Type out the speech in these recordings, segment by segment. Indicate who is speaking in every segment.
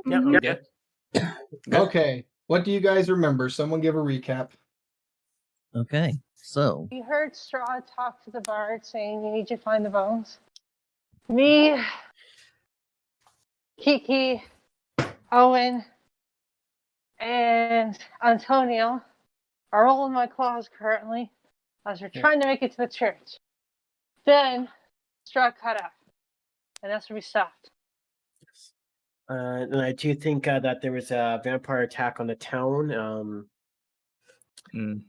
Speaker 1: Yeah, I'm good.
Speaker 2: Okay. What do you guys remember? Someone give a recap.
Speaker 3: Okay, so
Speaker 4: We heard Strahd talk to the bard saying you need to find the bones. Me, Kiki, Owen, and Antonio are all in my claws currently as we're trying to make it to the church. Then Strahd cut off, and that's where we stopped.
Speaker 1: And I do think that there was a vampire attack on the town. And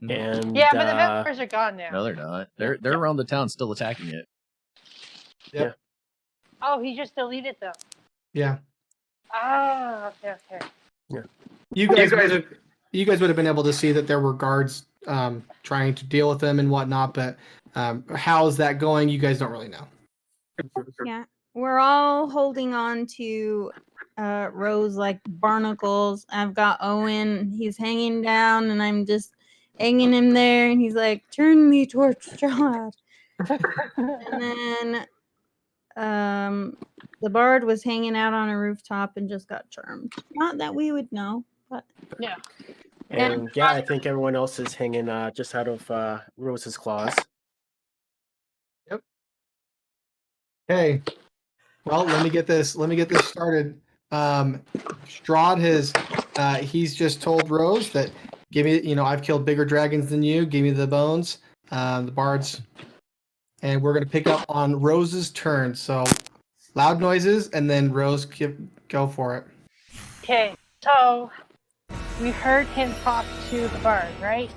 Speaker 4: Yeah, but the vampires are gone now.
Speaker 3: no, they're not. They're around the town still attacking it.
Speaker 2: Yeah.
Speaker 4: Oh, he just deleted them.
Speaker 2: Yeah.
Speaker 4: Ah, okay.
Speaker 1: Yeah.
Speaker 2: You guys would have been able to see that there were guards trying to deal with them and whatnot, but how's that going? You guys don't really know.
Speaker 5: Yeah, we're all holding on to Rose like barnacles. I've got Owen. He's hanging down, and I'm just hanging him there. And he's like, "Turn me towards Strahd." And then the bard was hanging out on a rooftop and just got charmed. Not that we would know, but
Speaker 4: yeah.
Speaker 1: And yeah, I think everyone else is hanging just out of Rose's claws.
Speaker 2: Yep. Hey, well, let me get this started. Strahd has he's just told Rose that give me, I've killed bigger dragons than you. Give me the bones, the bards, and we're gonna pick up on Rose's turn. So loud noises, and then Rose go for it.
Speaker 4: Okay, so we heard him talk to the bard, right?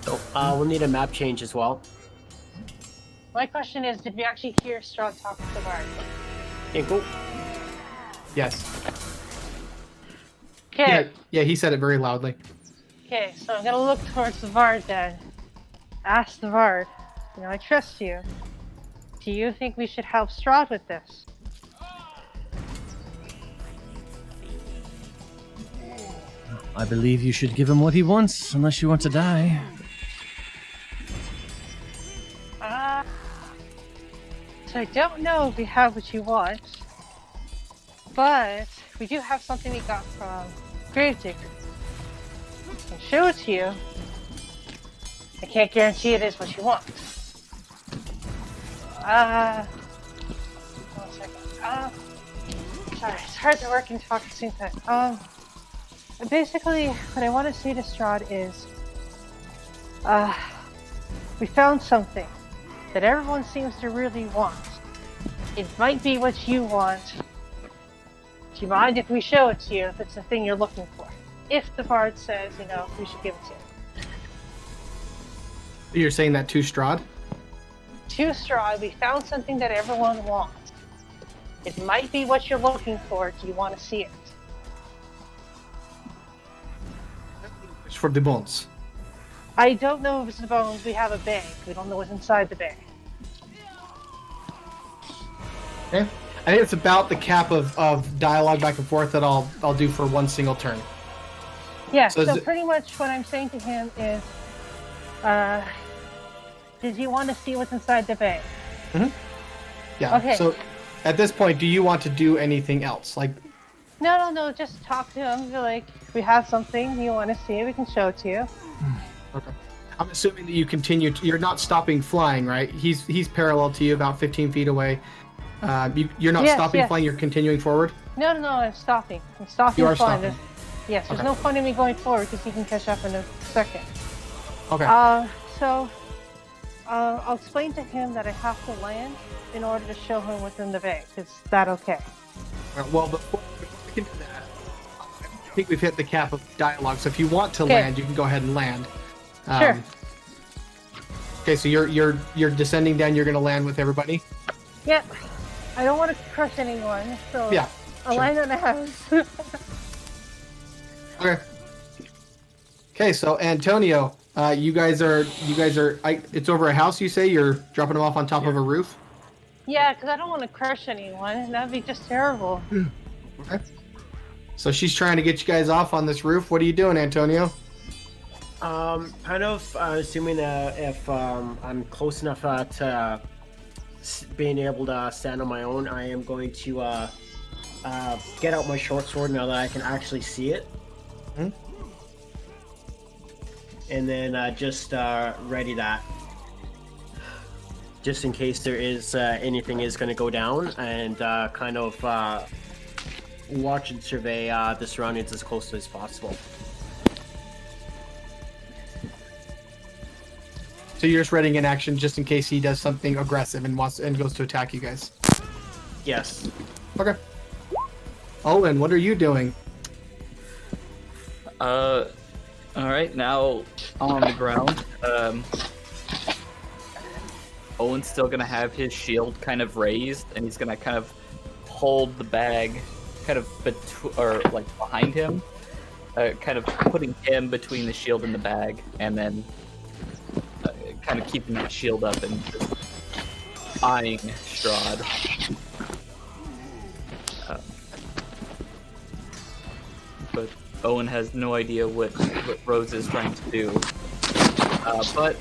Speaker 1: So we'll need a map change as well.
Speaker 4: My question is, did we actually hear Strahd talk to the bard?
Speaker 1: Okay, go.
Speaker 2: Yes.
Speaker 4: Okay.
Speaker 2: Yeah, he said it very loudly.
Speaker 4: Okay, so I'm gonna look towards the bard then. Ask the bard. I trust you. Do you think we should help Strahd with this?
Speaker 3: I believe you should give him what he wants, unless you want to die.
Speaker 4: So I don't know if we have what you want, but we do have something we got from Gravedigger. I can show it to you. I can't guarantee it is what you want. 1 second. Sorry, it's hard to work and talk at the same time. Basically, what I want to say to Strahd is, we found something that everyone seems to really want. It might be what you want. Do you mind if we show it to you if it's the thing you're looking for? If the bard says, we should give it to you.
Speaker 2: You're saying that to Strahd?
Speaker 4: To Strahd, we found something that everyone wants. It might be what you're looking for. Do you want to see it?
Speaker 2: It's for the bones.
Speaker 4: I don't know if it's the bones. We have a bag. We don't know what's inside the bag.
Speaker 2: Okay. I think it's about the cap of dialogue back and forth that I'll do for one single turn.
Speaker 4: Yeah, so pretty much what I'm saying to him is, did you want to see what's inside the bag?
Speaker 2: Mm-hmm. Yeah.
Speaker 4: Okay.
Speaker 2: So at this point, do you want to do anything else? Like?
Speaker 4: No. Just talk to him. Be like, we have something. You want to see it? We can show it to you.
Speaker 2: Okay. I'm assuming that you continue. You're not stopping flying, right? He's parallel to you, about 15 feet away. You're not stopping flying. You're continuing forward.
Speaker 4: No. I'm stopping. I'm stopping.
Speaker 2: You are
Speaker 4: flying.
Speaker 2: stopping.
Speaker 4: Yes. There's no point in me going forward because he can catch up in a second.
Speaker 2: Okay.
Speaker 4: So I'll explain to him that I have to land in order to show him what's in the bag. Is that okay?
Speaker 2: Well, before we can do that, I think we've hit the cap of dialogue. So if you want to land, you can go ahead and land.
Speaker 4: Sure.
Speaker 2: Okay, so you're descending down. You're going to land with everybody.
Speaker 4: Yep. I don't want to crush anyone, so
Speaker 2: yeah,
Speaker 4: I'll land on the house.
Speaker 2: Okay. Okay, so Antonio, you guys are. It's over a house. You say you're dropping them off on top of a roof.
Speaker 4: Yeah, because I don't want to crush anyone. That'd be just terrible.
Speaker 2: Okay. So she's trying to get you guys off on this roof. What are you doing, Antonio?
Speaker 1: Kind of assuming that if I'm close enough to being able to stand on my own, I am going to get out my short sword now that I can actually see it.
Speaker 2: Hmm?
Speaker 1: And then just ready that. Just in case there is anything is going to go down, and kind of watch and survey the surroundings as closely as possible.
Speaker 2: So you're just readying in action just in case he does something aggressive and goes to attack you guys.
Speaker 1: Yes.
Speaker 2: Okay. Owen, what are you doing?
Speaker 6: All right, now on the ground. Owen's still gonna have his shield kind of raised, and he's gonna kind of hold the bag, kind of behind him, kind of putting him between the shield and the bag, and then kind of keeping that shield up and just eyeing Strahd. But Owen has no idea what Rose is trying to do. But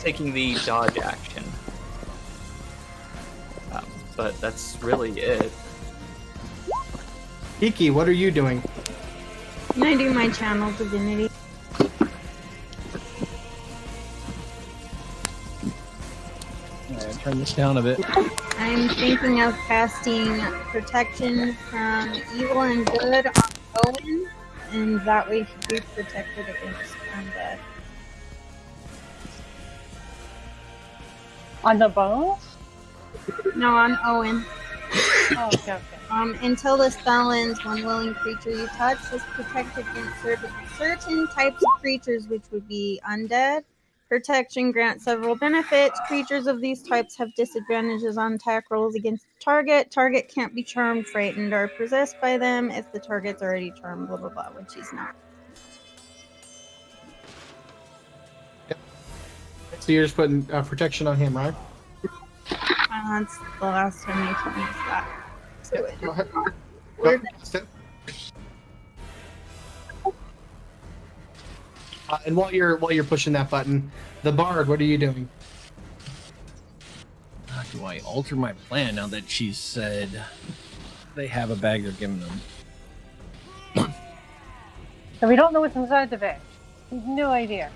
Speaker 6: taking the dodge action. But that's really it.
Speaker 2: Kiki, what are you doing?
Speaker 5: Can I do my channel divinity?
Speaker 3: Turn this down a bit.
Speaker 5: I'm thinking of casting protection from evil and good on Owen, and that way he'd be protected against undead.
Speaker 4: On the bones?
Speaker 5: No, on Owen.
Speaker 4: Oh, okay, okay.
Speaker 5: Until the spell ends, one willing creature you touch is protected against certain types of creatures, which would be undead. Protection grants several benefits. Creatures of these types have disadvantages on attack rolls against the target. Target can't be charmed, frightened, or possessed by them if the target's already charmed, blah, blah, blah, which he's not.
Speaker 2: So you're just putting protection on him, right?
Speaker 5: That's the last time I can use that. So it,
Speaker 2: Go ahead.
Speaker 5: We're-
Speaker 2: And while you're pushing that button, the bard, what are you doing?
Speaker 3: How do I alter my plan now that she said they have a bag they're giving them?
Speaker 4: So we don't know what's inside the bag. We have no idea.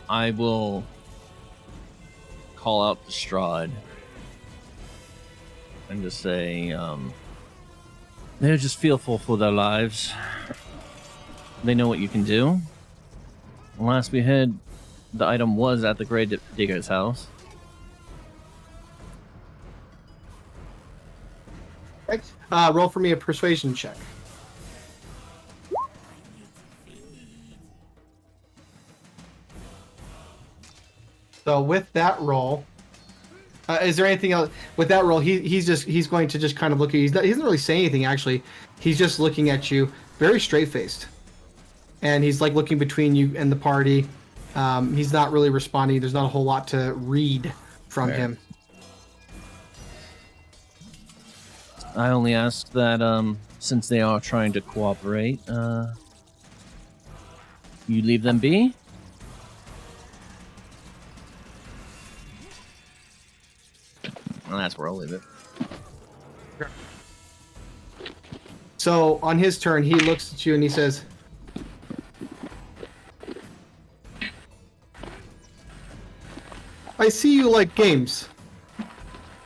Speaker 3: I will call out to Strahd and just say, they're just fearful for their lives. They know what you can do. Last we heard, the item was at the Grave Digger's house.
Speaker 2: Okay. Roll for me a persuasion check. So with that roll, is there anything else with that roll? He's going to just kind of look at you. He doesn't really say anything actually. He's just looking at you, very straight faced, and he's like looking between you and the party. He's not really responding. There's not a whole lot to read from him.
Speaker 3: I only ask that since they are trying to cooperate, you leave them be. And that's where I'll leave it.
Speaker 2: So on his turn, he looks at you and he says, I see you like games.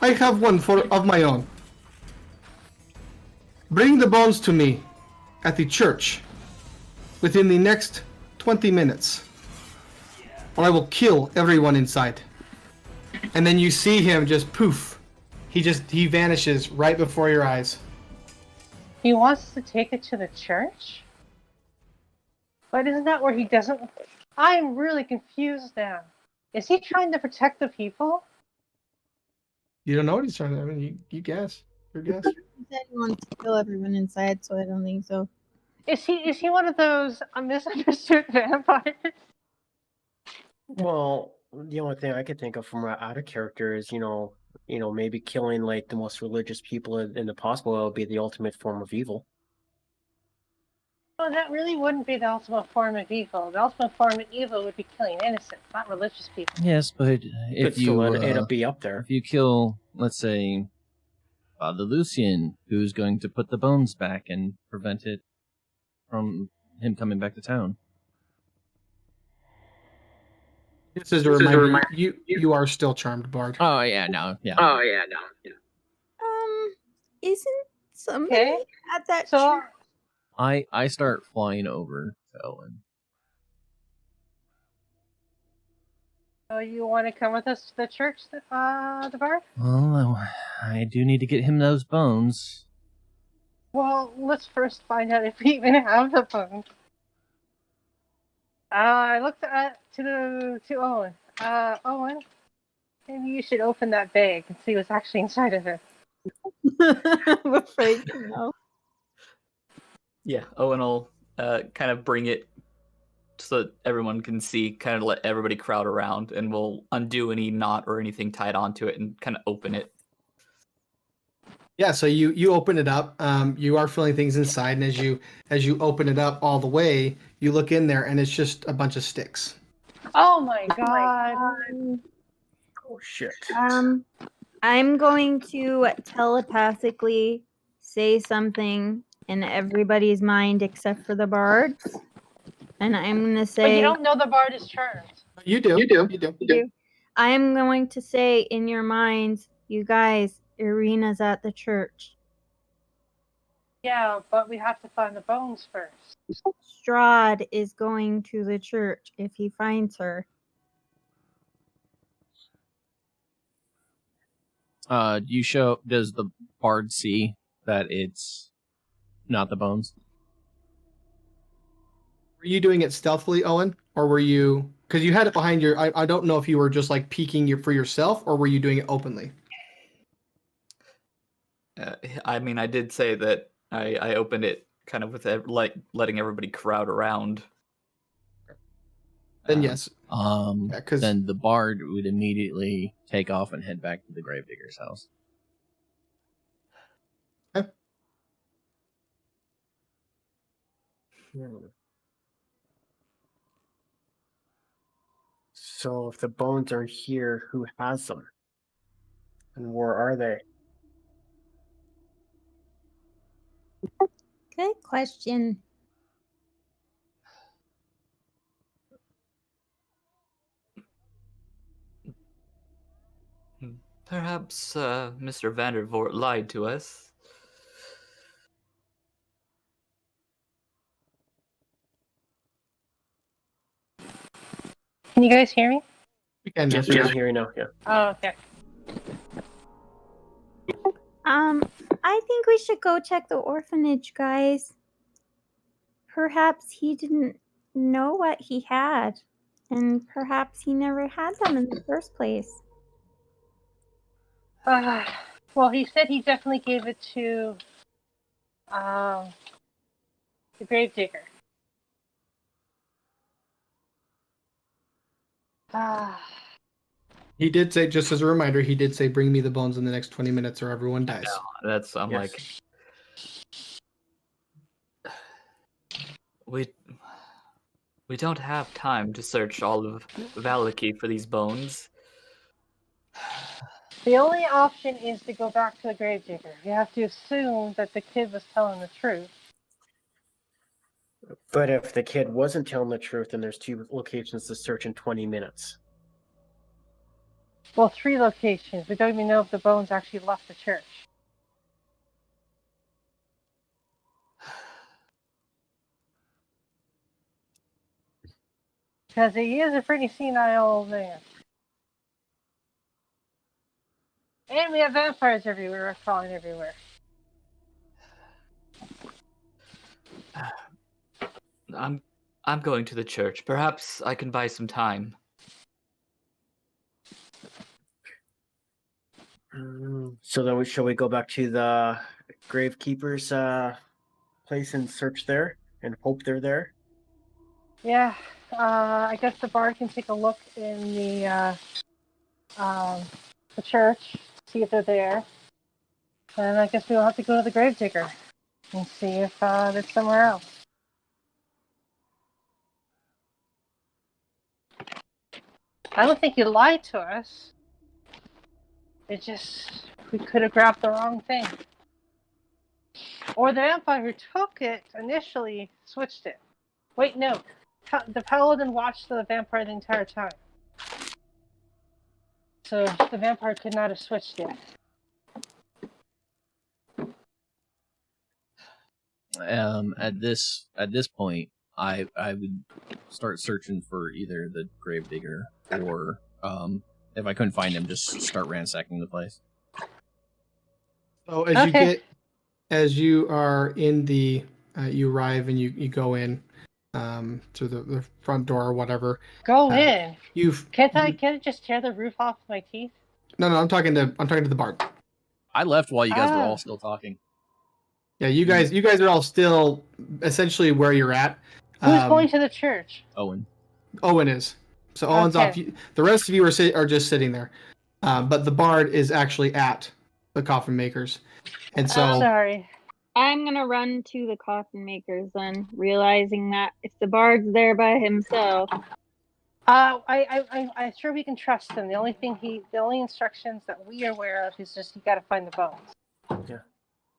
Speaker 2: I have one of my own. Bring the bones to me at the church within the next 20 minutes, or I will kill everyone inside. And then you see him just poof. He vanishes right before your eyes.
Speaker 4: He wants to take it to the church? But isn't that where he doesn't... I'm really confused now. Is he trying to protect the people?
Speaker 2: You don't know what he's trying to. I mean, you guess. Your guess.
Speaker 5: He said he wants to kill everyone inside, so I don't think so.
Speaker 4: Is he one of those misunderstood vampires?
Speaker 1: Well, the only thing I could think of from out of character is, maybe killing like the most religious people in the possible would be the ultimate form of evil.
Speaker 4: Well, that really wouldn't be the ultimate form of evil. The ultimate form of evil would be killing innocents, not religious people.
Speaker 3: Yes, but
Speaker 1: But
Speaker 3: if
Speaker 1: still,
Speaker 3: you
Speaker 1: it'll be up there.
Speaker 3: if you kill, let's say, Father Lucian, who's going to put the bones back and prevent it from him coming back to town.
Speaker 2: Just as a reminder, you are still charmed, Bard.
Speaker 3: Oh yeah, no, yeah.
Speaker 5: Isn't somebody
Speaker 4: Okay.
Speaker 5: at that
Speaker 4: So,
Speaker 5: church?
Speaker 3: I start flying over to Owen.
Speaker 4: so you want to come with us to the church, the bard?
Speaker 3: Well, I do need to get him those bones.
Speaker 4: Well, let's first find out if we even have the bones. I looked to Owen. Owen, maybe you should open that bag and see what's actually inside of it.
Speaker 5: I'm afraid to know.
Speaker 6: Yeah, Owen will kind of bring it so that everyone can see, kind of let everybody crowd around, and we'll undo any knot or anything tied onto it and kind of open it.
Speaker 2: Yeah, so you open it up. You are feeling things inside, and as you open it up all the way, you look in there, and it's just a bunch of sticks.
Speaker 4: Oh my god.
Speaker 1: Oh shit.
Speaker 5: I'm going to telepathically say something in everybody's mind except for the bards. And I'm going to
Speaker 4: But
Speaker 5: say...
Speaker 4: you don't know the bard is charmed.
Speaker 2: You do.
Speaker 5: I'm going to say in your minds, you guys, Irina's at the church.
Speaker 4: Yeah, but we have to find the bones first.
Speaker 5: Strahd is going to the church if he finds her.
Speaker 3: Does the bard see that it's not the bones?
Speaker 2: Were you doing it stealthily, Owen, or were you? Because you had it behind your. I don't know if you were just like peeking for yourself, or were you doing it openly?
Speaker 6: I mean, I did say that I opened it kind of with letting everybody crowd around.
Speaker 2: Then yes.
Speaker 3: Then the bard would immediately take off and head back to the gravedigger's house.
Speaker 2: Okay.
Speaker 1: So if the bones aren't here, who has them? And where are they?
Speaker 5: Good question.
Speaker 6: Perhaps Mr. Vandervoort lied to us.
Speaker 4: Can you guys hear me?
Speaker 2: We can now.
Speaker 1: Yes, we can hear you now. Yeah.
Speaker 4: Oh, okay.
Speaker 5: I think we should go check the orphanage, guys. Perhaps he didn't know what he had, and perhaps he never had them in the first place.
Speaker 4: Well, he said he definitely gave it to the gravedigger.
Speaker 2: He did say, just as a reminder, he did say, "Bring me the bones in the next 20 minutes, or everyone dies."
Speaker 6: I'm
Speaker 1: Yes.
Speaker 6: like, we don't have time to search all of Valaki for these bones.
Speaker 4: The only option is to go back to the gravedigger. You have to assume that the kid was telling the truth.
Speaker 1: But if the kid wasn't telling the truth, then there's 2 locations to search in 20 minutes.
Speaker 4: Well, 3 locations. We don't even know if the bones actually left the church. Because he is a pretty senile old man. And we have vampires everywhere, crawling everywhere.
Speaker 6: I'm going to the church. Perhaps I can buy some time.
Speaker 1: So then, shall we go back to the gravekeeper's place and search there and hope they're there?
Speaker 4: Yeah, I guess the bard can take a look in the church, see if they're there. And I guess we'll have to go to the gravedigger and see if it's somewhere else. I don't think he lied to us. It just, we could have grabbed the wrong thing. Or the vampire who took it initially switched it. Wait, no. The paladin watched the vampire the entire time. So the vampire could not have switched it.
Speaker 3: At this point, I would start searching for either the gravedigger or if I couldn't find him, just start ransacking the place.
Speaker 2: So as you are in the, you arrive and you go in to the front door or whatever.
Speaker 4: Go in. Can't I just tear the roof off my teeth?
Speaker 2: No, I'm talking to the bard.
Speaker 3: I left while you guys were all still talking.
Speaker 2: Yeah, you guys are all still essentially where you're at.
Speaker 4: Who's going to the church?
Speaker 3: Owen.
Speaker 2: Owen is. So Owen's off. The rest of you are just sitting there. But the bard is actually at the coffin makers. And so
Speaker 4: sorry.
Speaker 5: I'm gonna run to the coffin makers then, realizing that if the bard's there by himself.
Speaker 4: I'm sure we can trust him. The only instructions that we are aware of is just you gotta find the bones.
Speaker 2: Yeah.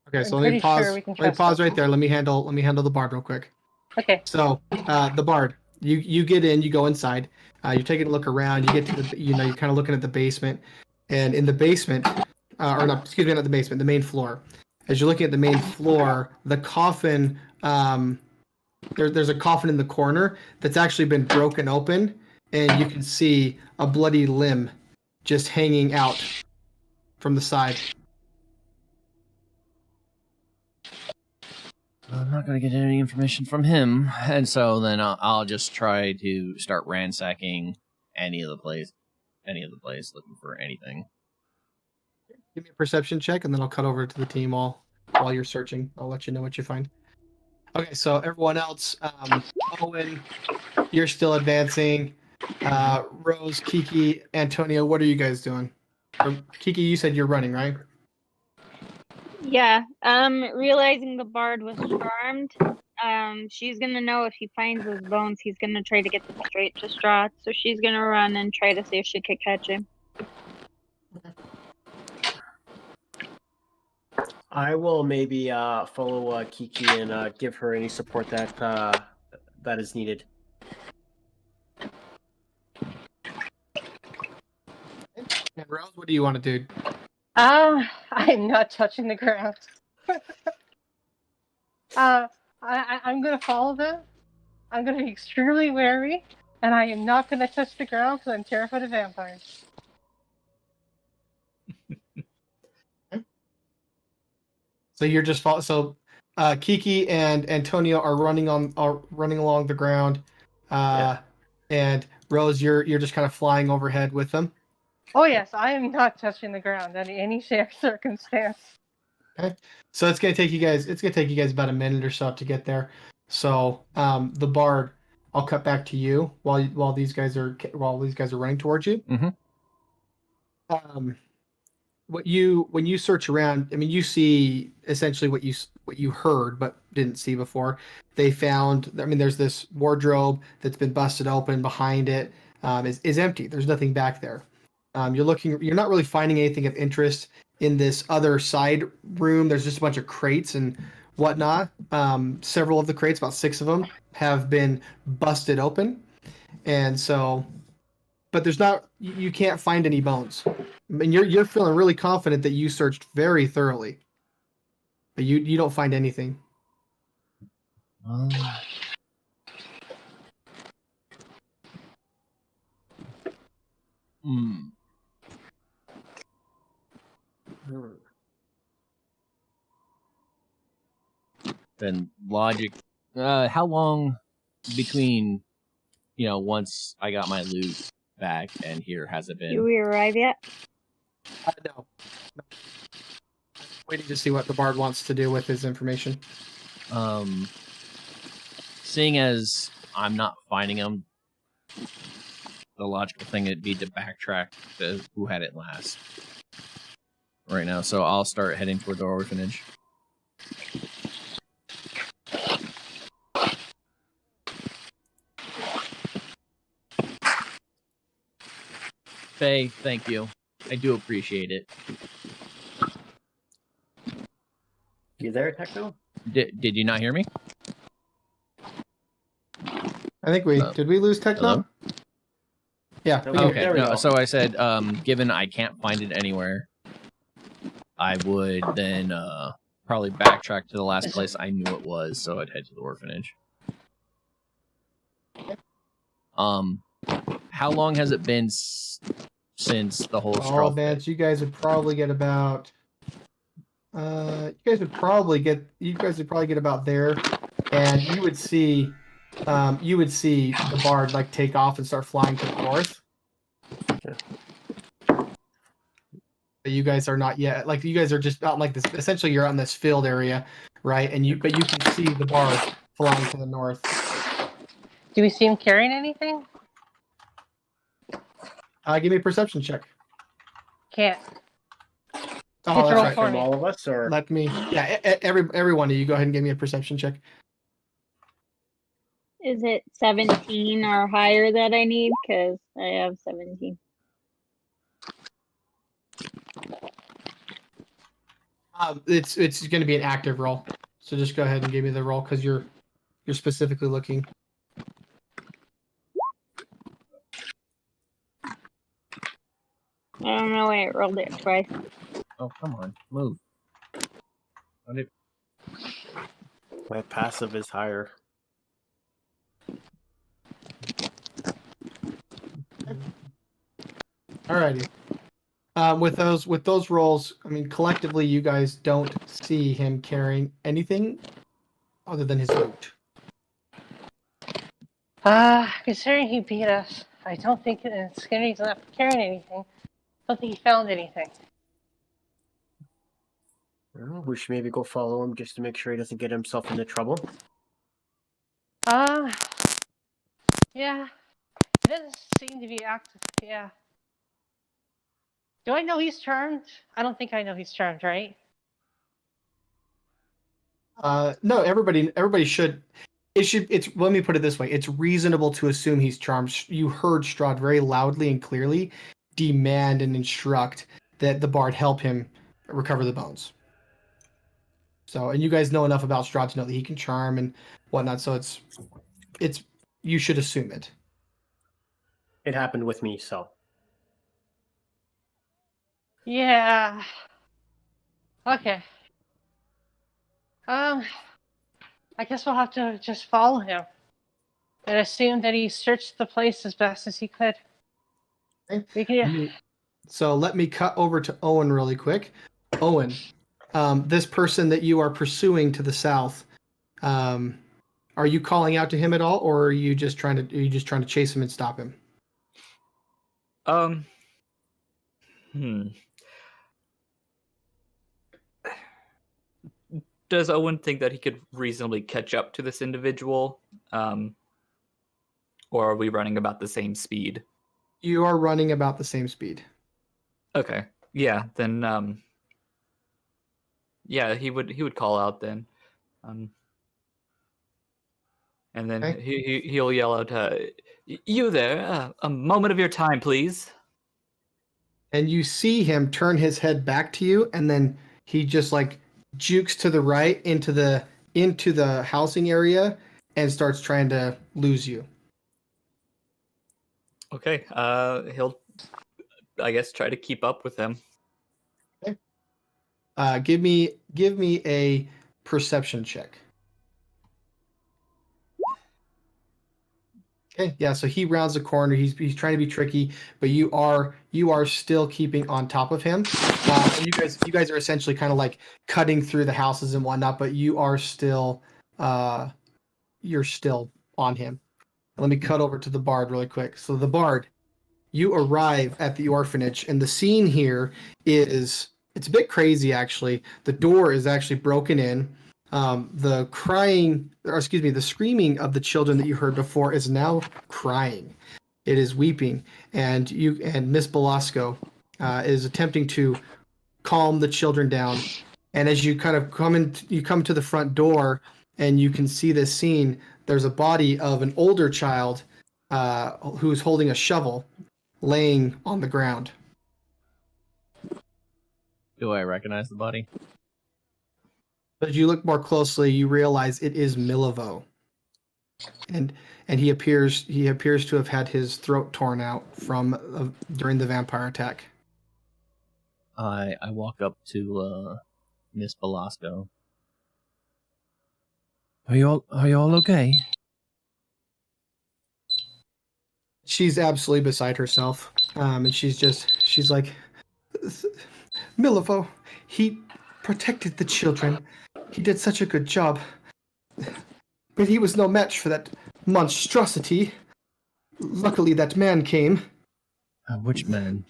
Speaker 2: Okay, so let me pause right there. Let me handle the bard real quick.
Speaker 4: Okay.
Speaker 2: So the bard, you get in, you go inside, you're taking a look around, you get to the, you're kind of looking at the basement, and in the basement, or not, excuse me, not the basement, the main floor. As you're looking at the main floor, the coffin, there's a coffin in the corner that's actually been broken open, and you can see a bloody limb just hanging out from the side.
Speaker 3: I'm not going to get any information from him, and so then I'll just try to start ransacking any of the place, looking for anything.
Speaker 2: Give me a perception check, and then I'll cut over to the team while you're searching. I'll let you know what you find. Okay, so everyone else, Owen, you're still advancing. Rose, Kiki, Antonio, what are you guys doing? Or, Kiki, you said you're running, right?
Speaker 5: Yeah, realizing the bard was charmed, she's gonna know if he finds his bones, he's gonna try to get them straight to Strahd, so she's gonna run and try to see if she could catch him.
Speaker 1: I will maybe follow Kiki and give her any support that is needed.
Speaker 2: And Rose, what do you want to do?
Speaker 4: I'm not touching the ground. I'm gonna follow them. I'm gonna be extremely wary, and I am not gonna touch the ground because I'm terrified of vampires.
Speaker 2: So you're just Kiki and Antonio are running along the ground, and Rose, you're just kind of flying overhead with them.
Speaker 4: Oh yes, I am not touching the ground in any circumstance.
Speaker 2: Okay, so it's gonna take you guys about a minute or so to get there. So the bard, I'll cut back to you while these guys are running towards you.
Speaker 3: Mm-hmm.
Speaker 2: When you search around, I mean, you see essentially what you heard but didn't see before. They found, I mean, there's this wardrobe that's been busted open. Behind it is empty. There's nothing back there. You're not really finding anything of interest in this other side room. There's just a bunch of crates and whatnot. Several of the crates, about 6 of them, have been busted open, and so, but there's not. You can't find any bones. I mean, you're feeling really confident that you searched very thoroughly, but you don't find anything.
Speaker 3: Then logic. How long between, once I got my loot back and here has it been?
Speaker 5: Do we arrive yet?
Speaker 2: No. Waiting to see what the bard wants to do with his information.
Speaker 3: Seeing as I'm not finding them, the logical thing would be to backtrack to who had it last. Right now, so I'll start heading toward the orphanage. Faye, thank you. I do appreciate it.
Speaker 1: You there, Techno?
Speaker 3: Did you not hear me?
Speaker 2: I think we
Speaker 3: Hello?
Speaker 2: did. We lose Techno?
Speaker 3: Hello?
Speaker 2: Yeah.
Speaker 1: No,
Speaker 2: we do.
Speaker 3: Okay,
Speaker 1: There we
Speaker 3: no,
Speaker 1: go.
Speaker 3: so I said, given I can't find it anywhere, I would then probably backtrack to the last place I knew it was, so I'd head to the orphanage. How long has it been since the whole
Speaker 2: Oh
Speaker 3: Strahd
Speaker 2: man,
Speaker 3: bit?
Speaker 2: so you guys would probably get about. You guys would probably get about there, and you would see the bard like take off and start flying to the north. But you guys are not yet. Like you guys are just out like this. Essentially, you're out in this field area, right? But you can see the bard flying to the north.
Speaker 4: Do we see him carrying anything?
Speaker 2: Give me a perception check.
Speaker 4: Can't.
Speaker 2: Oh,
Speaker 4: It's
Speaker 2: that's
Speaker 4: roll
Speaker 2: right.
Speaker 4: for
Speaker 1: From
Speaker 4: me.
Speaker 1: all of us, or
Speaker 2: Let me. Yeah, every one of you go ahead and give me a perception check.
Speaker 5: Is it 17 or higher that I need? Because I have 17.
Speaker 2: It's going to be an active roll, so just go ahead and give me the roll because you're specifically looking.
Speaker 5: I don't know why it rolled it twice.
Speaker 3: Oh, come on, move.
Speaker 1: my passive is higher.
Speaker 2: Alrighty. With those rolls, I mean, collectively, you guys don't see him carrying anything other than his loot.
Speaker 4: Considering he beat us, I don't think Skinner's not carrying anything. I don't think he found anything.
Speaker 1: Well, we should maybe go follow him just to make sure he doesn't get himself into trouble.
Speaker 4: Yeah. He doesn't seem to be active. Yeah. Do I know he's charmed? I don't think I know he's charmed, right?
Speaker 2: No, everybody should. It's. Let me put it this way: it's reasonable to assume he's charmed. You heard Strahd very loudly and clearly demand and instruct that the bard help him recover the bones. So, and you guys know enough about Strahd to know that he can charm and whatnot. So it's. You should assume it.
Speaker 1: It happened with me, so.
Speaker 4: Yeah. Okay. I guess we'll have to just follow him and assume that he searched the place as best as he could.
Speaker 2: Okay.
Speaker 4: We can.
Speaker 2: So let me cut over to Owen really quick. Owen, this person that you are pursuing to the south, are you calling out to him at all, or are you just trying to chase him and stop him?
Speaker 6: Does Owen think that he could reasonably catch up to this individual? Or are we running about the same speed?
Speaker 2: You are running about the same speed.
Speaker 6: Okay. Yeah, then yeah, he would call out then. And then
Speaker 2: Okay.
Speaker 6: he'll yell out, "You there, a moment of your time, please."
Speaker 2: And you see him turn his head back to you, and then he just like jukes to the right into the housing area and starts trying to lose you.
Speaker 6: Okay. He'll, I guess, try to keep up with him.
Speaker 2: Okay. Give me a perception check. Okay, yeah. So he rounds the corner. He's trying to be tricky, but you are still keeping on top of him. And you guys are essentially kind of like cutting through the houses and whatnot, but you are still you're still on him. Let me cut over to the bard really quick. So the bard, you arrive at the orphanage, and the scene here it's a bit crazy actually. The door is actually broken in. The screaming of the children that you heard before is now crying. It is weeping, and Miss Belasco is attempting to calm the children down. And as you kind of come to the front door, and you can see this scene. There's a body of an older child who's holding a shovel, laying on the ground.
Speaker 3: Do I recognize the body?
Speaker 2: But as you look more closely, you realize it is Milivo. And he appears to have had his throat torn out from during the vampire attack.
Speaker 3: I walk up to Miss Belasco. Are you all okay?
Speaker 2: She's absolutely beside herself. And she's like, Milivo, he protected the children. He did such a good job. But he was no match for that monstrosity. Luckily, that man came.
Speaker 3: Which man?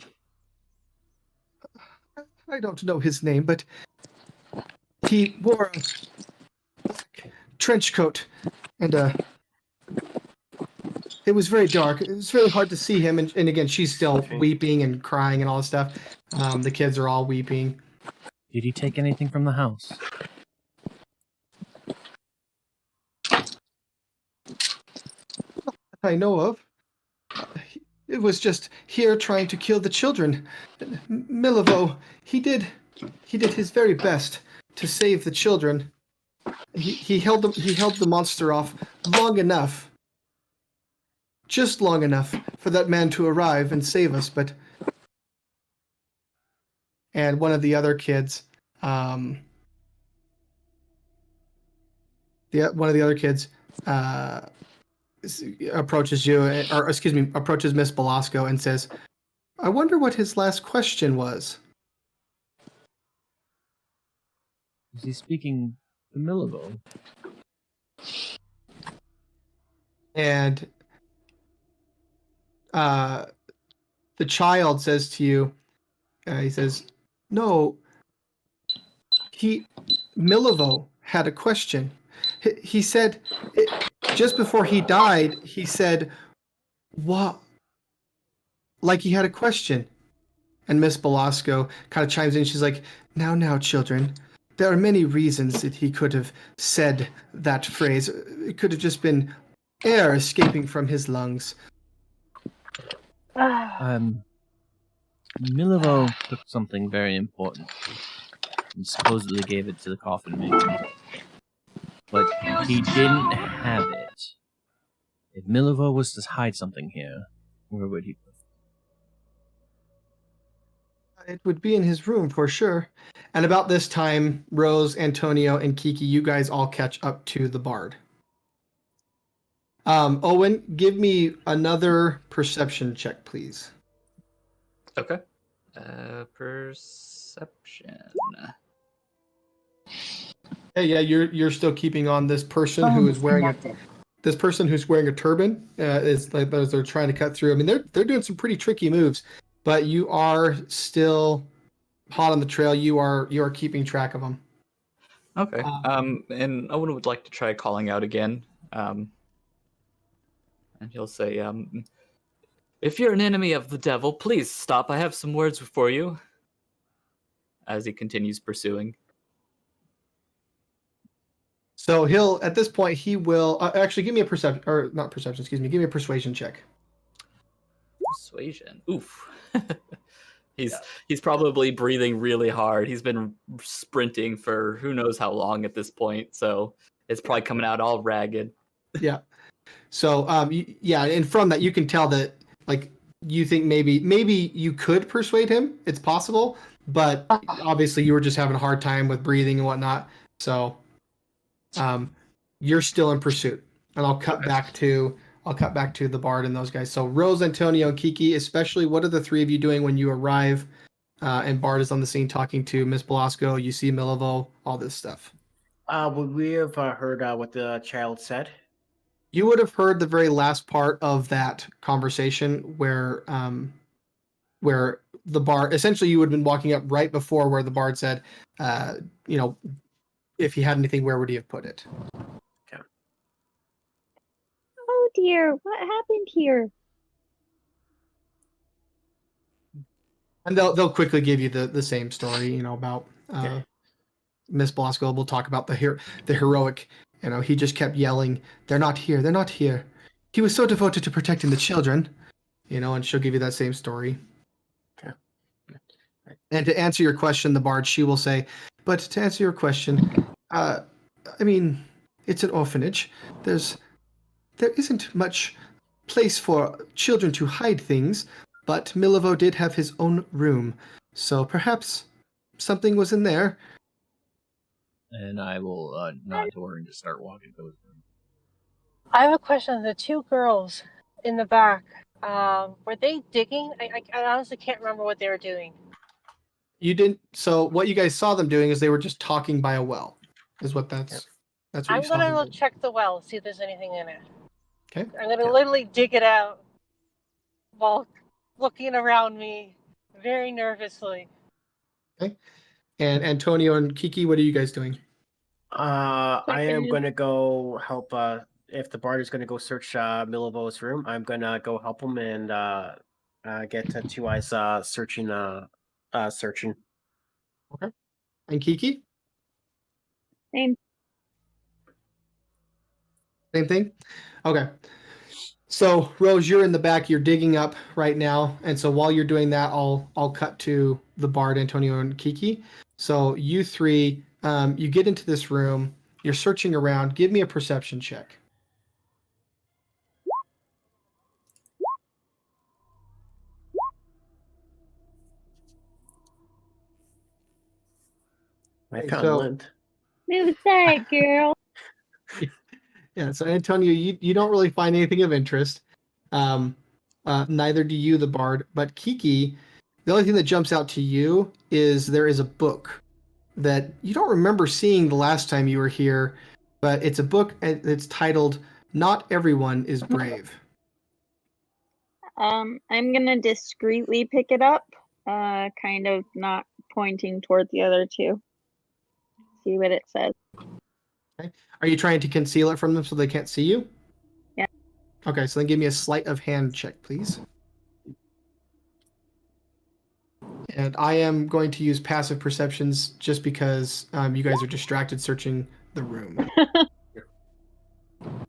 Speaker 2: I don't know his name, but he wore a trench coat, and it was very dark. It was really hard to see him, and again, she's still weeping and crying and all this stuff. The kids are all weeping.
Speaker 3: Did he take anything from the house?
Speaker 2: I know of. It was just here trying to kill the children. Milivo, he did his very best to save the children. He held the monster off long enough, just long enough for that man to arrive and save us. But and one of the other kids, one of the other kids, approaches you, or excuse me, approaches Miss Belasco and says, "I wonder what his last question was."
Speaker 3: Is he speaking to Milivo?
Speaker 2: And the child says to you, he says, "No, Milivo had a question. He said, just before he died, he said, what? Like he had a question." And Miss Belasco kind of chimes in. She's like, now, children, there are many reasons that he could have said that phrase. It could have just been air escaping from his lungs."
Speaker 3: Milivo took something very important and supposedly gave it to the coffin maker. But he didn't have it. If Milivo was to hide something here, where would he put it?
Speaker 2: It would be in his room for sure. And about this time, Rose, Antonio, and Kiki, you guys all catch up to the bard. Owen, give me another perception check, please.
Speaker 6: Okay. Perception.
Speaker 2: Hey, yeah, you're still keeping on this person who is wearing a turban. Is like those they're trying to cut through. I mean, they're doing some pretty tricky moves, but you are still hot on the trail. You are keeping track of them.
Speaker 6: Okay. And Owen would like to try calling out again. And he'll say, "If you're an enemy of the devil, please stop. I have some words for you." As he continues pursuing.
Speaker 2: So at this point, he will actually give me a perception, or not perception, excuse me, give me a persuasion check.
Speaker 6: Persuasion. Oof. He's probably breathing really hard. He's been sprinting for who knows how long at this point, so it's probably coming out all ragged.
Speaker 2: Yeah. So and from that you can tell that like you think maybe you could persuade him. It's possible, but obviously you were just having a hard time with breathing and whatnot. So you're still in pursuit, and I'll cut back to the bard and those guys. So Rose, Antonio, and Kiki, especially, what are the three of you doing when you arrive and Bard is on the scene talking to Miss Belasco? You see Milivo, all this stuff.
Speaker 1: Would we have heard what the child said?
Speaker 2: You would have heard the very last part of that conversation where the bard, essentially you would have been walking up right before where the bard said, if he had anything, where would he have put it?
Speaker 1: Okay.
Speaker 5: Oh dear, what happened here?
Speaker 2: And they'll quickly give you the same story, about Miss Belasco. We'll talk about the heroic. He just kept yelling, "They're not here! They're not here!" He was so devoted to protecting the children. and she'll give you that same story.
Speaker 1: Okay.
Speaker 2: And to answer your question, the bard, she will say, but to answer your question, I mean, it's an orphanage. There isn't much place for children to hide things, but Milivo did have his own room, so perhaps something was in there.
Speaker 3: And I will nod to her and just start walking towards them.
Speaker 4: I have a question. The two girls in the back, were they digging? I honestly can't remember what they were doing.
Speaker 2: You didn't. So what you guys saw them doing is they were just talking by a well. Is what that's. That's what
Speaker 4: I'm
Speaker 2: you saw
Speaker 4: gonna
Speaker 2: them
Speaker 4: go
Speaker 2: do.
Speaker 4: check the well, see if there's anything in it.
Speaker 2: Okay.
Speaker 4: I'm gonna literally dig it out while looking around me very nervously.
Speaker 2: And Antonio and Kiki, what are you guys doing?
Speaker 1: I am
Speaker 5: Second.
Speaker 1: gonna go help. If the bard is gonna go search Milivo's room, I'm gonna go help him and get to Two Eyes searching. Searching.
Speaker 2: And Kiki,
Speaker 5: Same.
Speaker 2: same thing. Okay. So Rose, you're in the back. You're digging up right now, and so while you're doing that, I'll cut to the bard, Antonio and Kiki. So you three, you get into this room. You're searching around. Give me a perception check.
Speaker 1: I
Speaker 2: Okay,
Speaker 1: found
Speaker 2: so-
Speaker 1: lint.
Speaker 5: Move aside, girl.
Speaker 2: Yeah, so Antonio, you don't really find anything of interest. Neither do you, the bard. But Kiki, the only thing that jumps out to you is there is a book that you don't remember seeing the last time you were here, but it's a book and it's titled "Not Everyone is Brave."
Speaker 5: I'm gonna discreetly pick it up, kind of not pointing toward the other two. See what it says.
Speaker 2: Are you trying to conceal it from them so they can't see you?
Speaker 5: Yeah.
Speaker 2: Okay, so then give me a sleight of hand check, please. And I am going to use passive perceptions just because you guys are distracted searching the room.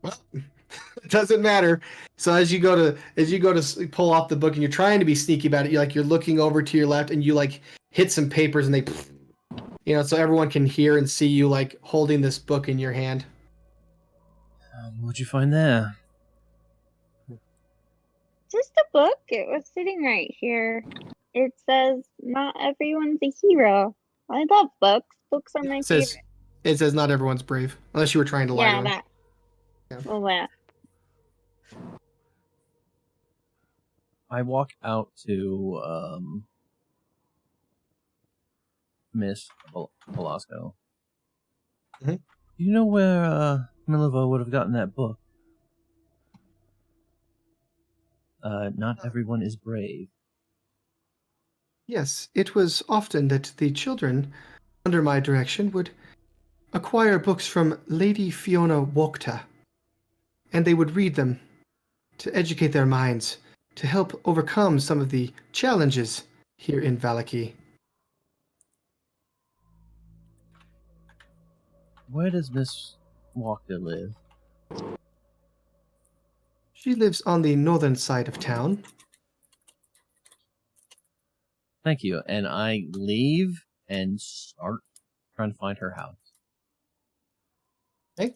Speaker 2: Well, it doesn't matter. So as you go to pull off the book and you're trying to be sneaky about it, you're looking over to your left and you like hit some papers and they, so everyone can hear and see you like holding this book in your hand.
Speaker 3: What'd you find there?
Speaker 5: Just a book. It was sitting right here. It says, "Not everyone's a hero." I love books. Books are my favorite.
Speaker 2: It says not everyone's brave, unless you were trying to lie to
Speaker 5: Yeah,
Speaker 2: him.
Speaker 5: that.
Speaker 2: Yeah.
Speaker 5: Well, that.
Speaker 3: I walk out to Miss Velasco.
Speaker 2: Mhm.
Speaker 3: Do you know where Milivo would have gotten that book? Not everyone is brave.
Speaker 2: Yes, it was often that the children, under my direction, would acquire books from Lady Fiona Wokta, and they would read them to educate their minds, to help overcome some of the challenges here in Valaki.
Speaker 3: Where does Miss Walker live?
Speaker 2: She lives on the northern side of town.
Speaker 3: Thank you. And I leave and start trying to find her house.
Speaker 2: Okay.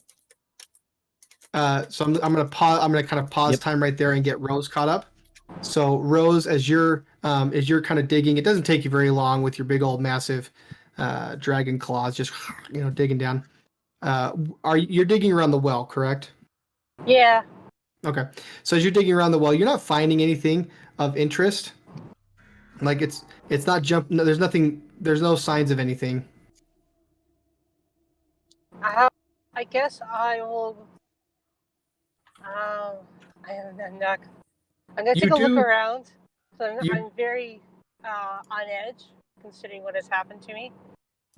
Speaker 2: So I'm gonna pause. I'm gonna kind of pause
Speaker 3: Yep.
Speaker 2: time right there and get Rose caught up. So Rose, as you're kind of digging, it doesn't take you very long with your big old massive dragon claws, just digging down. You're digging around the well, correct?
Speaker 4: Yeah.
Speaker 2: Okay. So as you're digging around the well, you're not finding anything of interest. Like it's not no, there's nothing. There's no signs of anything.
Speaker 4: I guess I will. I'm gonna take a look around. So I'm very on edge, considering what has happened to me.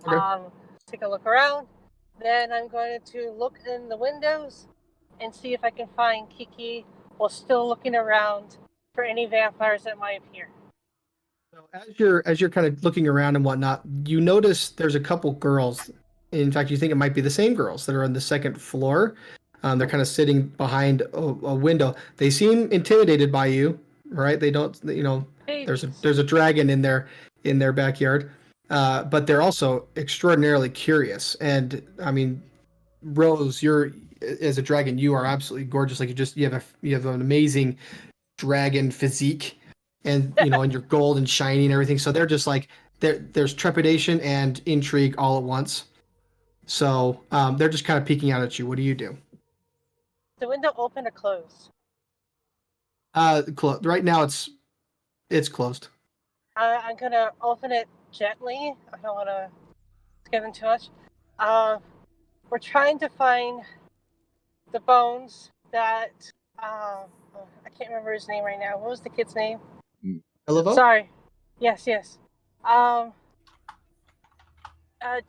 Speaker 2: Okay.
Speaker 4: Take a look around. Then I'm going to look in the windows and see if I can find Kiki while still looking around for any vampires that might appear.
Speaker 2: So as you're kind of looking around and whatnot, you notice there's a couple girls. In fact, you think it might be the same girls that are on the second floor. They're kind of sitting behind a window. They seem intimidated by you, right? They don't,
Speaker 4: Babies.
Speaker 2: there's a dragon in their backyard, but they're also extraordinarily curious. And I mean, Rose, you're as a dragon, you are absolutely gorgeous. Like you have an amazing dragon physique, and and you're gold and shiny and everything. So they're just like there's trepidation and intrigue all at once. So they're just kind of peeking out at you. What do you do?
Speaker 4: The window open or closed?
Speaker 2: Right now it's closed.
Speaker 4: I'm gonna open it gently. I don't want to scare them too much. We're trying to find the bones that I can't remember his name right now. What was the kid's name?
Speaker 2: Elivo?
Speaker 4: Sorry. Yes.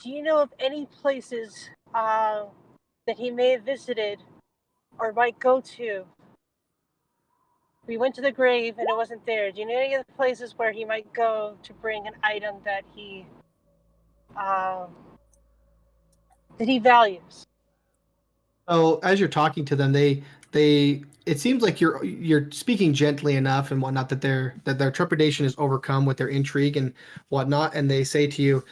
Speaker 4: Do you know of any places that he may have visited or might go to? We went to the grave and it wasn't there. Do you know any of the places where he might go to bring an item that he values?
Speaker 2: So as you're talking to them, they it seems like you're speaking gently enough and whatnot that their trepidation is overcome with their intrigue and whatnot, and they say to you,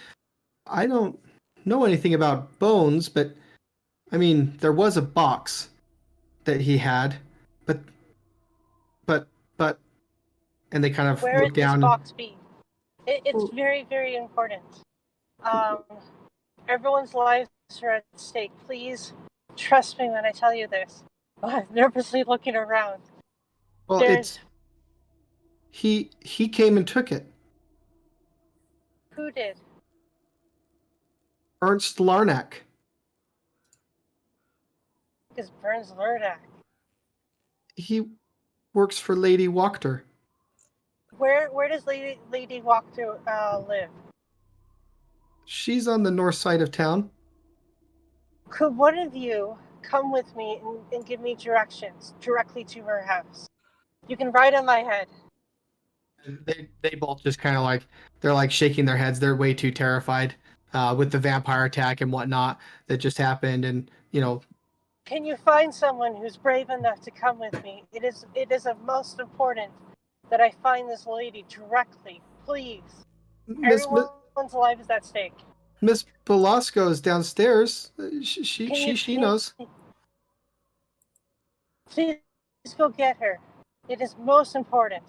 Speaker 2: "I don't know anything about bones, but I mean there was a box that he had, but," and they kind of
Speaker 4: Where
Speaker 2: look
Speaker 4: would this
Speaker 2: down.
Speaker 4: box be? It's very, very important. Everyone's lives are at stake. Please trust me when I tell you this. I'm nervously looking around.
Speaker 2: Well,
Speaker 4: There's-
Speaker 2: he came and took it.
Speaker 4: Who did?
Speaker 2: Ernst Larnack.
Speaker 4: Is Burns Lurdak.
Speaker 2: He works for Lady Wachter.
Speaker 4: Where does Lady Walker live?
Speaker 2: She's on the north side of town.
Speaker 4: Could one of you come with me and give me directions directly to her house? You can ride on my head.
Speaker 2: They both just kind of like they're like shaking their heads. They're way too terrified with the vampire attack and whatnot that just happened. And
Speaker 4: Can you find someone who's brave enough to come with me? It is of most important that I find this lady directly, please. Everyone's life is at stake.
Speaker 2: Miss Velasco is downstairs. She knows.
Speaker 4: Please go get her. It is most important.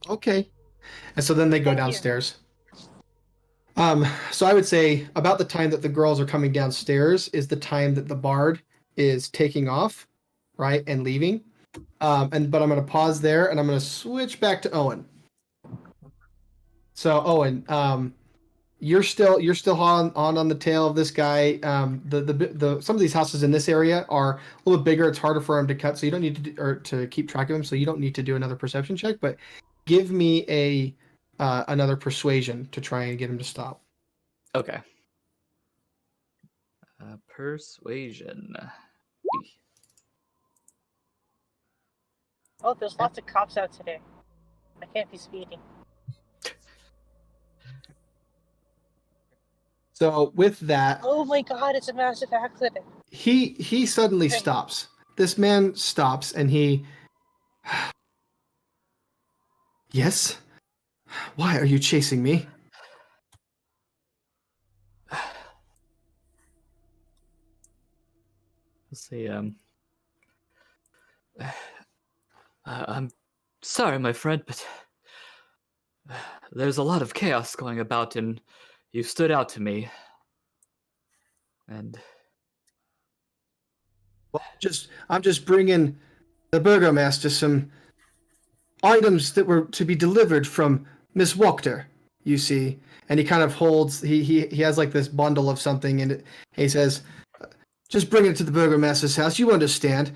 Speaker 2: Okay. And so then they go
Speaker 4: Thank you.
Speaker 2: downstairs. So I would say about the time that the girls are coming downstairs is the time that the bard is taking off, right, and leaving. But I'm going to pause there and I'm going to switch back to Owen. So Owen, you're still on the tail of this guy. The some of these houses in this area are a little bit bigger. It's harder for him to cut, so you don't need to keep track of him. So you don't need to do another perception check. But give me another persuasion to try and get him to stop.
Speaker 6: Okay. Persuasion.
Speaker 4: Oh, there's lots of cops out today. I can't be speeding.
Speaker 2: So with that,
Speaker 4: Oh my god, it's a massive accident.
Speaker 2: he suddenly stops. This man stops and he. Yes? Why are you chasing me?
Speaker 6: Let's see. I'm sorry, my friend, but there's a lot of chaos going about, and you stood out to me. And
Speaker 2: Well, I'm just bringing the burgomaster some items that were to be delivered from Miss Wachter, you see. And he kind of holds, he has like this bundle of something, and he says, just bring it to the burgomaster's house. You understand.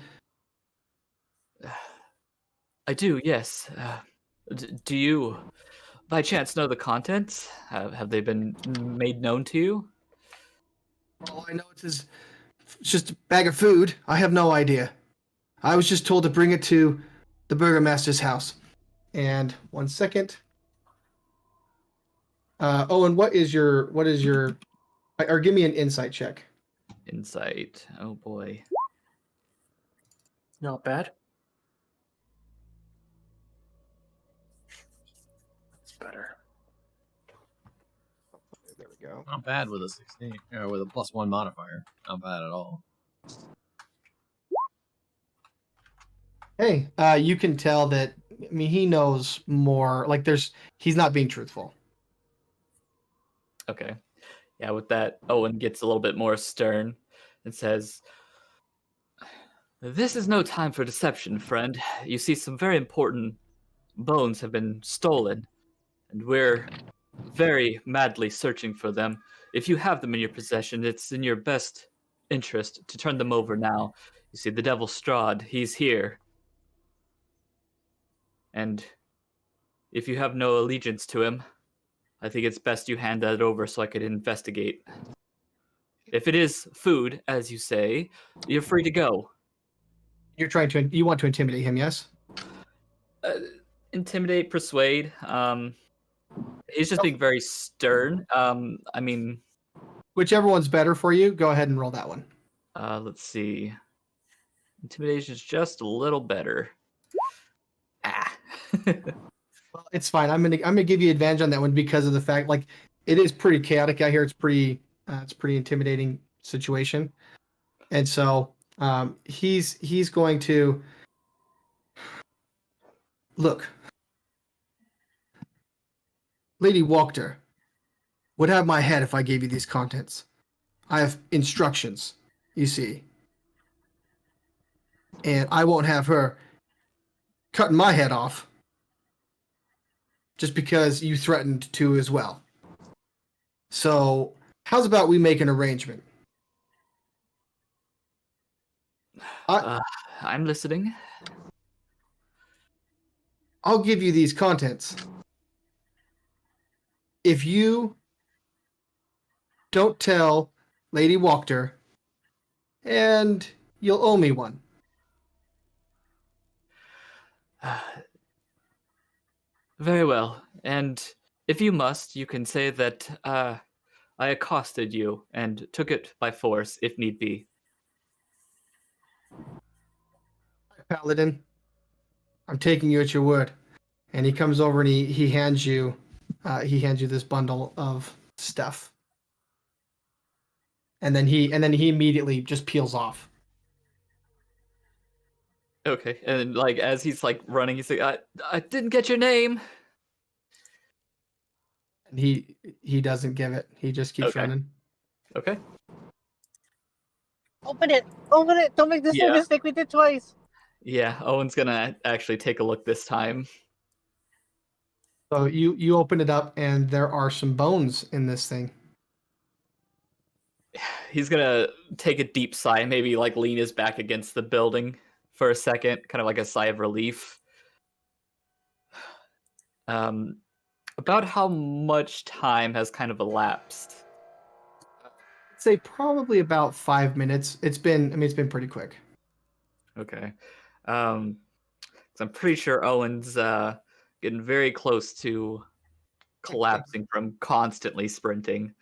Speaker 6: I do, yes. Do you, by chance, know the contents? Have they been made known to you?
Speaker 2: All I know it's just a bag of food. I have no idea. I was just told to bring it to the burgomaster's house. And 1 second. Owen, what is your, or give me an insight check.
Speaker 6: Insight. Oh boy.
Speaker 1: Not bad.
Speaker 2: go.
Speaker 3: Not bad with a 16 or with a +1 modifier. Not bad at all.
Speaker 2: Hey, you can tell that. I mean, he knows more. Like, he's not being truthful.
Speaker 6: Okay. Yeah, with that, Owen gets a little bit more stern and says, "This is no time for deception, friend. You see, some very important bones have been stolen, and we're very madly searching for them. If you have them in your possession, it's in your best interest to turn them over now. You see, the devil Strahd, he's here. And if you have no allegiance to him, I think it's best you hand that over so I could investigate. If it is food, as you say, you're free to go."
Speaker 2: You want to intimidate him, yes?
Speaker 6: Intimidate, persuade. He's just being very stern. I mean,
Speaker 2: Whichever one's better for you, go ahead and roll that one.
Speaker 6: let's see. Intimidation is just a little better. Ah.
Speaker 2: Well, it's fine. I'm gonna give you advantage on that one because of the fact, like, it is pretty chaotic out here. It's pretty intimidating situation, and so he's going to look. Lady Walker would have my head if I gave you these contents. I have instructions, you see, and I won't have her cutting my head off just because you threatened to as well. So, how's about we make an arrangement?
Speaker 6: I'm listening.
Speaker 2: I'll give you these contents. If you don't tell Lady Walker, and you'll owe me one.
Speaker 6: Very well. And if you must, you can say that I accosted you and took it by force, if need be.
Speaker 2: Paladin, I'm taking you at your word. And he comes over and he hands you this bundle of stuff. And then he immediately just peels off.
Speaker 6: Okay, and like as he's like running, he's like, "I didn't get your name."
Speaker 2: And he doesn't give it. He just keeps running.
Speaker 6: Okay.
Speaker 4: Open it! Open it! Don't make the same mistake we did twice.
Speaker 6: Yeah, Owen's gonna actually take a look this time.
Speaker 2: So you open it up, and there are some bones in this thing.
Speaker 6: He's gonna take a deep sigh, maybe like lean his back against the building for a second, kind of like a sigh of relief. About how much time has kind of elapsed?
Speaker 2: I'd say probably about 5 minutes. It's been pretty quick.
Speaker 6: Okay. 'Cause I'm pretty sure Owen's getting very close to collapsing from constantly sprinting.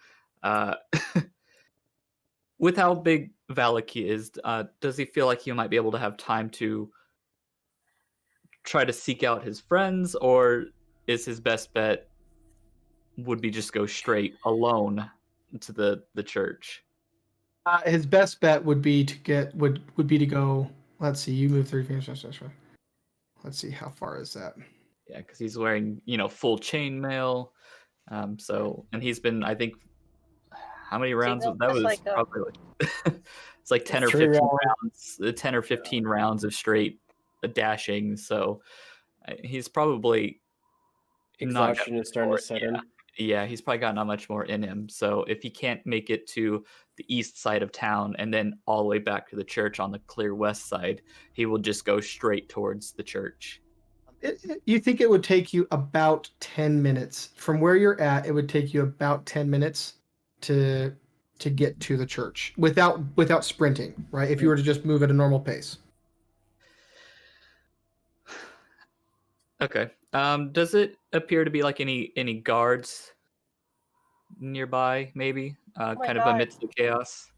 Speaker 6: With how big Valak is, does he feel like he might be able to have time to try to seek out his friends, or is his best bet would be just go straight alone to the church?
Speaker 2: His best bet would be to go. Let's see. You move 3 feet. Let's see, how far is that?
Speaker 6: Yeah, because he's wearing full chainmail. And he's been, I think, how many rounds? That was
Speaker 4: like
Speaker 6: probably like it's like 10 or
Speaker 1: 3
Speaker 6: 15 rounds. 10 or 15 rounds of straight dashing. So he's probably
Speaker 1: Exhaustion is starting to set in.
Speaker 6: Yeah, he's probably got not much more in him. So if he can't make it to the east side of town and then all the way back to the church on the clear west side, he will just go straight towards the church.
Speaker 2: You think it would take you about 10 minutes from where you're at? It would take you about 10 minutes to get to the church without sprinting, right? If you were to just move at a normal pace.
Speaker 6: Okay. Does it appear to be like any guards nearby? Maybe kind of amidst the chaos.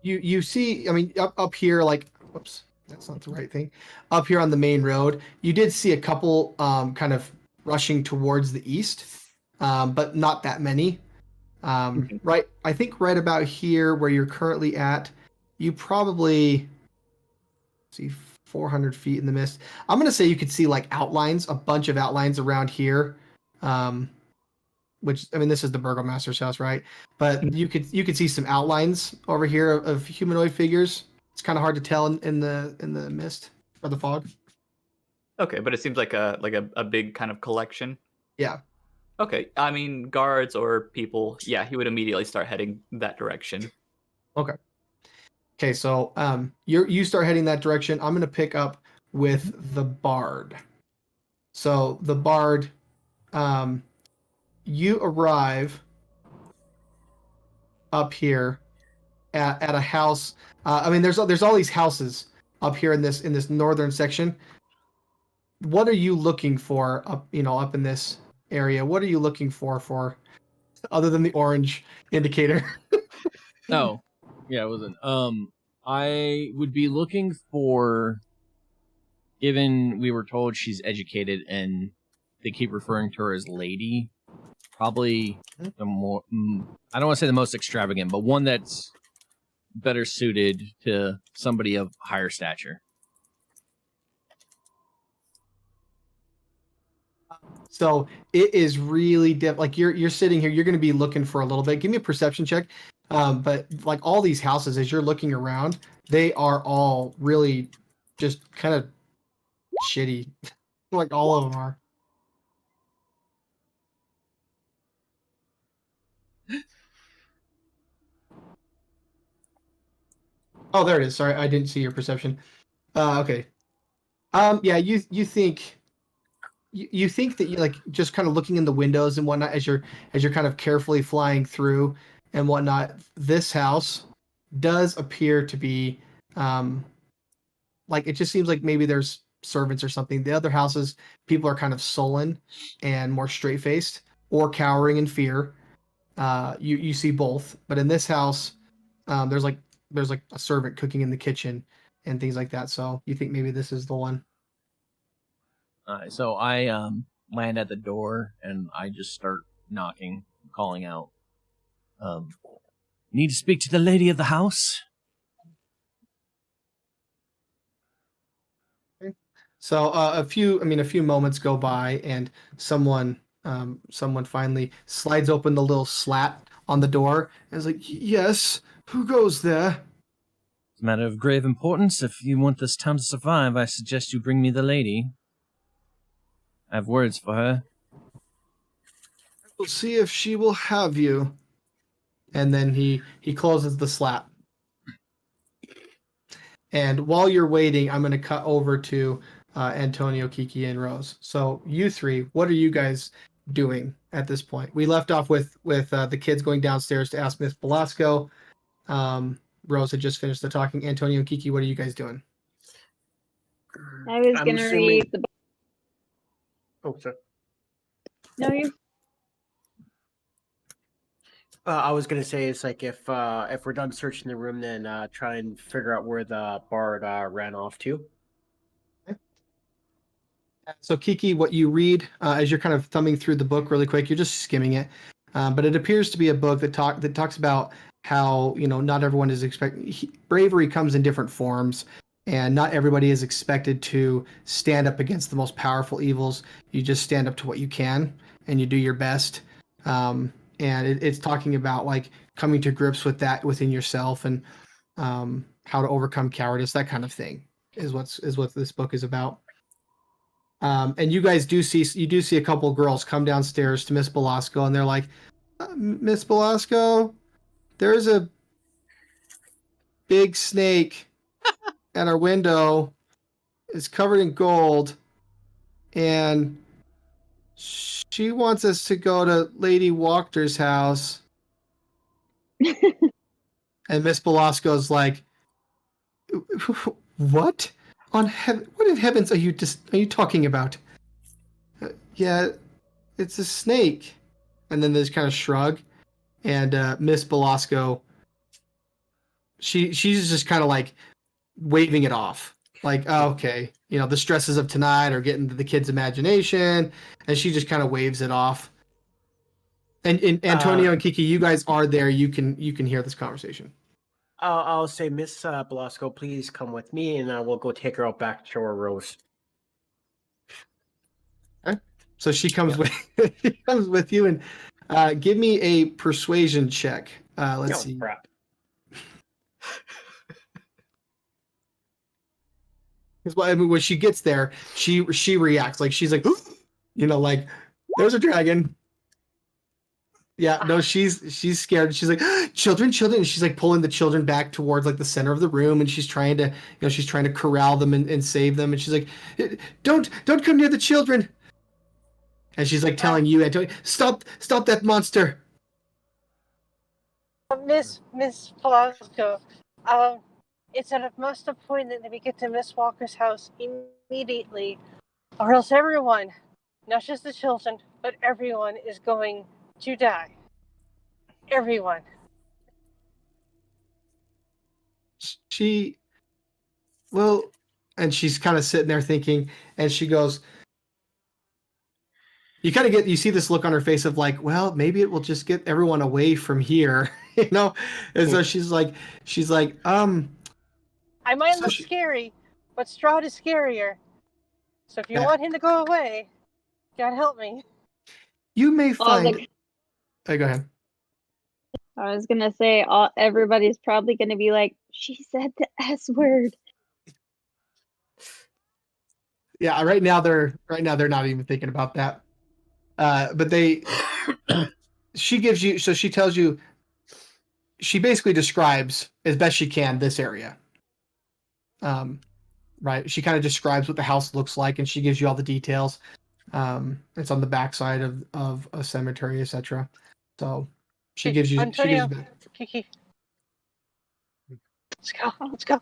Speaker 2: You see, I mean, up here, like, whoops, that's not the right thing. Up here on the main road, you did see a couple kind of rushing towards the east. but not that many.
Speaker 6: Mhm.
Speaker 2: Right, I think right about here where you're currently at, you probably see 400 feet in the mist. I'm gonna say you could see like outlines, a bunch of outlines around here. Which I mean, this is the burgomaster's house, right? But you could see some outlines over here of humanoid figures. It's kind of hard to tell in the mist or the fog.
Speaker 6: Okay, but it seems like a big kind of collection.
Speaker 2: Yeah.
Speaker 6: Okay, I mean guards or people. Yeah, he would immediately start heading that direction.
Speaker 2: Okay. Okay. So you start heading that direction. I'm gonna pick up with the bard. So the bard, you arrive up here at a house. I mean, there's all these houses up here in this northern section. What are you looking for up up in this area? What are you looking for other than the orange indicator?
Speaker 3: Oh, yeah, it wasn't. I would be looking for, given we were told she's educated and they keep referring to her as lady, probably the more, I don't want to say the most extravagant, but one that's better suited to somebody of higher stature.
Speaker 2: So it is really like you're sitting here, you're going to be looking for a little bit. Give me a perception check. But like all these houses, as you're looking around, they are all really just kind of shitty. Like all of them are. Oh, there it is. Sorry, I didn't see your perception. Okay. Yeah, you think you think that you like just kind of looking in the windows and whatnot as you're kind of carefully flying through and whatnot. This house does appear to be like it just seems like maybe there's servants or something. The other houses, people are kind of sullen and more straight faced or cowering in fear. You see both, but in this house, there's like a servant cooking in the kitchen and things like that. So you think maybe this is the one.
Speaker 3: So I land at the door and I just start knocking, calling out. Need to speak to the lady of the house?
Speaker 2: So a few moments go by and someone finally slides open the little slat on the door and is like, "Yes, who goes there?"
Speaker 3: It's a matter of grave importance. If you want this town to survive, I suggest you bring me the lady. I have words for her.
Speaker 2: We'll see if she will have you. And then he closes the slat. And while you're waiting, I'm going to cut over to Antonio, Kiki, and Rose. So you three, what are you guys doing at this point? We left off with the kids going downstairs to ask Miss Belasco. Rose had just finished the talking. Antonio and Kiki, what are you guys doing?
Speaker 5: I was
Speaker 1: I'm
Speaker 5: gonna
Speaker 1: assuming-
Speaker 5: read the.
Speaker 1: Oh, sorry.
Speaker 5: No, you.
Speaker 1: I was gonna say it's like if we're done searching the room, then try and figure out where the bard ran off to.
Speaker 2: So Kiki, what you read as you're kind of thumbing through the book really quick, you're just skimming it, but it appears to be a book that talks about how not everyone is bravery comes in different forms, and not everybody is expected to stand up against the most powerful evils. You just stand up to what you can, and you do your best. And it's talking about like coming to grips with that within yourself and how to overcome cowardice, that kind of thing is what this book is about. And you guys do see a couple of girls come downstairs to Miss Belasco, and they're like, "Miss Belasco, there's a big snake at our window. It's covered in gold, and she wants us to go to Lady Walker's house." And Miss Belasco's like, "What what in heavens are you talking about?" Yeah, it's a snake. And then there's kind of shrug, and Miss Belasco, she's just kind of like waving it off, like, oh, okay, the stresses of tonight are getting to the kids' imagination, and she just kind of waves it off. And Antonio and Kiki, you guys are there. You can hear this conversation.
Speaker 1: I'll say, Miss Belasco, please come with me, and we'll go take her out back to our Rose.
Speaker 2: Okay. So she comes with she comes with you, and give me a persuasion check. Let's see.
Speaker 1: Crap.
Speaker 2: Because when she gets there, she reacts like she's like, like there's a dragon. Yeah, no, she's scared. She's like, children, and she's like pulling the children back towards like the center of the room, and she's trying to corral them and save them, and she's like, don't come near the children. And she's like telling you, Antonio, stop that monster.
Speaker 4: Miss Velasco, it's at utmost important that we get to Miss Walker's house immediately, or else everyone, not just the children, but everyone is going to die. Everyone.
Speaker 2: And she's kind of sitting there thinking, and she goes, you see this look on her face of like, well, maybe it will just get everyone away from here, And so she's like,
Speaker 4: I might look scary, but Strahd is scarier. So if you want him to go away, God help me.
Speaker 2: You may find. Hey, go ahead.
Speaker 5: I was gonna say, everybody's probably gonna be like, she said the S word.
Speaker 2: Yeah, right now they're not even thinking about that. But she gives you, so she tells you, she basically describes as best she can this area. Right. She kind of describes what the house looks like, and she gives you all the details. It's on the backside of a cemetery, etc. So she gives you.
Speaker 4: Antonio, Kiki. Let's go.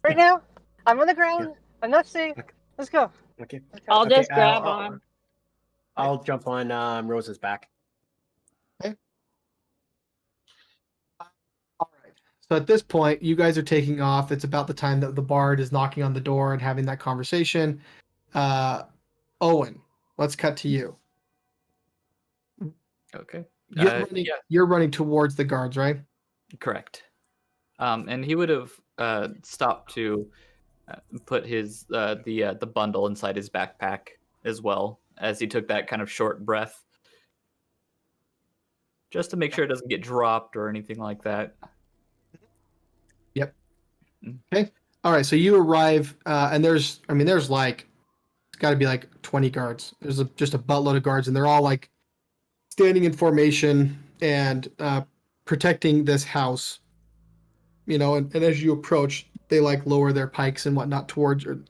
Speaker 4: Right now, I'm on the ground. I'm not safe.
Speaker 1: Okay.
Speaker 4: Let's go.
Speaker 1: Okay.
Speaker 5: I'll just grab on.
Speaker 1: I'll jump on Rose's back.
Speaker 2: Okay. All right. So at this point, you guys are taking off. It's about the time that the bard is knocking on the door and having that conversation. Owen, let's cut to you.
Speaker 6: Okay.
Speaker 2: You're running towards the guards, right?
Speaker 6: Correct. And he would have stopped to put his the bundle inside his backpack as well, as he took that kind of short breath, just to make sure it doesn't get dropped or anything like that.
Speaker 2: Yep. Okay. All right. So you arrive, and there's like, it's got to be like 20 guards. There's just a buttload of guards, and they're all like standing in formation and protecting this house. And as you approach, they like lower their pikes and whatnot towards you,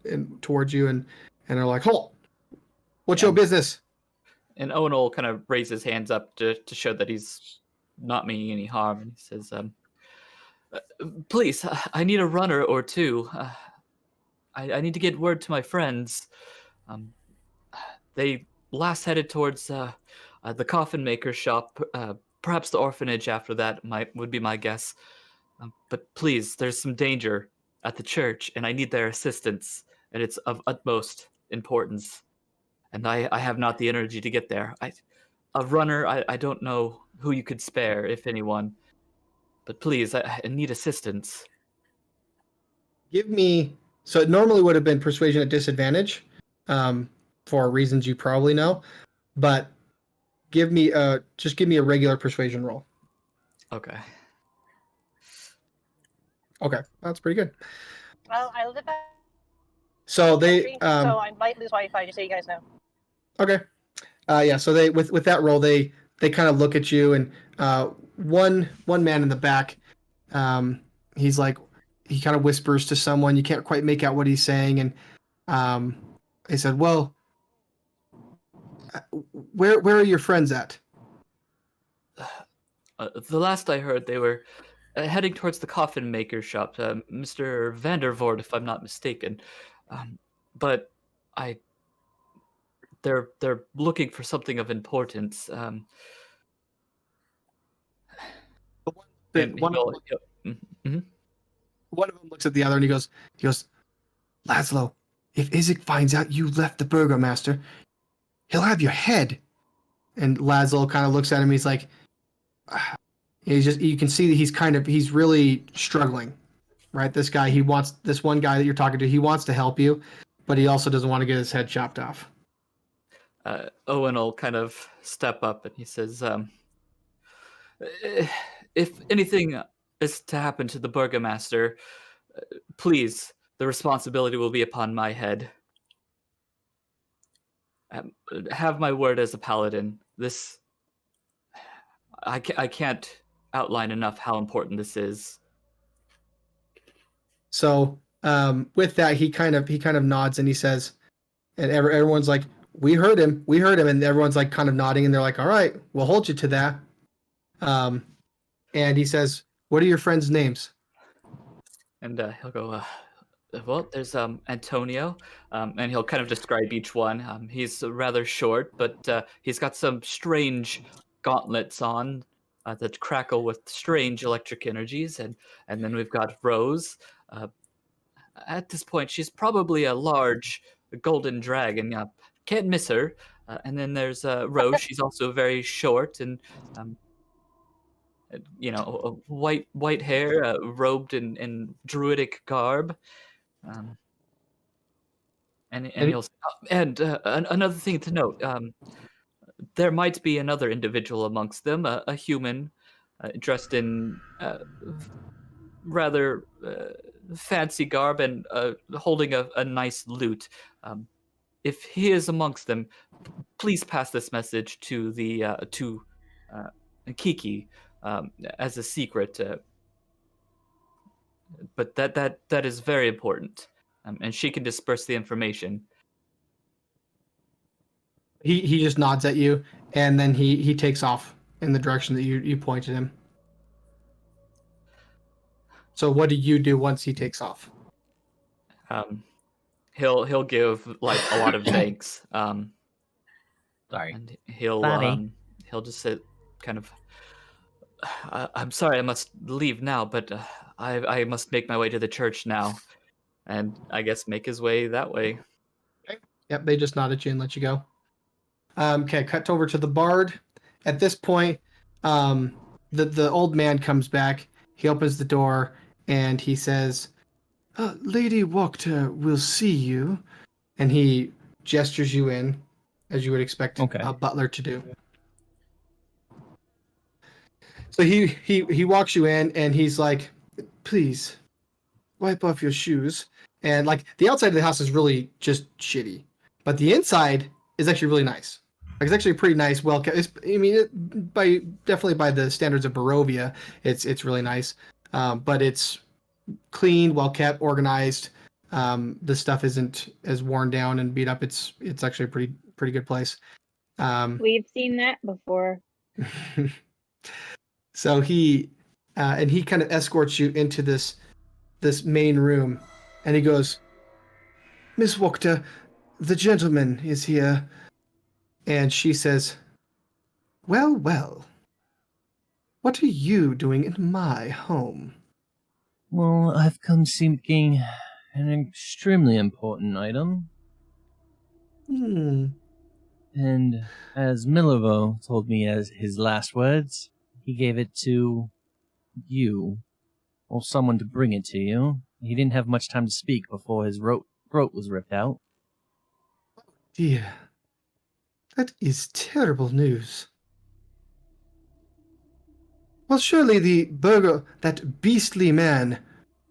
Speaker 2: and are like, "Halt! What's your business?"
Speaker 6: And Owen will kind of raise his hands up to show that he's not meaning any harm. And he says, "Please, I need a runner or two. I need to get word to my friends. They last headed towards the coffin maker's shop. Perhaps the orphanage after that would be my guess. But please, there's some danger at the church, and I need their assistance, and it's of utmost importance. And I have not the energy to get there. A runner, I don't know who you could spare, if anyone. But please, I need assistance."
Speaker 2: Give me. So it normally would have been persuasion at disadvantage, for reasons you probably know, but give me a regular persuasion roll.
Speaker 6: Okay.
Speaker 2: Okay, that's pretty good.
Speaker 4: Well, I live at
Speaker 2: So
Speaker 4: so I might lose Wi-Fi, just so you guys know.
Speaker 2: Okay. Yeah. So they with that roll, they kind of look at you, and one man in the back, he's like, he kind of whispers to someone. You can't quite make out what he's saying, and he said, "Well, where are your friends at?"
Speaker 6: The last I heard, they were heading towards the coffin maker's shop, Mr. Vandervoort, if I'm not mistaken. But they're looking for something of importance.
Speaker 2: One of them looks at the other, and he goes, "Laszlo, if Izek finds out you left the burgomaster, he'll have your head. And Laszlo kind of looks at him. He's like, you can see that he's really struggling, right? This one guy that you're talking to, he wants to help you, but he also doesn't want to get his head chopped off.
Speaker 6: Owen will kind of step up and he says, if anything is to happen to the Burgomaster, please, the responsibility will be upon my head. Have my word as a paladin. I can't outline enough how important this is.
Speaker 2: So with that, he kind of nods and he says, and everyone's like, we heard him, and everyone's like kind of nodding, and they're like, all right, we'll hold you to that. And he says, what are your friends' names?
Speaker 6: And he'll go, well, there's Antonio, and he'll kind of describe each one. He's rather short, but he's got some strange gauntlets on that crackle with strange electric energies. And then we've got Rose. At this point, she's probably a large golden dragon. Can't miss her. And then there's Rose. She's also very short and white hair, robed in druidic garb. Another thing to note, there might be another individual amongst them, a human dressed in rather fancy garb and holding a nice lute. If he is amongst them, please pass this message to Kiki as a secret. But that is very important, and she can disperse the information.
Speaker 2: He just nods at you, and then he takes off in the direction that you pointed him. So what do you do once he takes off?
Speaker 6: He'll give like a lot of thanks.
Speaker 3: Sorry.
Speaker 6: And he'll just say, kind of, I'm sorry, I must leave now, but I must make my way to the church now, and I guess make his way that way.
Speaker 2: Okay. Yep, they just nod at you and let you go. Okay, cut over to the bard. At this point, the old man comes back. He opens the door and he says, Lady Wachter will see you. And he gestures you in, as you would expect a butler to do. So he walks you in and he's like, please, wipe off your shoes. And like the outside of the house is really just shitty, but the inside is actually really nice. Like it's actually pretty nice, well kept. Definitely by the standards of Barovia, it's really nice. But it's clean, well kept, organized. The stuff isn't as worn down and beat up. It's actually a pretty good place.
Speaker 5: We've seen that before.
Speaker 2: So he kind of escorts you into this main room, and he goes, Miss Wachter, the gentleman is here. And she says, well, what are you doing in my home?
Speaker 3: Well, I've come seeking an extremely important item. And as Milivo told me as his last words, he gave it to you, or someone to bring it to you. He didn't have much time to speak before his throat was ripped out.
Speaker 2: Dear, that is terrible news. Well, surely the burger, that beastly man,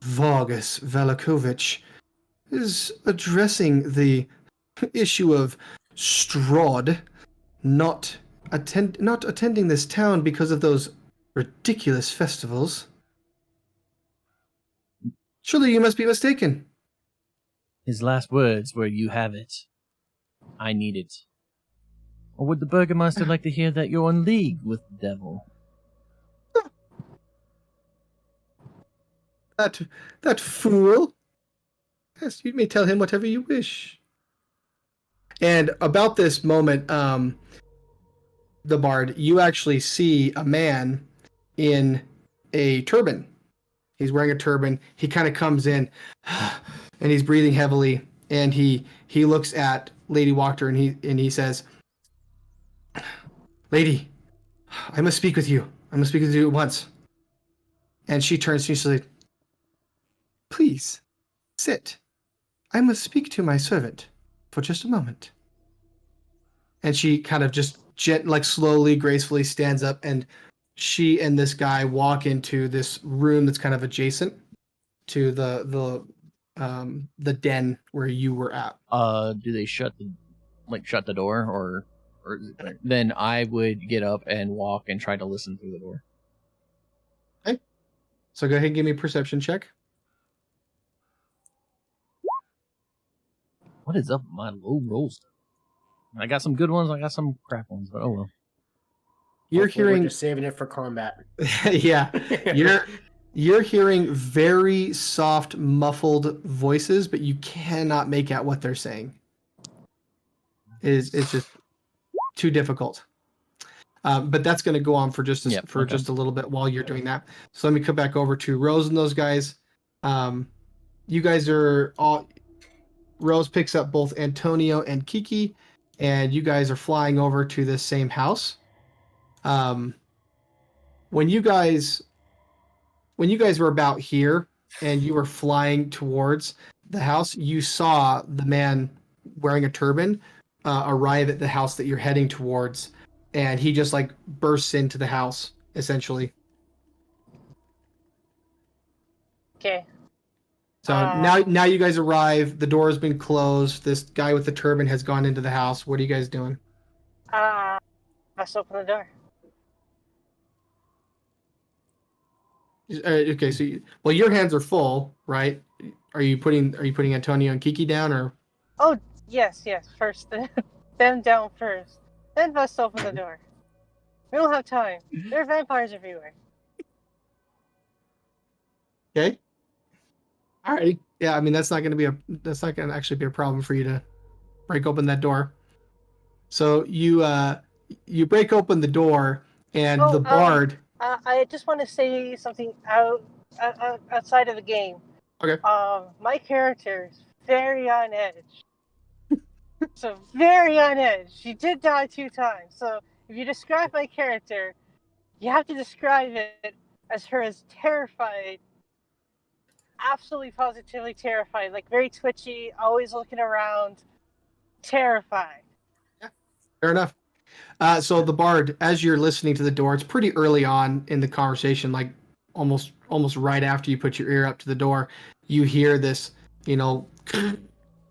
Speaker 2: Vargas Valakovich, is addressing the issue of Strahd not attending this town because of those ridiculous festivals. Surely you must be mistaken.
Speaker 3: His last words were, you have it. I need it. Or would the Burgomaster like to hear that you're in league with the devil?
Speaker 2: That fool. Yes, you may tell him whatever you wish. And about this moment, the bard, you actually see a man in a turban. He's wearing a turban. He kind of comes in, and he's breathing heavily. And he looks at Lady Wachter, and he says, Lady, I must speak with you. I must speak with you at once. And she turns to you and says, please, sit. I must speak to my servant for just a moment. And she kind of just slowly, gracefully stands up, and she and this guy walk into this room that's kind of adjacent to the den where you were at.
Speaker 3: Do they shut the door, or then I would get up and walk and try to listen through the door.
Speaker 2: Okay. So go ahead and give me a perception check.
Speaker 3: What is up with my low rolls? I got some good ones, I got some crap ones, but oh well.
Speaker 2: You're
Speaker 1: Hopefully
Speaker 2: hearing,
Speaker 1: we're just saving it for combat.
Speaker 2: yeah, you're hearing very soft, muffled voices, but you cannot make out what they're saying. It's just too difficult. But that's going to go on for just a little bit while you're doing that. So let me come back over to Rose and those guys. You guys are all. Rose picks up both Antonio and Kiki, and you guys are flying over to this same house. When you guys were about here and you were flying towards the house, you saw the man wearing a turban arrive at the house that you're heading towards, and he just like bursts into the house essentially.
Speaker 4: Okay.
Speaker 2: So now you guys arrive. The door has been closed. This guy with the turban has gone into the house. What are you guys doing?
Speaker 4: Let's open the door.
Speaker 2: Okay, so your hands are full, right? Are you putting Antonio and Kiki down, or?
Speaker 4: Oh yes. First, them down first. Then let's open the door. We don't have time. There are vampires everywhere.
Speaker 2: Okay. Alrighty. Yeah, I mean that's not going to actually be a problem for you to break open that door. So you break open the door, and the bard.
Speaker 4: I just want to say something outside of the game.
Speaker 2: Okay.
Speaker 4: My character is very on edge. So very on edge. She did die 2 times. So if you describe my character, you have to describe it as her as terrified. Absolutely, positively terrified. Like very twitchy, always looking around, terrified.
Speaker 2: Yeah, fair enough. So the bard, as you're listening to the door, it's pretty early on in the conversation, like almost right after you put your ear up to the door, you hear this, kind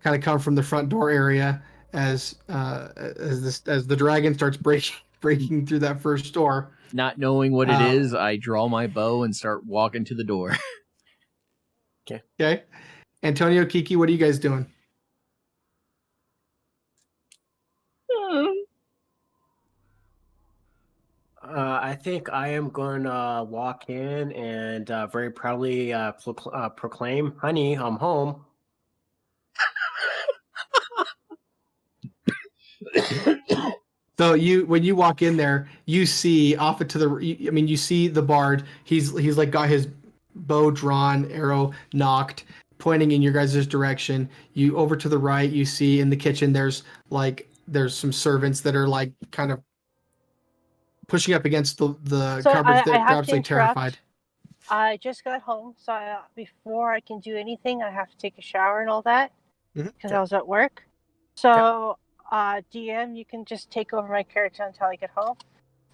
Speaker 2: of come from the front door area as the dragon starts breaking through that first door.
Speaker 3: Not knowing what it is, I draw my bow and start walking to the door.
Speaker 2: Okay. Antonio, Kiki, what are you guys doing?
Speaker 1: I think I am going to walk in and very proudly proclaim, "Honey, I'm home."
Speaker 2: So when you walk in there, you see off to the. You see the bard. He's like got his bow drawn, arrow knocked, pointing in your guys' direction. You over to the right, you see in the kitchen there's some servants that are like kind of pushing up against the cupboards. They're absolutely terrified.
Speaker 4: I just got home, so before I can do anything, I have to take a shower and all that because I was at work. So, DM, you can just take over my character until I get home.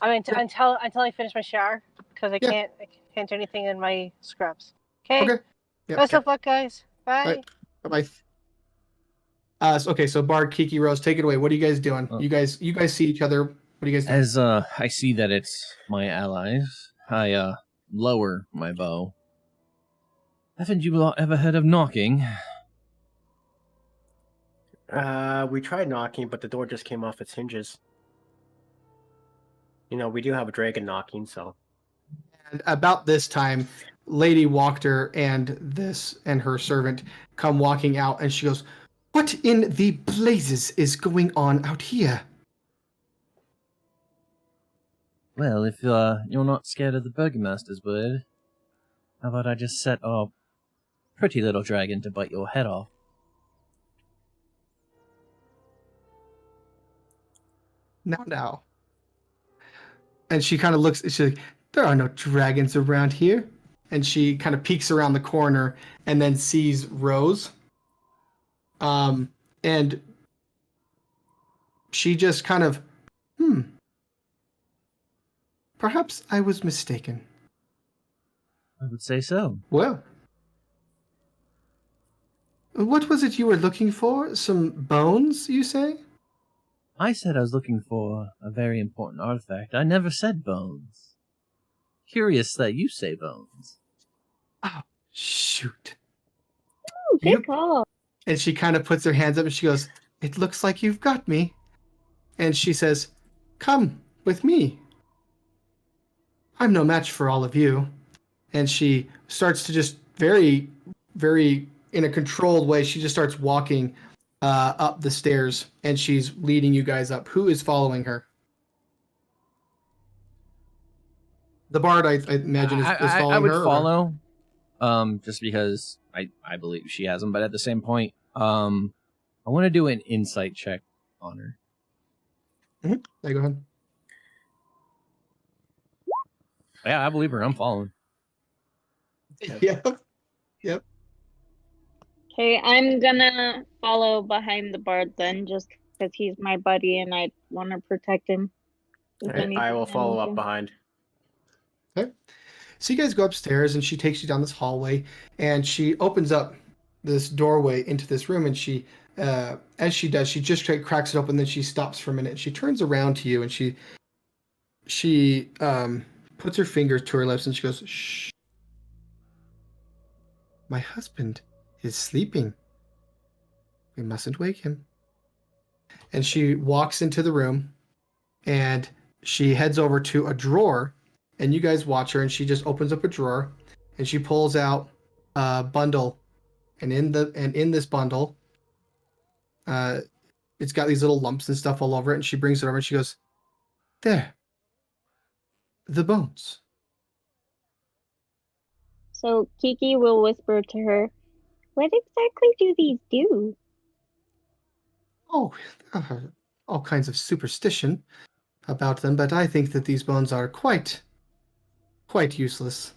Speaker 4: I mean, until I finish my shower because I can't do anything in my scrubs. Okay. Yep. Best of luck, guys. Bye.
Speaker 2: Bye. So Bard, Kiki, Rose, take it away. What are you guys doing? You guys see each other. What do you guys do?
Speaker 3: As I see that it's my allies, I lower my bow. Haven't you ever heard of knocking?
Speaker 1: We tried knocking, but the door just came off its hinges. We do have a dragon knocking, so.
Speaker 2: And about this time, Lady Wachter and her servant come walking out, and she goes, "What in the blazes is going on out here?"
Speaker 3: Well, if you're not scared of the Burgomaster's word, how about I just set our pretty little dragon to bite your head off?
Speaker 2: Now. and she kind of looks. She's like, "There are no dragons around here." And she kind of peeks around the corner and then sees Rose. And she just kind of, perhaps I was mistaken.
Speaker 3: I would say so.
Speaker 2: Well, what was it you were looking for? Some bones, you say?
Speaker 3: I said I was looking for a very important artifact. I never said bones. Curious that you say bones.
Speaker 2: Oh, shoot.
Speaker 7: Ooh, good
Speaker 2: You-
Speaker 7: call.
Speaker 2: And she kind of puts her hands up and she goes, "It looks like you've got me." And she says, "Come with me. I'm no match for all of you." And she starts to just very, very, in a controlled way, she just starts walking up the stairs and she's leading you guys up. Who is following her? The bard, I imagine, is following
Speaker 3: I would
Speaker 2: her.
Speaker 3: follow, just because I believe she has them. But at the same point, I want to do an insight check on her.
Speaker 2: Yeah, go ahead.
Speaker 3: Yeah, I believe her. I'm following.
Speaker 2: Yep.
Speaker 7: Okay, I'm gonna follow behind the bard then, just because he's my buddy and I want to protect him. if
Speaker 1: Alright, I
Speaker 7: anything
Speaker 1: will follow up
Speaker 7: happens.
Speaker 1: behind.
Speaker 2: Okay. So you guys go upstairs and she takes you down this hallway and she opens up this doorway into this room and she, as she does, she just cracks it open. Then she stops for a minute. She turns around to you and she puts her fingers to her lips and she goes, "Shh. My husband is sleeping. We mustn't wake him." And she walks into the room and she heads over to a drawer and you guys watch her and she just opens up a drawer and she pulls out a bundle and in this bundle it's got these little lumps and stuff all over it and she brings it over and she goes, "There. The bones."
Speaker 7: So Kiki will whisper to her, "What exactly do these do?"
Speaker 2: Oh, all kinds of superstition about them, but I think that these bones are quite useless.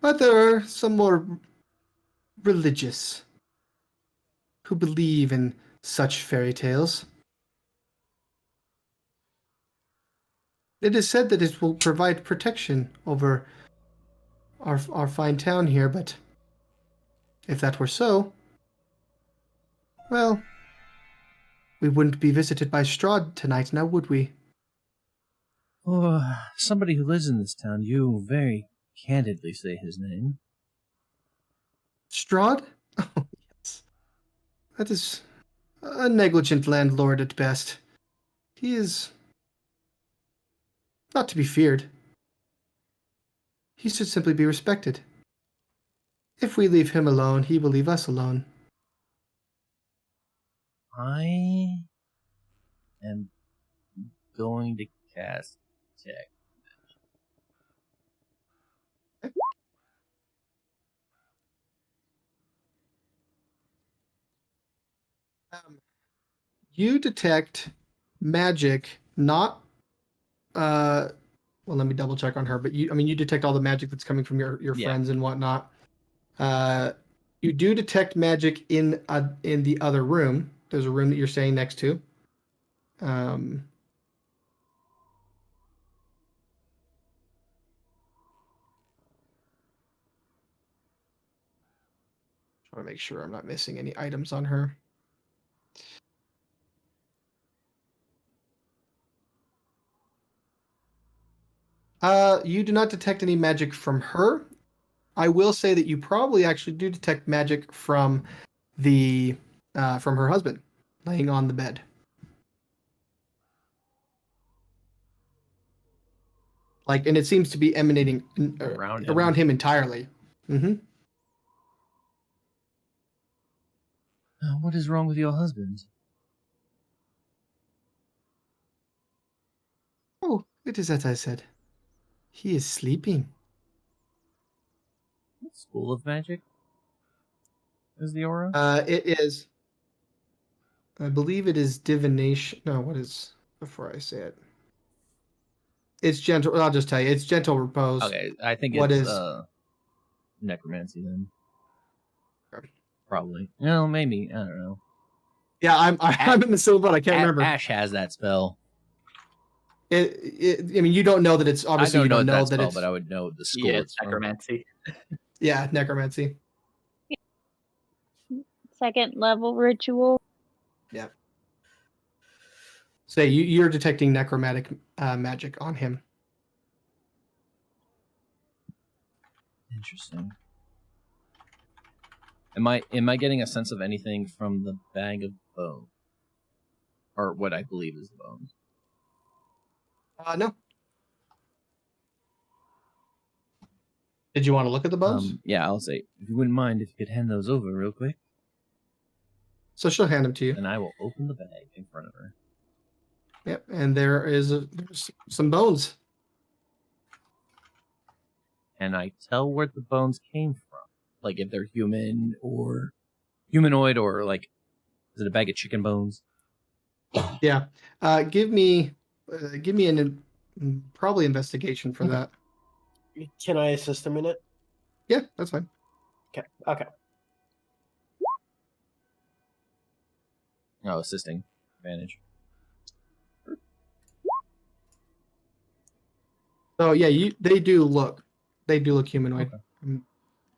Speaker 2: But there are some more religious who believe in such fairy tales. It is said that it will provide protection over our fine town here, but if that were so, well, we wouldn't be visited by Strahd tonight, now would we?
Speaker 3: Oh, somebody who lives in this town, you very candidly say his name.
Speaker 2: Strahd? Oh, yes. That is a negligent landlord at best. He is not to be feared. He should simply be respected. If we leave him alone, he will leave us alone.
Speaker 3: I am going to cast check.
Speaker 2: You detect magic, not well, let me double check on her, but you detect all the magic that's coming from your
Speaker 3: Yeah.
Speaker 2: friends and whatnot. You do detect magic in the other room. There's a room that you're staying next to. Trying to make sure I'm not missing any items on her. You do not detect any magic from her. I will say that you probably actually do detect magic from from her husband laying on the bed. And it seems to be emanating around him entirely. Mm-hmm.
Speaker 3: What is wrong with your husband?
Speaker 2: Oh, it is as I said. He is sleeping.
Speaker 3: What school of magic is the aura?
Speaker 2: It is. I believe it is divination. No, what is before I say it? It's gentle. I'll just tell you, it's gentle repose.
Speaker 3: Okay, I think
Speaker 2: What
Speaker 3: it's
Speaker 2: is-
Speaker 3: necromancy then.
Speaker 2: Okay.
Speaker 3: Probably. No, maybe. I don't know.
Speaker 2: Yeah, I'm in the same boat. I can't remember.
Speaker 3: Ash has that spell.
Speaker 2: I mean, you don't know that it's obviously.
Speaker 3: I
Speaker 2: You
Speaker 3: don't
Speaker 2: don't
Speaker 3: know
Speaker 2: know
Speaker 3: that
Speaker 2: that
Speaker 3: spell,
Speaker 2: it's.
Speaker 3: but I would know the school.
Speaker 6: Yeah,
Speaker 3: it's
Speaker 6: it's
Speaker 3: from.
Speaker 6: necromancy.
Speaker 2: Yeah, necromancy.
Speaker 7: Second level ritual.
Speaker 2: Yeah. Say you're detecting necromantic magic on him.
Speaker 3: Interesting. Am I getting a sense of anything from the bag of bones, or what I believe is the bones?
Speaker 2: No. Did you want to look at the bones?
Speaker 3: Yeah, I'll say if you wouldn't mind if you could hand those over real quick,
Speaker 2: So she'll hand them to you.
Speaker 3: and I will open the bag in front of her.
Speaker 2: Yep, and there's some bones.
Speaker 3: And I tell where the bones came from, like if they're human or humanoid, or like is it a bag of chicken bones?
Speaker 2: Yeah. Give me an probably investigation for
Speaker 3: Okay.
Speaker 2: that.
Speaker 1: Can I assist him in it?
Speaker 2: Yeah, that's fine.
Speaker 1: Okay. Okay.
Speaker 3: Oh, assisting advantage.
Speaker 2: So yeah, they do look humanoid.
Speaker 3: Okay.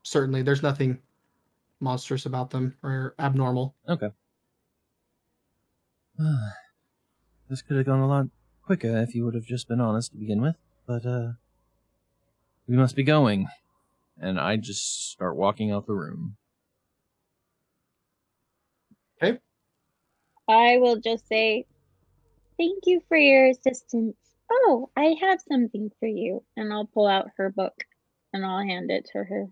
Speaker 2: Certainly, there's nothing monstrous about them or abnormal.
Speaker 3: Okay. This could have gone a lot quicker if you would have just been honest to begin with, but we must be going. And I just start walking out the room.
Speaker 2: Okay.
Speaker 7: I will just say, thank you for your assistance. Oh, I have something for you. And I'll pull out her book and I'll hand it to her.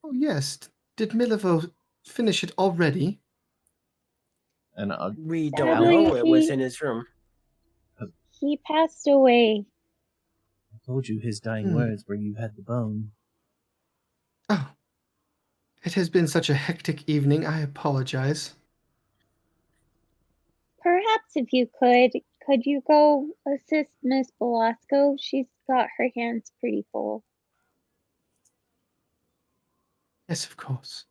Speaker 2: Oh yes. Did Milivo finish it already?
Speaker 3: And
Speaker 1: We don't
Speaker 7: Sadly,
Speaker 1: know. It was in his room.
Speaker 7: He passed away.
Speaker 3: I told you his dying words where you had the bone.
Speaker 2: Oh. It has been such a hectic evening. I apologize.
Speaker 7: Perhaps if you could you go assist Miss Velasco? She's got her hands pretty full.
Speaker 2: Yes, of course.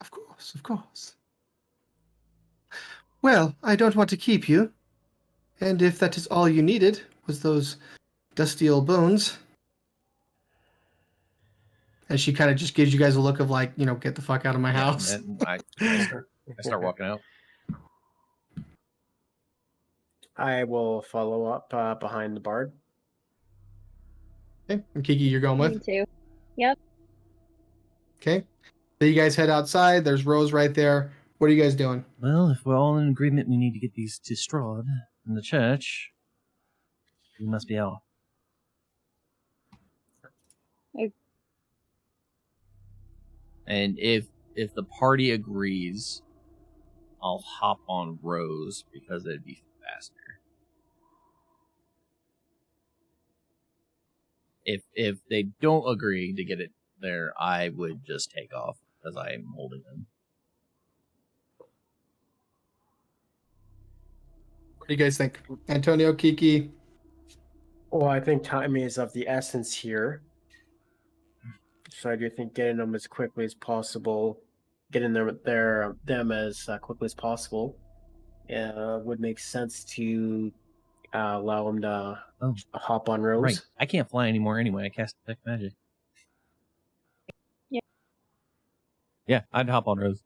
Speaker 2: Of course, of course. Well, I don't want to keep you. And if that is all you needed, was those dusty old bones. And she kind of just gives you guys a look of like, get the fuck out of my house.
Speaker 3: And I start walking out.
Speaker 1: I will follow up behind the bard.
Speaker 2: Okay, and Kiki, you're going
Speaker 7: Me
Speaker 2: with?
Speaker 7: too. Yep.
Speaker 2: Okay. So you guys head outside. There's Rose right there. What are you guys doing?
Speaker 3: Well, if we're all in agreement, we need to get these to Strahd in the church. We must be off. And if the party agrees, I'll hop on Rose because it'd be faster. If they don't agree to get it there, I would just take off because I'm holding them.
Speaker 2: What do you guys think? Antonio, Kiki?
Speaker 1: Well, I think time is of the essence here. So I do think getting them as quickly as possible, getting them as quickly as possible, would make sense to allow them to hop on Rose.
Speaker 3: Right. I can't fly anymore anyway. I cast Detect Magic.
Speaker 7: Yeah.
Speaker 3: Yeah, I'd hop on Rose.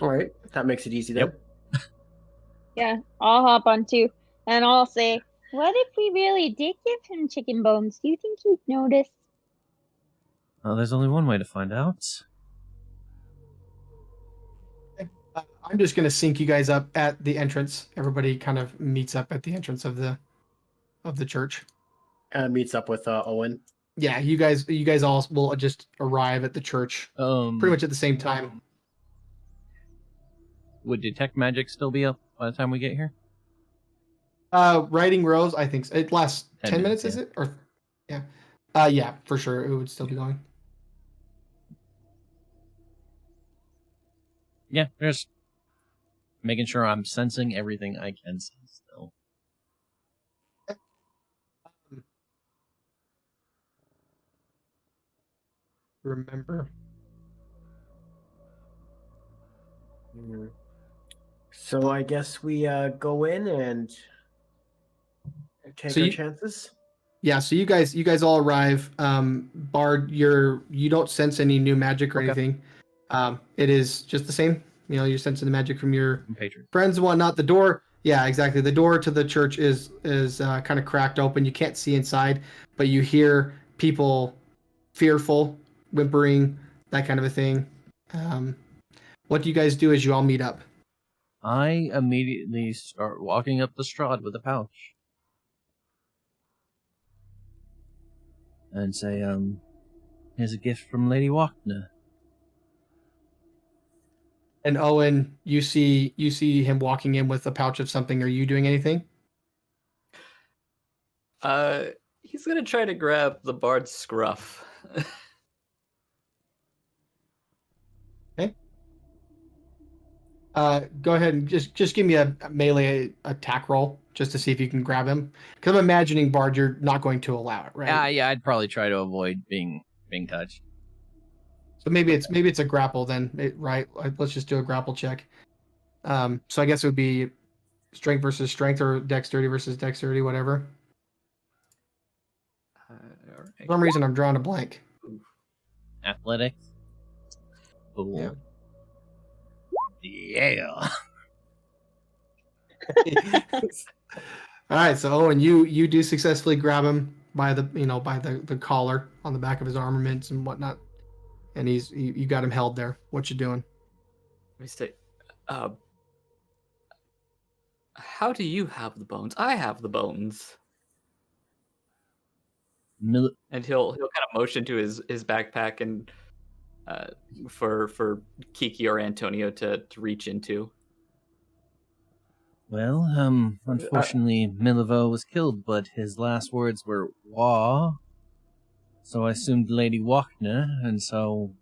Speaker 1: All right, that makes it easy then.
Speaker 3: Yep.
Speaker 7: Yeah, I'll hop on too. And I'll say, what if we really did give him chicken bones? Do you think he'd notice?
Speaker 3: Well, there's only one way to find out.
Speaker 2: I'm just going to sync you guys up at the entrance. Everybody kind of meets up at the entrance of the church.
Speaker 1: Meets up with Owen.
Speaker 2: Yeah, you guys all will just arrive at the church pretty much at the same time.
Speaker 3: Would Detect Magic still be up by the time we get here?
Speaker 2: Writing Rose, I think it lasts 10 minutes,
Speaker 3: yeah.
Speaker 2: is it? Or yeah. Yeah, for sure. It would still be going.
Speaker 3: Yeah, just making sure I'm sensing everything I can sense still.
Speaker 2: remember.
Speaker 1: Mm. So I guess we go in and take
Speaker 2: So
Speaker 1: our
Speaker 2: you-
Speaker 1: chances.
Speaker 2: Yeah, so you guys all arrive. Bard, you don't sense any new magic or
Speaker 3: Okay.
Speaker 2: anything. It is just the same. You know, you're sensing the magic from your
Speaker 3: Compatriot.
Speaker 2: friends and whatnot. The door, yeah, exactly. The door to the church is kind of cracked open. You can't see inside, but you hear people fearful, whimpering, that kind of a thing. What do you guys do as you all meet up?
Speaker 3: I immediately start walking up the Strahd with a pouch. And say, here's a gift from Lady Wachner.
Speaker 2: And Owen, you see him walking in with a pouch of something. Are you doing anything?
Speaker 6: He's gonna try to grab the bard's scruff.
Speaker 2: Go ahead and just give me a melee attack roll just to see if you can grab him. Because I'm imagining Bard, you're not going to allow it, right?
Speaker 3: Yeah, I'd probably try to avoid being touched.
Speaker 2: So maybe it's a grapple then, right? Let's just do a grapple check. So I guess it would be strength versus strength or dexterity versus dexterity, whatever. For some reason, I'm drawing a blank.
Speaker 3: Athletics. Cool. Yeah.
Speaker 2: All right, so Owen, you do successfully grab him by the collar on the back of his armaments and whatnot, and you got him held there. What you doing?
Speaker 6: Let me say, how do you have the bones? I have the bones. And he'll kind of motion to his backpack and for Kiki or Antonio to reach into.
Speaker 3: Well, unfortunately, Milivo was killed, but his last words were "Wah." So I assumed Lady Wachner, and so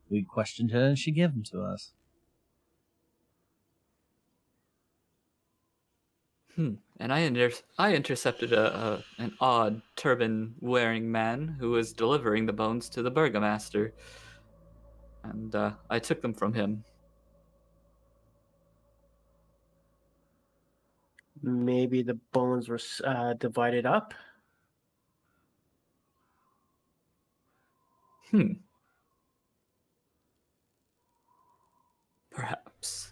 Speaker 3: we questioned her, and she gave them to us.
Speaker 6: And I intercepted an odd turban-wearing man who was delivering the bones to the burgomaster, and I took them from him.
Speaker 1: Maybe the bones were divided up.
Speaker 6: Perhaps.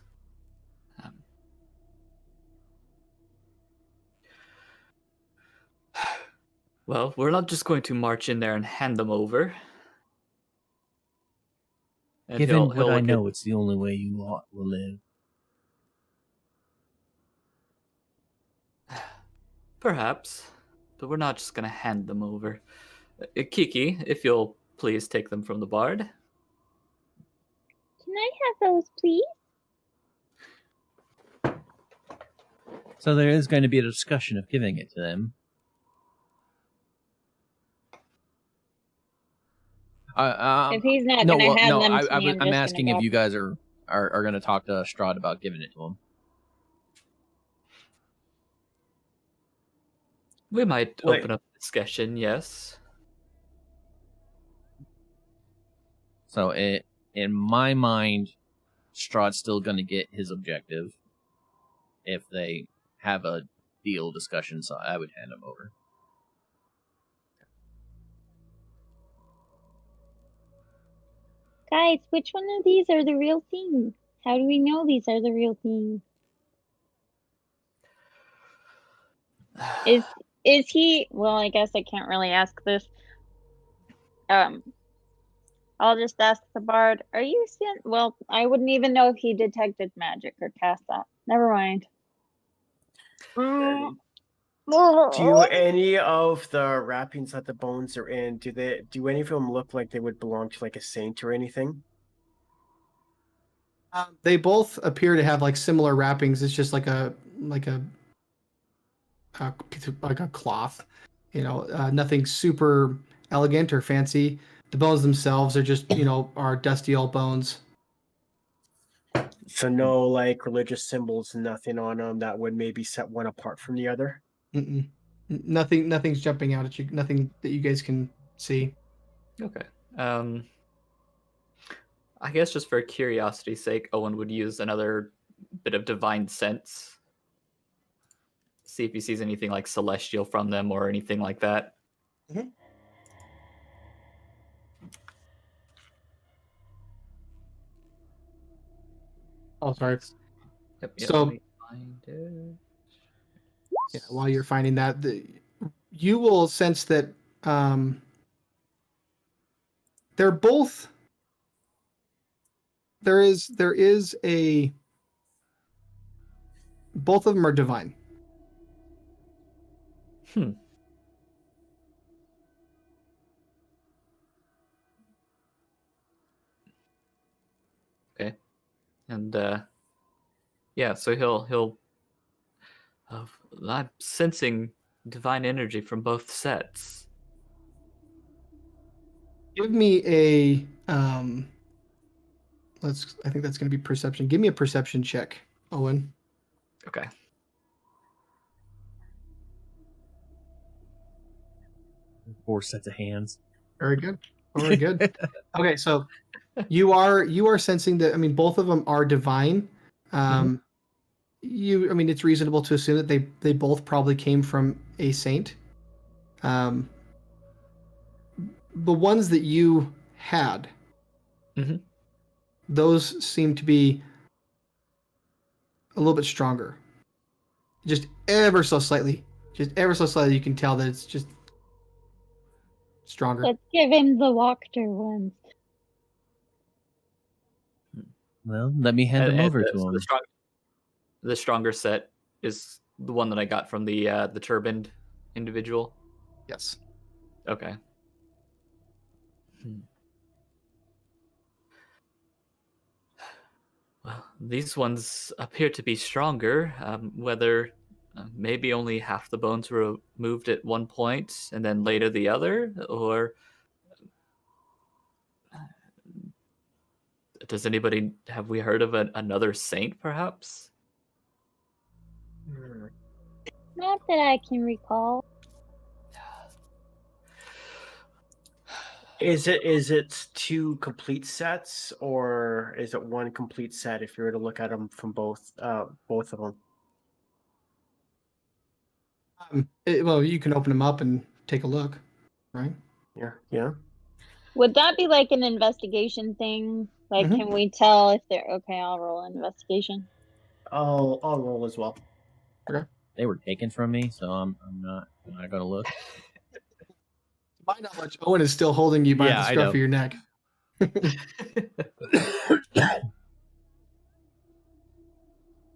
Speaker 6: Well, we're not just going to march in there and hand them over. And
Speaker 3: Given what I
Speaker 6: look
Speaker 3: know, it's the only way you will live.
Speaker 6: Perhaps, but we're not just going to hand them over. Kiki, if you'll please take them from the bard.
Speaker 7: Can I have those, please?
Speaker 3: So there is going to be a discussion of giving it to them.
Speaker 7: If he's not going to hand them to me,
Speaker 3: I'm asking if you guys are going to talk to Strahd about giving it to him.
Speaker 6: We might open up a discussion, yes.
Speaker 3: So in my mind, Strahd's still going to get his objective if they have a deal discussion, so I would hand him over.
Speaker 7: Guys, which one of these are the real thing? How do we know these are the real thing? Is he? Well, I guess I can't really ask this. I'll just ask the bard. Are you sent? Well, I wouldn't even know if he detected magic or cast that. Never mind.
Speaker 1: Do any of the wrappings that the bones are in, do any of them look like they would belong to like a saint or anything?
Speaker 2: They both appear to have like similar wrappings. It's just like a cloth, nothing super elegant or fancy. The bones themselves are just are dusty old bones.
Speaker 1: So no like religious symbols, nothing on them that would maybe set one apart from the other.
Speaker 2: Nothing's jumping out at you. Nothing that you guys can see.
Speaker 6: Okay. I guess just for curiosity's sake, Owen would use another bit of divine sense. See if he sees anything like celestial from them or anything like that.
Speaker 2: Oh, sorry.
Speaker 6: Yep,
Speaker 2: So-
Speaker 6: let me find it.
Speaker 2: Yeah, while you're finding that, you will sense that they're both. There is a. Both of them are divine.
Speaker 6: Okay, and yeah, so he'll. I'm sensing divine energy from both sets.
Speaker 2: Give me a I think that's going to be perception. Give me a perception check, Owen.
Speaker 6: Okay.
Speaker 3: Four sets of hands.
Speaker 2: Very good. Very good. Okay, so you are sensing that. I mean, both of them are divine. I mean, it's reasonable to assume that they both probably came from a saint. The ones that you had, those seem to be a little bit stronger. Just ever so slightly. You can tell that it's just stronger.
Speaker 7: Let's give him the Walker ones.
Speaker 3: Well, let me hand them over to
Speaker 6: so
Speaker 3: him.
Speaker 6: The stronger set is the one that I got from the turbaned individual.
Speaker 2: Yes.
Speaker 6: Okay. Well, these ones appear to be stronger. Whether maybe only half the bones were moved at one point and then later the other, or have we heard of another saint, perhaps?
Speaker 7: Not that I can recall.
Speaker 1: Is it two complete sets, or is it one complete set if you were to look at them from both of them?
Speaker 2: Well, you can open them up and take a look, right?
Speaker 1: Yeah.
Speaker 7: Would that be like an investigation thing? Like,
Speaker 2: Mhm.
Speaker 7: can we tell if they're okay? I'll roll an investigation.
Speaker 1: I'll roll as well.
Speaker 3: They were taken from me, so I'm not gonna look.
Speaker 2: Find out how much Owen is still holding you by
Speaker 3: Yeah,
Speaker 2: the
Speaker 3: I
Speaker 2: scruff
Speaker 3: know.
Speaker 2: of your neck.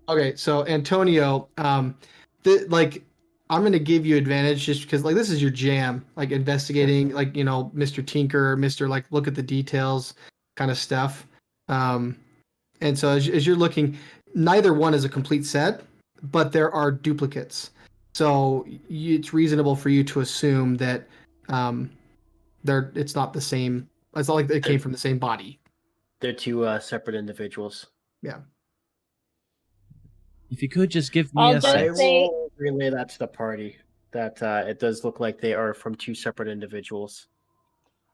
Speaker 2: Okay, so Antonio, I'm going to give you advantage just because this is your jam, like investigating, Mr. Tinker, Mr. Look at the details kind of stuff. And so as you're looking, neither one is a complete set, but there are duplicates. So it's reasonable for you to assume that it's not the same. It's not like it came from the same body.
Speaker 1: They're two separate individuals.
Speaker 2: Yeah.
Speaker 3: If you could just give me
Speaker 7: I'll
Speaker 3: a
Speaker 7: just
Speaker 1: I
Speaker 3: sense.
Speaker 7: say-
Speaker 1: will relay that to the party. That it does look like they are from two separate individuals.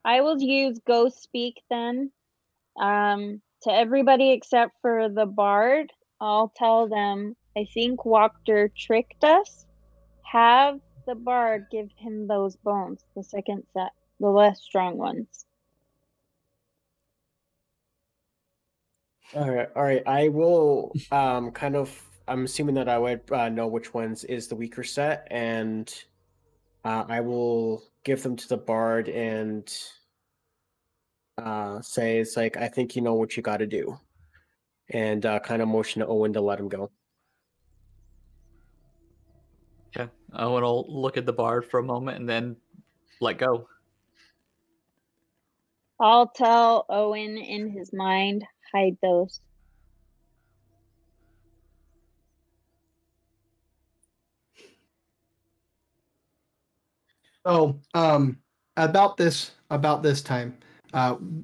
Speaker 7: I will use Ghost Speak then. To everybody except for the bard, I'll tell them, I think Walker tricked us. Have the bard give him those bones, the second set, the less strong ones.
Speaker 1: All right. I will I'm assuming that I would know which ones is the weaker set, and I will give them to the bard and say it's like, I think you know what you got to do, and kind of motion to Owen to let him go.
Speaker 6: Yeah, Owen will look at the bard for a moment and then let go.
Speaker 7: I'll tell Owen in his mind, hide those.
Speaker 2: So, about this time,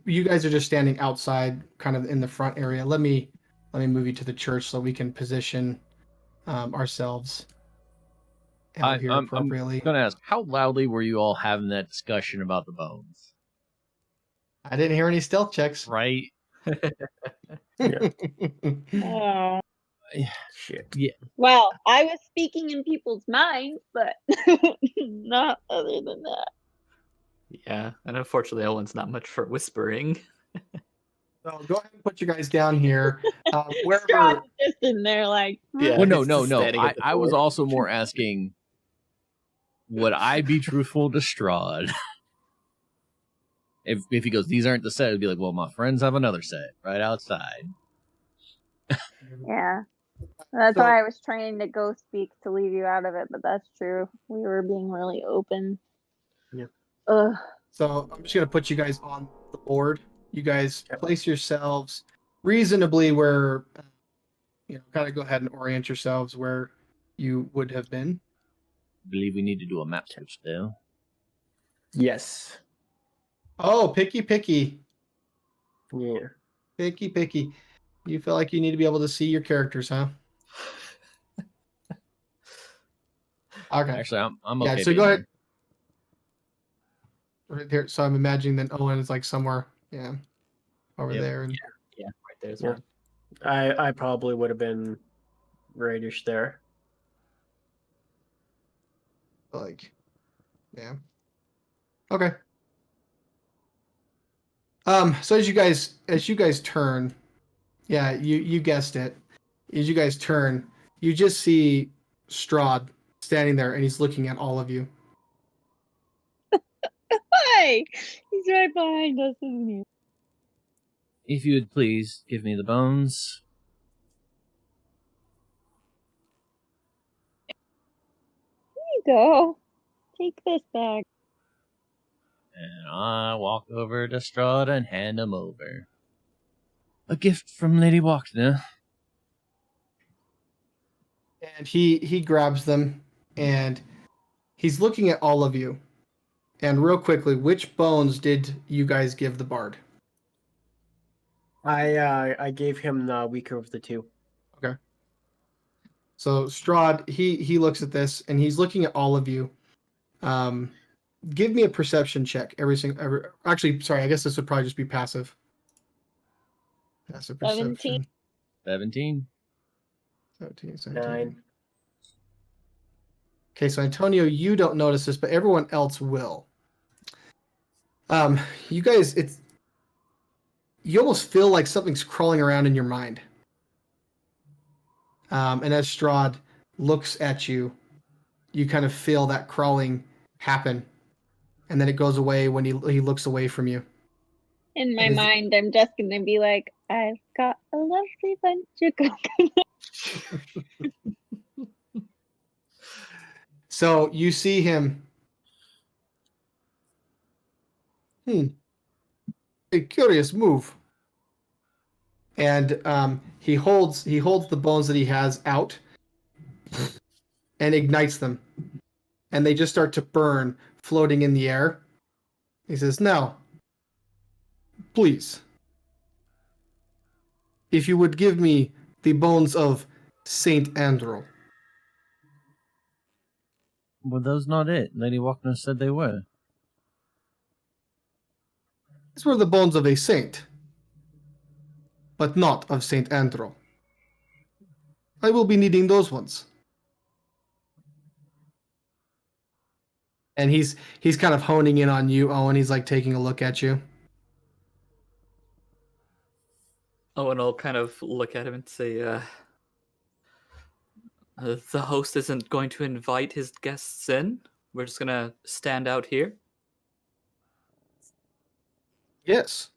Speaker 2: you guys are just standing outside, kind of in the front area. Let me move you to the church so we can position ourselves out here
Speaker 3: I'm
Speaker 2: appropriately.
Speaker 3: gonna ask, how loudly were you all having that discussion about the bones?
Speaker 2: I didn't hear any stealth checks.
Speaker 3: Right?
Speaker 7: Oh.
Speaker 1: Shit.
Speaker 7: Well, I was speaking in people's minds, but not other than that.
Speaker 6: Yeah, and unfortunately, Owen's not much for whispering.
Speaker 2: So go ahead and put you guys down here. Wherever.
Speaker 7: Strahd's just in there like,
Speaker 6: Yeah.
Speaker 3: Well, no,
Speaker 6: he's
Speaker 3: no,
Speaker 6: just
Speaker 3: no.
Speaker 6: standing at the
Speaker 3: I was
Speaker 6: door.
Speaker 3: also more asking, would I be truthful to Strahd? If he goes, these aren't the set, it'd be like, well, my friends have another set right outside.
Speaker 7: yeah. That's
Speaker 2: So-
Speaker 7: why I was trying to go speak to leave you out of it, but that's true. We were being really open.
Speaker 1: Yeah.
Speaker 7: Ugh.
Speaker 2: So I'm just gonna put you guys on the board. You guys place yourselves reasonably where, kind of go ahead and orient yourselves where you would have been.
Speaker 3: I believe we need to do a map switch though.
Speaker 1: Yes.
Speaker 2: Oh, picky.
Speaker 1: Yeah.
Speaker 2: Picky. You feel like you need to be able to see your characters, huh? Okay.
Speaker 3: Actually, I'm okay.
Speaker 2: Yeah, so
Speaker 3: being
Speaker 2: go
Speaker 3: there.
Speaker 2: ahead. Right there. So I'm imagining that Owen is like somewhere, over
Speaker 6: Yep.
Speaker 2: there. And
Speaker 6: Yeah, right there's
Speaker 1: Yeah.
Speaker 6: one.
Speaker 1: I probably would have been rightish there.
Speaker 2: like, yeah. Okay. So as you guys turn, yeah, you guessed it. As you guys turn, you just see Strahd standing there, and he's looking at all of you.
Speaker 7: Hi! He's right behind us, isn't he?
Speaker 3: If you would please give me the bones.
Speaker 7: Here you go. Take this back.
Speaker 3: And I walk over to Strahd and hand him over. A gift from Lady Walkner.
Speaker 2: And he grabs them, and he's looking at all of you. And real quickly, which bones did you guys give the bard?
Speaker 1: I gave him the weaker of the two.
Speaker 2: So Strahd, he looks at this, and he's looking at all of you. Give me a perception check. Actually, sorry, I guess this would probably just be passive. Passive
Speaker 7: 17.
Speaker 2: perception.
Speaker 3: 17.
Speaker 2: 17.
Speaker 1: 9.
Speaker 2: Okay, so Antonio, you don't notice this, but everyone else will. You guys, you almost feel like something's crawling around in your mind. And as Strahd looks at you, you kind of feel that crawling happen, and then it goes away when he looks away from you.
Speaker 7: In my
Speaker 2: And is-
Speaker 7: mind, I'm just gonna be like, I've got a lovely bunch of coconuts.
Speaker 2: So you see him. A curious move. And he holds the bones that he has out and ignites them. And they just start to burn, floating in the air. He says, "Now, please, if you would give me the bones of Saint Andrew."
Speaker 3: Were those not it? Lady Walkner said they were.
Speaker 2: These were the bones of a saint, but not of Saint Andrew. I will be needing those ones. And he's kind of honing in on you, Owen. He's like taking a look at you.
Speaker 6: Owen will kind of look at him and say, the host isn't going to invite his guests in. We're just gonna stand out here.
Speaker 2: Yes.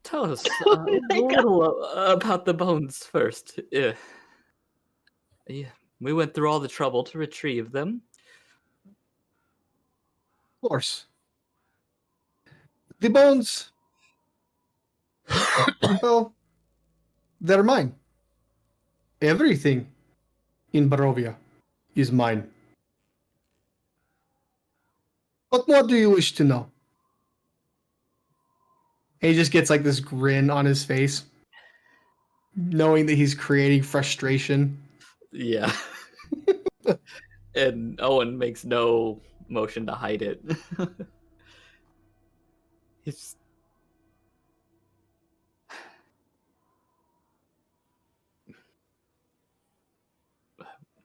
Speaker 6: Tell us
Speaker 7: Oh
Speaker 6: a
Speaker 7: my God.
Speaker 6: little about the bones first. Yeah, we went through all the trouble to retrieve them.
Speaker 2: Of course. The bones. Well, they're mine. Everything in Barovia is mine. What more do you wish to know? And he just gets like this grin on his face. knowing that he's creating frustration.
Speaker 6: Yeah. And Owen makes no motion to hide it. He's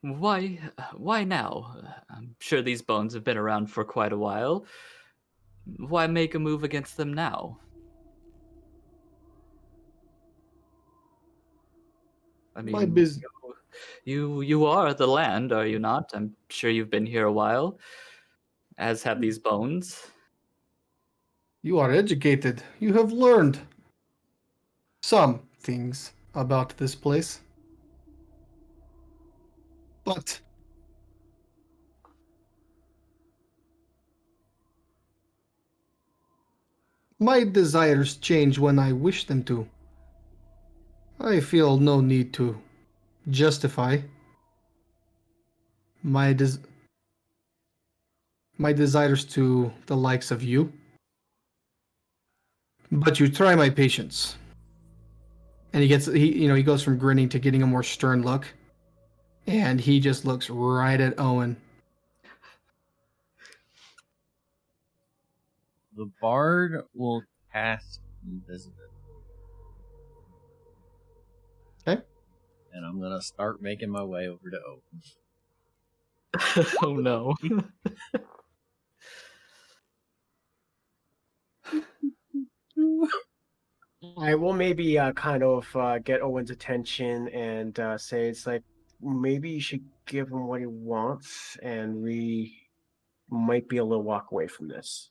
Speaker 6: why now? I'm sure these bones have been around for quite a while. Why make a move against them now? I
Speaker 2: My
Speaker 6: mean,
Speaker 2: business.
Speaker 6: you are the land, are you not? I'm sure you've been here a while, as have these bones.
Speaker 2: You are educated. You have learned some things about this place. But my desires change when I wish them to. I feel no need to justify my desires to the likes of you. But you try my patience. And he goes from grinning to getting a more stern look. And he just looks right at Owen.
Speaker 3: The bard will cast invisibility.
Speaker 2: Okay.
Speaker 3: And I'm gonna start making my way over to Owen.
Speaker 6: Oh no.
Speaker 1: I will maybe kind of get Owen's attention and say it's like maybe you should give him what he wants, and we might be a little walk away from this.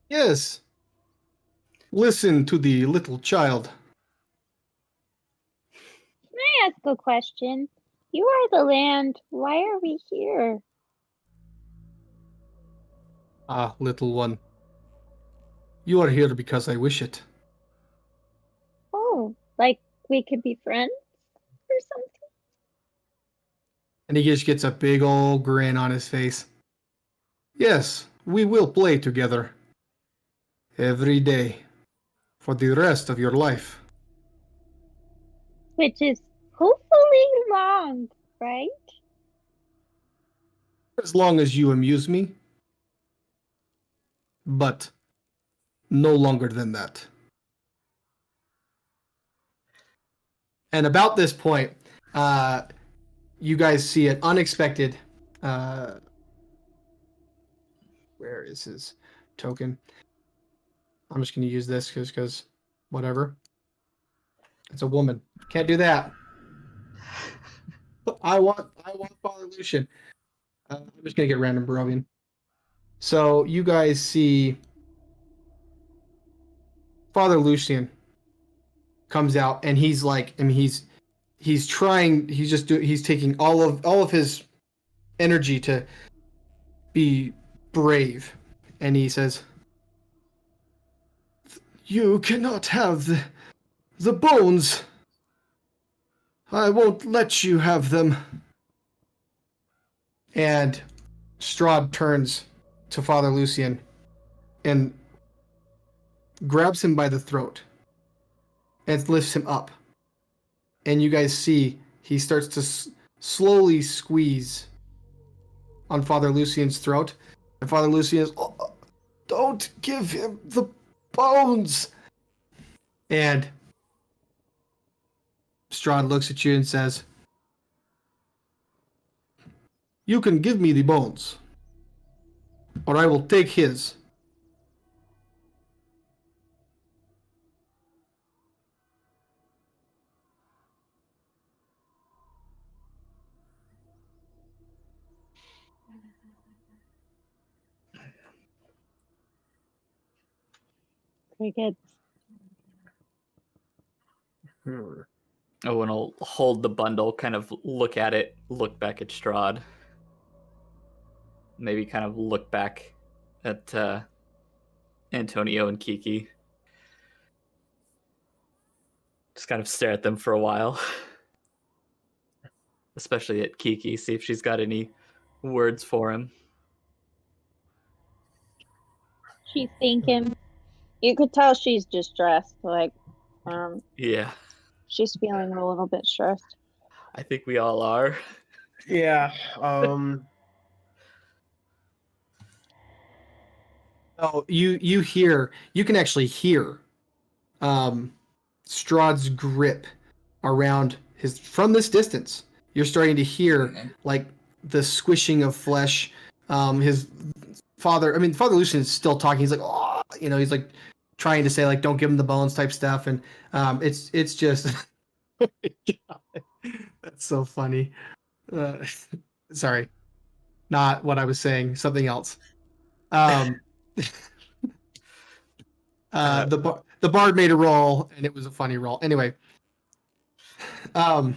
Speaker 2: Yes. Listen to the little child.
Speaker 7: Can I ask a question? You are the land. Why are we here?
Speaker 2: Ah, little one. You are here because I wish it.
Speaker 7: Oh, like we could be friends or something?
Speaker 2: And he just gets a big old grin on his face. Yes, we will play together. Every day. For the rest of your life.
Speaker 7: Which is hopefully long, right?
Speaker 2: As long as you amuse me. But no longer than that. And about this point, you guys see an unexpected. Where is his token? I'm just going to use this because whatever. It's a woman. Can't do that. I want Father Lucian. I'm just going to get random Barovian. So you guys see Father Lucian comes out, and he's like, I mean, he's trying. He's taking all of his energy to be brave, and he says, "You cannot have the bones. I won't let you have them." And Strahd turns to Father Lucian and grabs him by the throat and lifts him up. And you guys see he starts to slowly squeeze on Father Lucian's throat. And Father Lucian is, "Oh, don't give him the bones." And Strahd looks at you and says, "You can give me the bones, or I will take his."
Speaker 7: Crickets.
Speaker 1: Hmm.
Speaker 6: Owen will hold the bundle, kind of look at it, look back at Strahd. Maybe kind of look back at Antonio and Kiki. Just kind of stare at them for a while. Especially at Kiki, see if she's got any words for him.
Speaker 7: She's thinking. You could tell she's distressed. Like,
Speaker 6: Yeah,
Speaker 7: she's feeling a little bit stressed.
Speaker 6: I think we all are.
Speaker 1: Yeah.
Speaker 2: Oh, you can actually hear Strahd's grip around from this distance. You're starting to hear like the squishing of flesh. His Father Lucian is still talking. He's like, oh, he's like trying to say like, don't give him the bones type stuff, and it's just that's so funny. Sorry, not what I was saying. Something else. The bard made a roll, and it was a funny roll. Anyway, but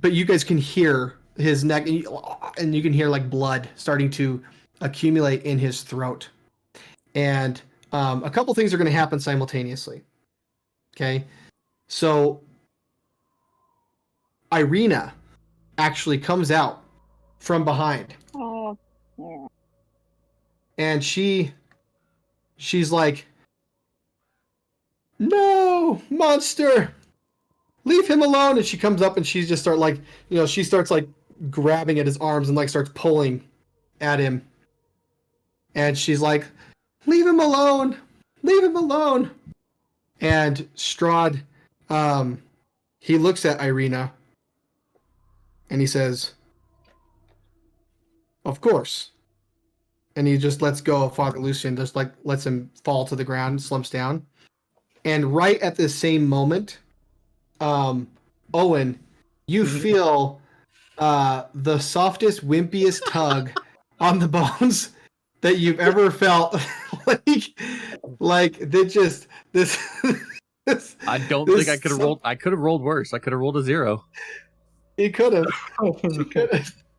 Speaker 2: you guys can hear his neck, and you can hear like blood starting to accumulate in his throat. And a couple things are going to happen simultaneously. Okay, so Irina actually comes out from behind,
Speaker 7: Oh, yeah.
Speaker 2: and she's like, "No, monster! Leave him alone!" And she comes up and she just she starts like grabbing at his arms and like starts pulling at him. And she's like, "Leave him alone! Leave him alone!" And Strahd, he looks at Irina and he says, "Of course." And he just lets go of Father Lucian, just like lets him fall to the ground, slumps down. And right at the same moment, Owen, you feel the softest, wimpiest tug on the bones that you've ever felt. like they just this.
Speaker 3: I don't think I could have rolled. I could have rolled worse. I could have rolled a 0.
Speaker 2: He could have.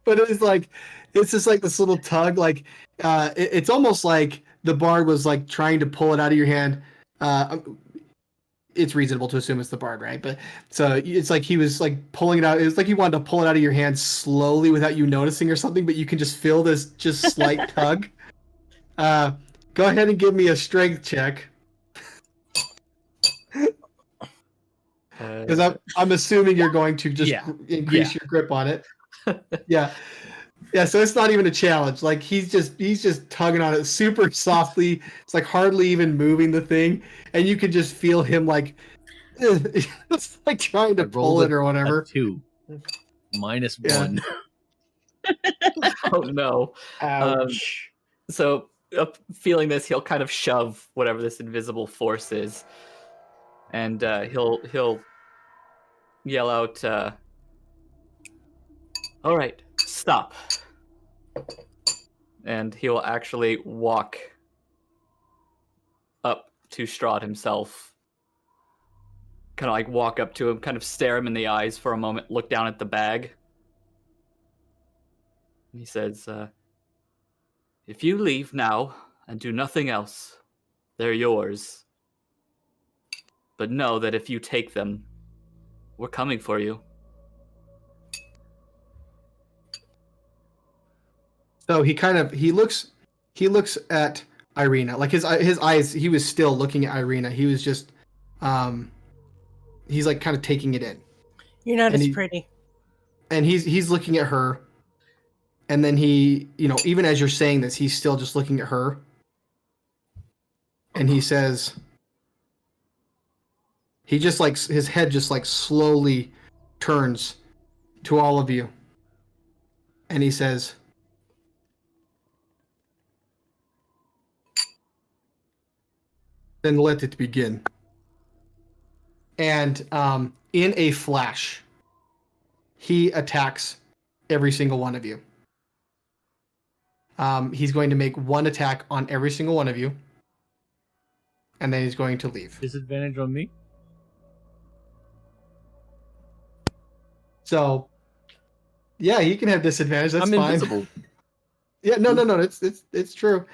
Speaker 2: But it was like, it's just like this little tug. Like it's almost like the bard was like trying to pull it out of your hand. It's reasonable to assume it's the bard, right? But so it's like he was like pulling it out. It was like he wanted to pull it out of your hand slowly without you noticing or something, but you can just feel this just slight tug. Go ahead and give me a strength check. Because I'm assuming you're going to just increase your grip on it. Yeah. So it's not even a challenge. Like he's just tugging on it super softly. It's like hardly even moving the thing, and you can just feel him like it's like trying to pull it or whatever.
Speaker 3: 2 minus 1.
Speaker 6: Oh no!
Speaker 1: Ouch.
Speaker 6: So feeling this, he'll kind of shove whatever this invisible force is, and he'll yell out, "All right, stop!" And he will actually walk up to Strahd himself, kind of like walk up to him, kind of stare him in the eyes for a moment, look down at the bag. And he says, "If you leave now and do nothing else, they're yours. But know that if you take them, we're coming for you."
Speaker 2: So he looks at Irina, like his eyes. He was still looking at Irina. He was just, he's like kind of taking it in.
Speaker 8: You're not as pretty.
Speaker 2: And he's looking at her, and then he, even as you're saying this, he's still just looking at her. And he says, he just like his head just like slowly turns to all of you, and he says, "Then let it begin." And in a flash, he attacks every single one of you. He's going to make one attack on every single one of you, and then he's going to leave.
Speaker 3: Disadvantage on me?
Speaker 2: So, yeah, he can have disadvantage. That's
Speaker 3: I'm
Speaker 2: fine.
Speaker 3: invisible.
Speaker 2: Yeah, no. It's true.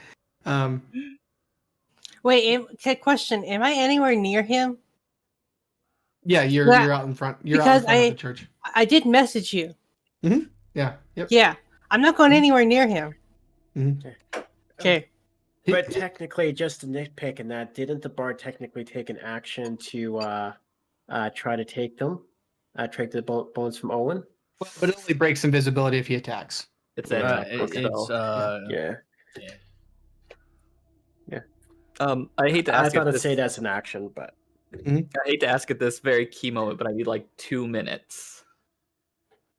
Speaker 8: Wait, question. Am I anywhere near him?
Speaker 2: Yeah, you're out in front. You're out in front of the church.
Speaker 8: I did message you.
Speaker 2: Yeah. Yep.
Speaker 8: Yeah. I'm not going anywhere near him.
Speaker 2: Mm-hmm.
Speaker 8: Okay.
Speaker 1: But technically, just a nitpick in that, didn't the bard technically take an action to try to take them, take the bones from Owen?
Speaker 2: But it only breaks invisibility if he attacks.
Speaker 6: It's
Speaker 1: Yeah,
Speaker 6: that
Speaker 3: it's
Speaker 1: Yeah.
Speaker 6: I hate to
Speaker 1: I
Speaker 6: ask
Speaker 1: thought
Speaker 6: it
Speaker 1: I'd
Speaker 6: this,
Speaker 1: say it as an action, but
Speaker 6: I hate to ask at this very key moment, but I need like 2 minutes,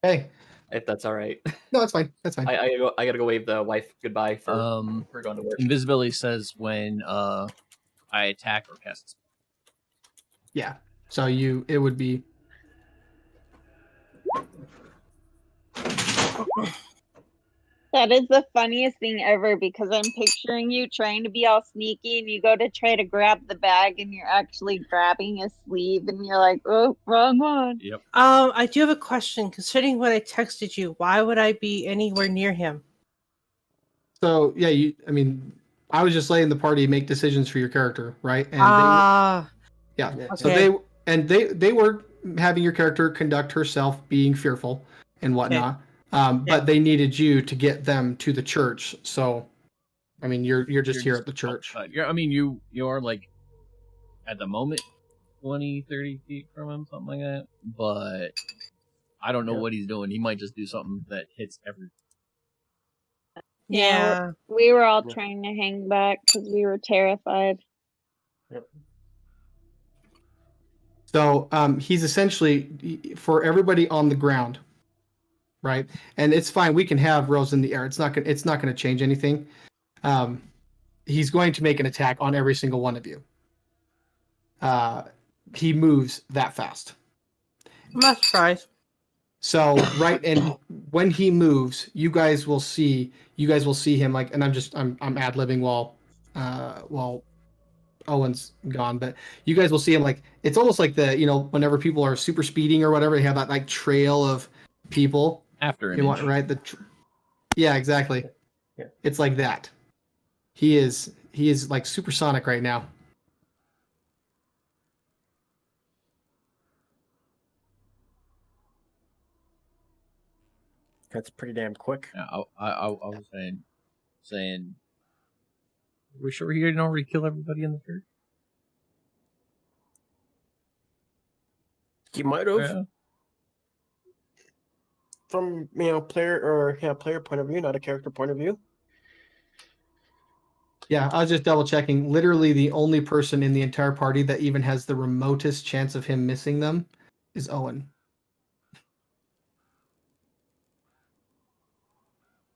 Speaker 2: Hey,
Speaker 6: if that's all right.
Speaker 2: no, that's fine. That's fine.
Speaker 6: I gotta go wave the wife goodbye for going to work.
Speaker 3: invisibility says when I attack or cast a spell.
Speaker 2: Yeah. So it would be.
Speaker 7: That is the funniest thing ever because I'm picturing you trying to be all sneaky and you go to try to grab the bag and you're actually grabbing a sleeve and you're like, oh, wrong one.
Speaker 3: Yep.
Speaker 8: I do have a question. Considering what I texted you, why would I be anywhere near him?
Speaker 2: So yeah, I was just letting the party make decisions for your character, right? And yeah. So they were having your character conduct herself, being fearful and whatnot. But they needed you to get them to the church. So, I mean, you're just here at the church.
Speaker 3: You are like at the moment 20, 30 feet from him, something like that. But I don't know what he's doing. He might just do something that hits every.
Speaker 8: Yeah.
Speaker 7: We were all trying to hang back because we were terrified.
Speaker 1: Yep.
Speaker 2: So he's essentially for everybody on the ground, right? And it's fine. We can have Rose in the air. It's not gonna change anything. He's going to make an attack on every single one of you. He moves that fast.
Speaker 8: I'm not surprised.
Speaker 2: So and when he moves, you guys will see him like, and I'm ad-libbing while Owen's gone, but you guys will see him like, it's almost like whenever people are super speeding or whatever, they have that like trail of people
Speaker 3: After him.
Speaker 2: you want, right? Yeah, exactly.
Speaker 1: Yeah.
Speaker 2: It's like that. He is like supersonic right now.
Speaker 1: that's pretty damn quick.
Speaker 3: Yeah, I was saying, we're sure he didn't already kill everybody in the church?
Speaker 1: You might have,
Speaker 3: Yeah.
Speaker 1: from player point of view, not a character point of view.
Speaker 2: Yeah, I was just double checking. Literally, the only person in the entire party that even has the remotest chance of him missing them is Owen.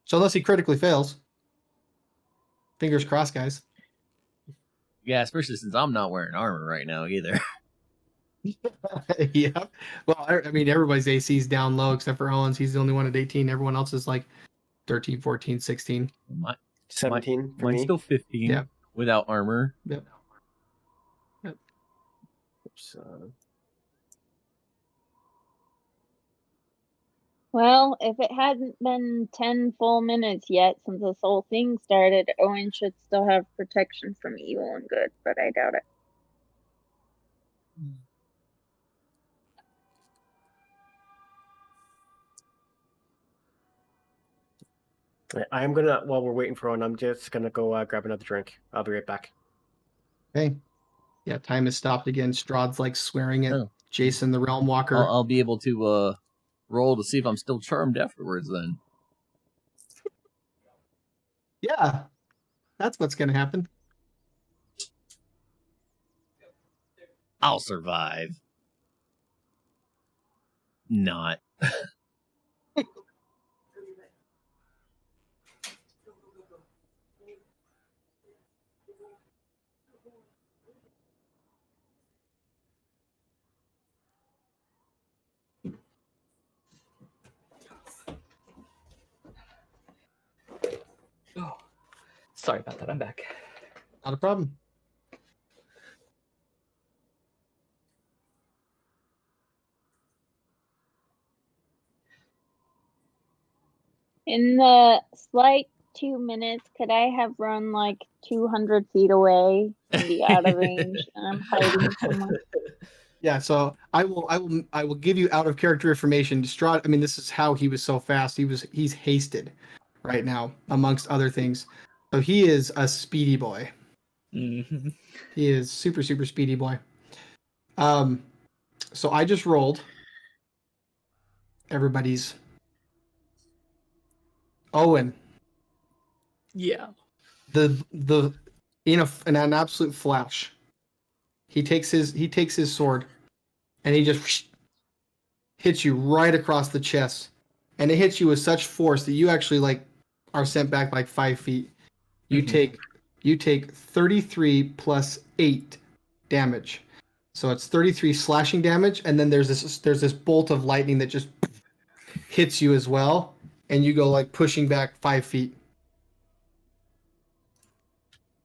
Speaker 2: So unless he critically fails, fingers crossed, guys.
Speaker 3: Yeah, especially since I'm not wearing armor right now either.
Speaker 2: Yeah. Well, I mean, everybody's AC is down low except for Owen's. He's the only one at 18. Everyone else is like 13, 14, 16.
Speaker 1: 17 for
Speaker 3: Mine's
Speaker 1: me.
Speaker 3: still 15
Speaker 2: Yeah.
Speaker 3: without armor.
Speaker 2: Yep.
Speaker 1: So,
Speaker 7: Well, if it hadn't been 10 full minutes yet since this whole thing started, Owen should still have protection from evil and good, but I doubt it.
Speaker 1: I'm gonna, while we're waiting for one, I'm just gonna go grab another drink. I'll be right back.
Speaker 2: Okay. Yeah, time has stopped again. Strahd's like swearing at Jason the Realm Walker.
Speaker 3: I'll be able to roll to see if I'm still charmed afterwards then.
Speaker 2: Yeah, that's what's going to happen.
Speaker 3: I'll survive. Not.
Speaker 6: Oh, sorry about that. I'm back.
Speaker 2: Not a problem.
Speaker 7: In the slight 2 minutes, could I have run like 200 feet away and be out of range? And I'm hiding somewhere.
Speaker 2: Yeah, so I will give you out of character information. Strahd, I mean, this is how he was so fast. He's hasted right now, amongst other things. So he is a speedy boy.
Speaker 6: Mhm.
Speaker 2: He is super, super speedy boy. So I just rolled everybody's. Owen,
Speaker 6: Yeah.
Speaker 2: the in an absolute flash, he takes his sword, and he just hits you right across the chest, and it hits you with such force that you actually like are sent back like 5 feet. You
Speaker 6: Mhm.
Speaker 2: take 33 plus 8 damage. So it's 33 slashing damage, and then there's this bolt of lightning that just hits you as well, and you go like pushing back 5 feet.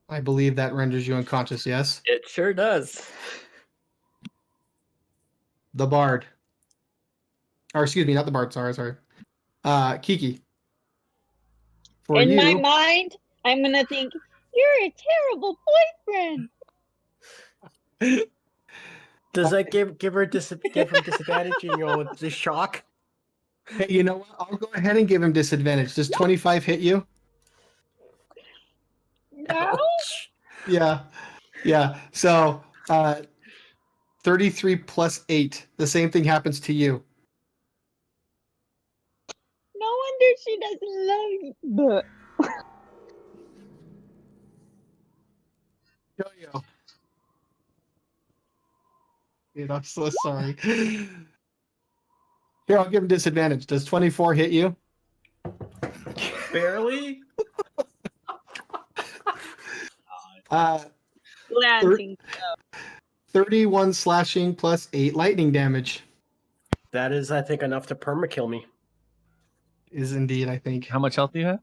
Speaker 2: I believe that renders you unconscious, yes?
Speaker 6: It sure does.
Speaker 2: The Bard. Or excuse me, not the Bard, sorry. Kiki. For
Speaker 7: In my
Speaker 2: you,
Speaker 7: mind, I'm gonna think you're a terrible boyfriend.
Speaker 1: Does that give him disadvantage in the shock?
Speaker 2: hey, you know what? I'll go ahead and give him disadvantage. Does 25 hit you?
Speaker 7: No,
Speaker 2: Yeah. Yeah. So 33 plus 8. The same thing happens to you.
Speaker 7: no wonder she doesn't love you. But
Speaker 2: Yo. Dude, I'm so sorry. Here, I'll give him disadvantage. Does 24 hit you?
Speaker 1: Barely.
Speaker 2: Uh,
Speaker 7: glancing.
Speaker 2: 31 slashing plus 8 lightning damage
Speaker 1: That is, I think, enough to permakill me.
Speaker 2: is indeed, I think.
Speaker 3: How much health do you have?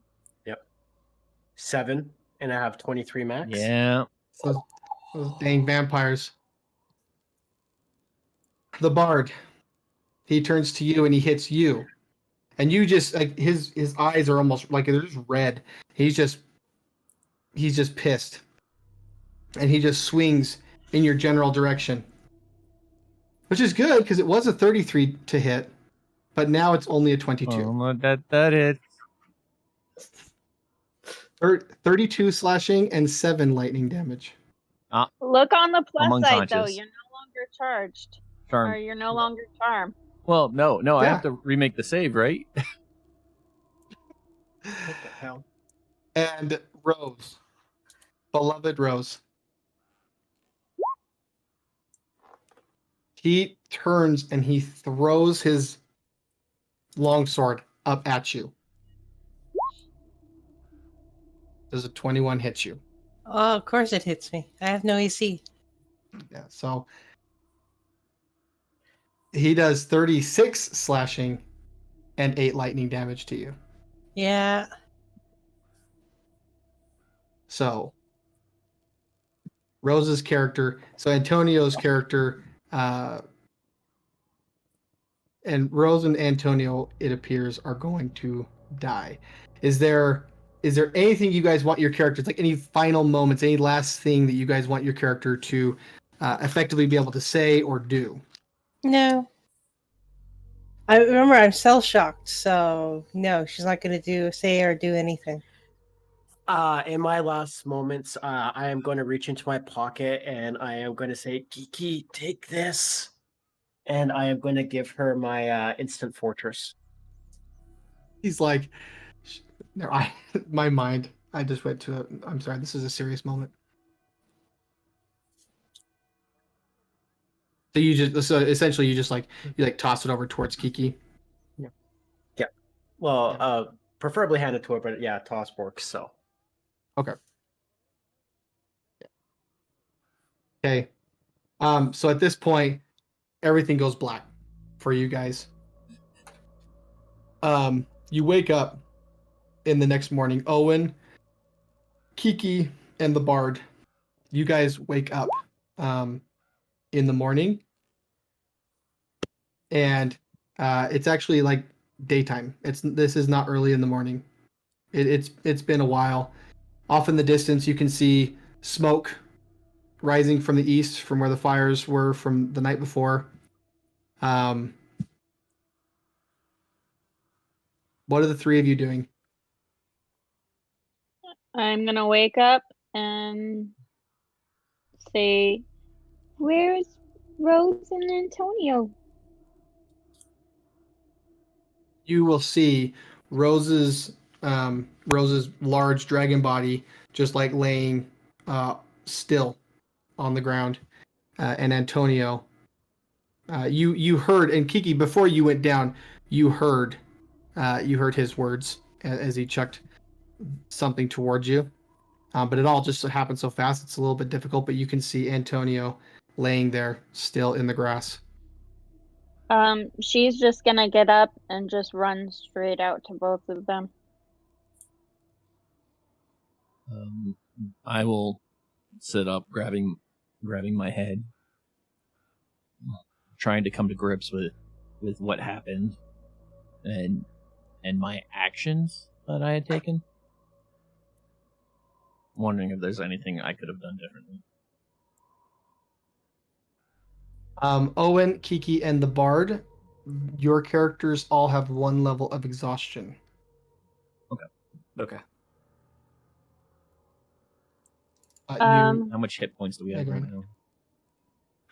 Speaker 1: 7, and I have 23 max.
Speaker 3: Yeah.
Speaker 2: Those dang vampires. The Bard. He turns to you and he hits you. And you just like his eyes are almost like they're just red. He's just pissed. And he just swings in your general direction. Which is good because it was a 33 to hit, but now it's only a 22.
Speaker 3: Oh, that hit.
Speaker 2: 32 slashing and 7 lightning damage.
Speaker 7: Look on the plus
Speaker 3: I'm
Speaker 7: side, though.
Speaker 3: unconscious.
Speaker 7: You're no longer charged,
Speaker 3: Charm.
Speaker 7: or you're no longer charmed.
Speaker 3: Well, no, I
Speaker 2: Yeah.
Speaker 3: have to remake the save, right?
Speaker 1: What the hell?
Speaker 2: And Rose. Beloved Rose. He turns and he throws his longsword up at you. Does a 21 hit you?
Speaker 8: Oh, of course it hits me. I have no AC.
Speaker 2: Yeah, so he does 36 slashing and 8 lightning damage to you.
Speaker 8: Yeah.
Speaker 2: So Rose's character, so Antonio's character, and Rose and Antonio, it appears, are going to die. Is there anything you guys want your characters, like any final moments, any last thing that you guys want your character to effectively be able to say or do?
Speaker 8: No. I remember I'm cell shocked, so no, she's not going to say or do anything.
Speaker 1: In my last moments, I am going to reach into my pocket and I am going to say, Kiki, take this. And I am going to give her my instant fortress.
Speaker 2: He's like, no, my mind, I just went to I'm sorry, this is a serious moment. So essentially you just toss it over towards Kiki.
Speaker 1: Yeah. Well, preferably hand it to her, but yeah, toss works. So.
Speaker 2: Okay. Okay. So at this point, everything goes black for you guys. You wake up in the next morning. Owen, Kiki, and the Bard. You guys wake up in the morning, and it's actually like daytime. This is not early in the morning. It's been a while. Off in the distance, you can see smoke rising from the east, from where the fires were from the night before. What are the three of you doing?
Speaker 7: I'm gonna wake up and say, "Where's Rose and Antonio?"
Speaker 2: You will see Rose's large dragon body just like laying still on the ground, and Antonio. You heard, and Kiki, before you went down, you heard his words as he chucked something towards you. But it all just happened so fast; it's a little bit difficult. But you can see Antonio laying there still in the grass.
Speaker 7: She's just gonna get up and just run straight out to both of them.
Speaker 3: I will sit up, grabbing my head, trying to come to grips with what happened and my actions that I had taken. Wondering if there's anything I could have done differently.
Speaker 2: Owen, Kiki, and the Bard, your characters all have 1 level of exhaustion.
Speaker 6: Okay.
Speaker 3: How much hit points do we have right now?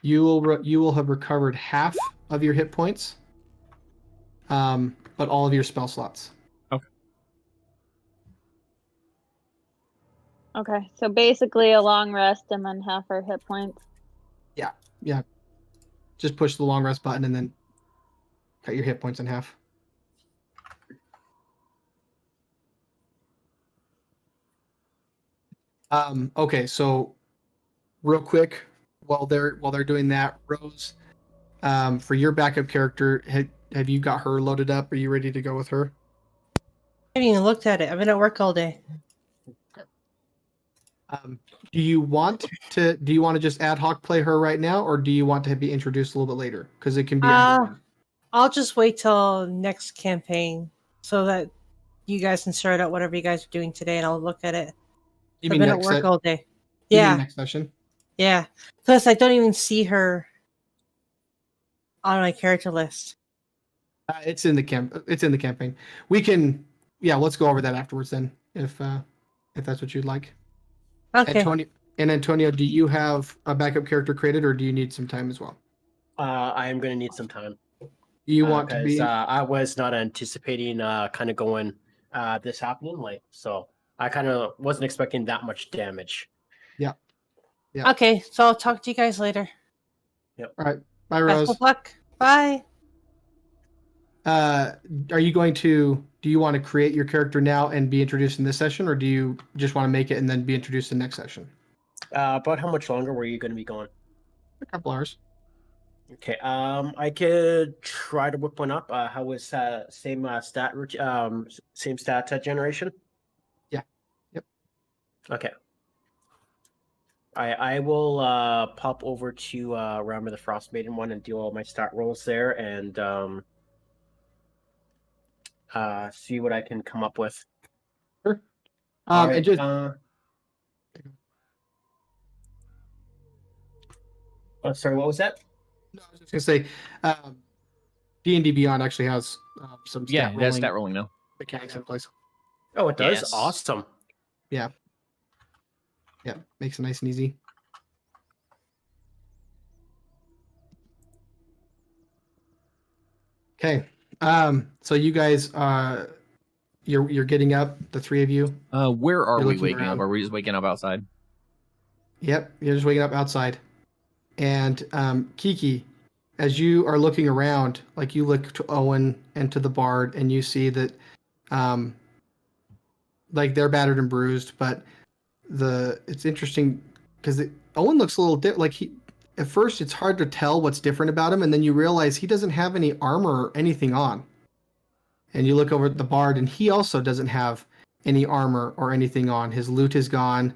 Speaker 2: You will have recovered half of your hit points, but all of your spell slots.
Speaker 7: Okay, so basically a long rest and then half our hit points.
Speaker 2: Yeah. Just push the long rest button and then cut your hit points in half. Okay, so real quick, while they're doing that, Rose, for your backup character, have you got her loaded up? Are you ready to go with her?
Speaker 8: I haven't even looked at it. I've been at work all day.
Speaker 2: Do you want to just ad hoc play her right now, or do you want to be introduced a little bit later? Because it can be either one.
Speaker 8: I'll just wait till next campaign so that you guys can sort out whatever you guys are doing today, and I'll look at it.
Speaker 2: You
Speaker 8: I've
Speaker 2: mean
Speaker 8: been at
Speaker 2: next
Speaker 8: work all day.
Speaker 2: You mean
Speaker 8: Yeah,
Speaker 2: next session?
Speaker 8: yeah. Plus, I don't even see her on my character list.
Speaker 2: It's in the campaign. We can, let's go over that afterwards then, if that's what you'd like.
Speaker 8: Okay.
Speaker 2: Antonio, do you have a backup character created, or do you need some time as well?
Speaker 1: I am going to need some time.
Speaker 2: You want to be?
Speaker 1: I was not anticipating kind of going this happening, like, so I kind of wasn't expecting that much damage.
Speaker 2: Yeah.
Speaker 8: Okay, so I'll talk to you guys later.
Speaker 1: Yep.
Speaker 2: All right. Bye,
Speaker 8: Best
Speaker 2: Rose.
Speaker 8: of luck. Bye.
Speaker 2: Are you going to? Do you want to create your character now and be introduced in this session, or do you just want to make it and then be introduced in the next session?
Speaker 1: About how much longer were you going to be going?
Speaker 2: A couple hours.
Speaker 1: Okay. I could try to whip one up. How was same same stat generation?
Speaker 2: Yeah. Yep.
Speaker 1: Okay. I will pop over to Realm of the Frost Maiden one and do all my stat rolls there and see what I can come up with.
Speaker 2: Sure.
Speaker 1: All right.
Speaker 2: And just
Speaker 1: sorry, what was that?
Speaker 2: no, I was just gonna say, D&D Beyond actually has some
Speaker 3: Yeah, it has stat rolling now.
Speaker 2: mechanics in place.
Speaker 1: Oh, it does.
Speaker 3: Yes.
Speaker 1: Awesome.
Speaker 2: Yeah, makes it nice and easy. Okay, so you guys, you're getting up, the three of you.
Speaker 3: Where are
Speaker 2: You're
Speaker 3: we
Speaker 2: looking
Speaker 3: waking
Speaker 2: around.
Speaker 3: up? Are we just waking up outside?
Speaker 2: Yep, you're just waking up outside. And Kiki, as you are looking around, like you look to Owen and to the Bard, and you see that, like they're battered and bruised, but it's interesting because Owen looks a little like he. At first, it's hard to tell what's different about him, and then you realize he doesn't have any armor or anything on. And you look over at the Bard, and he also doesn't have any armor or anything on. His loot is gone.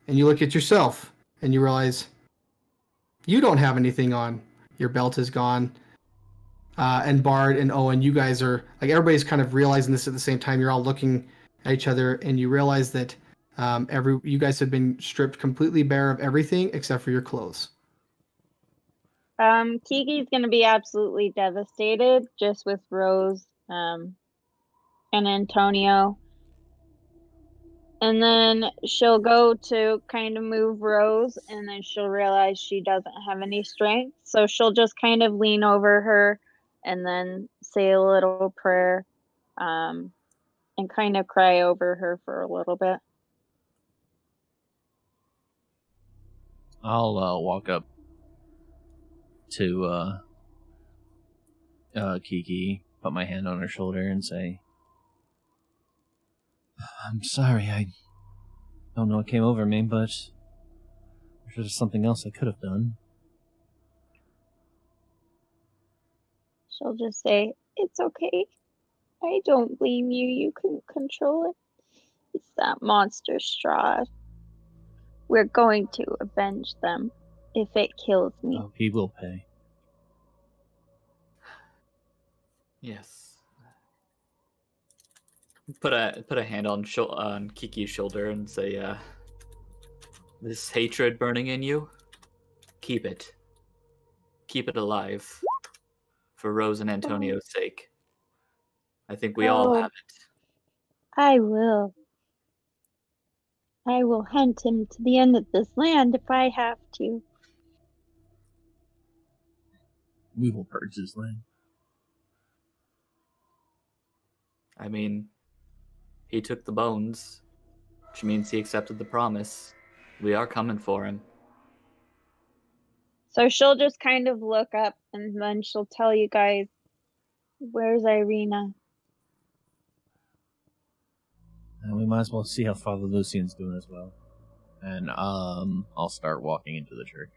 Speaker 2: And you look at yourself, and you realize you don't have anything on. Your belt is gone. And Bard and Owen, you guys are like everybody's kind of realizing this at the same time. You're all looking at each other, and you realize that you guys have been stripped completely bare of everything except for your clothes.
Speaker 7: Kiki's gonna be absolutely devastated just with Rose and Antonio. And then she'll go to kind of move Rose, and then she'll realize she doesn't have any strength. So she'll just kind of lean over her and then say a little prayer, and kind of cry over her for a little bit.
Speaker 3: I'll walk up to Kiki, put my hand on her shoulder, and say, "I'm sorry, I don't know what came over me, but there's something else I could have done."
Speaker 7: She'll just say, "It's okay. I don't blame you. You couldn't control it. It's that monster Strahd. We're going to avenge them if it kills me."
Speaker 3: Oh, he will pay.
Speaker 6: Yes. Put a hand on Kiki's shoulder and say, "This hatred burning in you, keep it. Keep it alive. For Rose and Antonio's sake. I think we all have it."
Speaker 7: I will. I will hunt him to the end of this land if I have to.
Speaker 3: We will purge this land.
Speaker 6: I mean, he took the bones, which means he accepted the promise. We are coming for him.
Speaker 7: So she'll just kind of look up, and then she'll tell you guys, "Where's Irina?"
Speaker 3: And we might as well see how Father Lucian's doing as well. And I'll start walking into the church.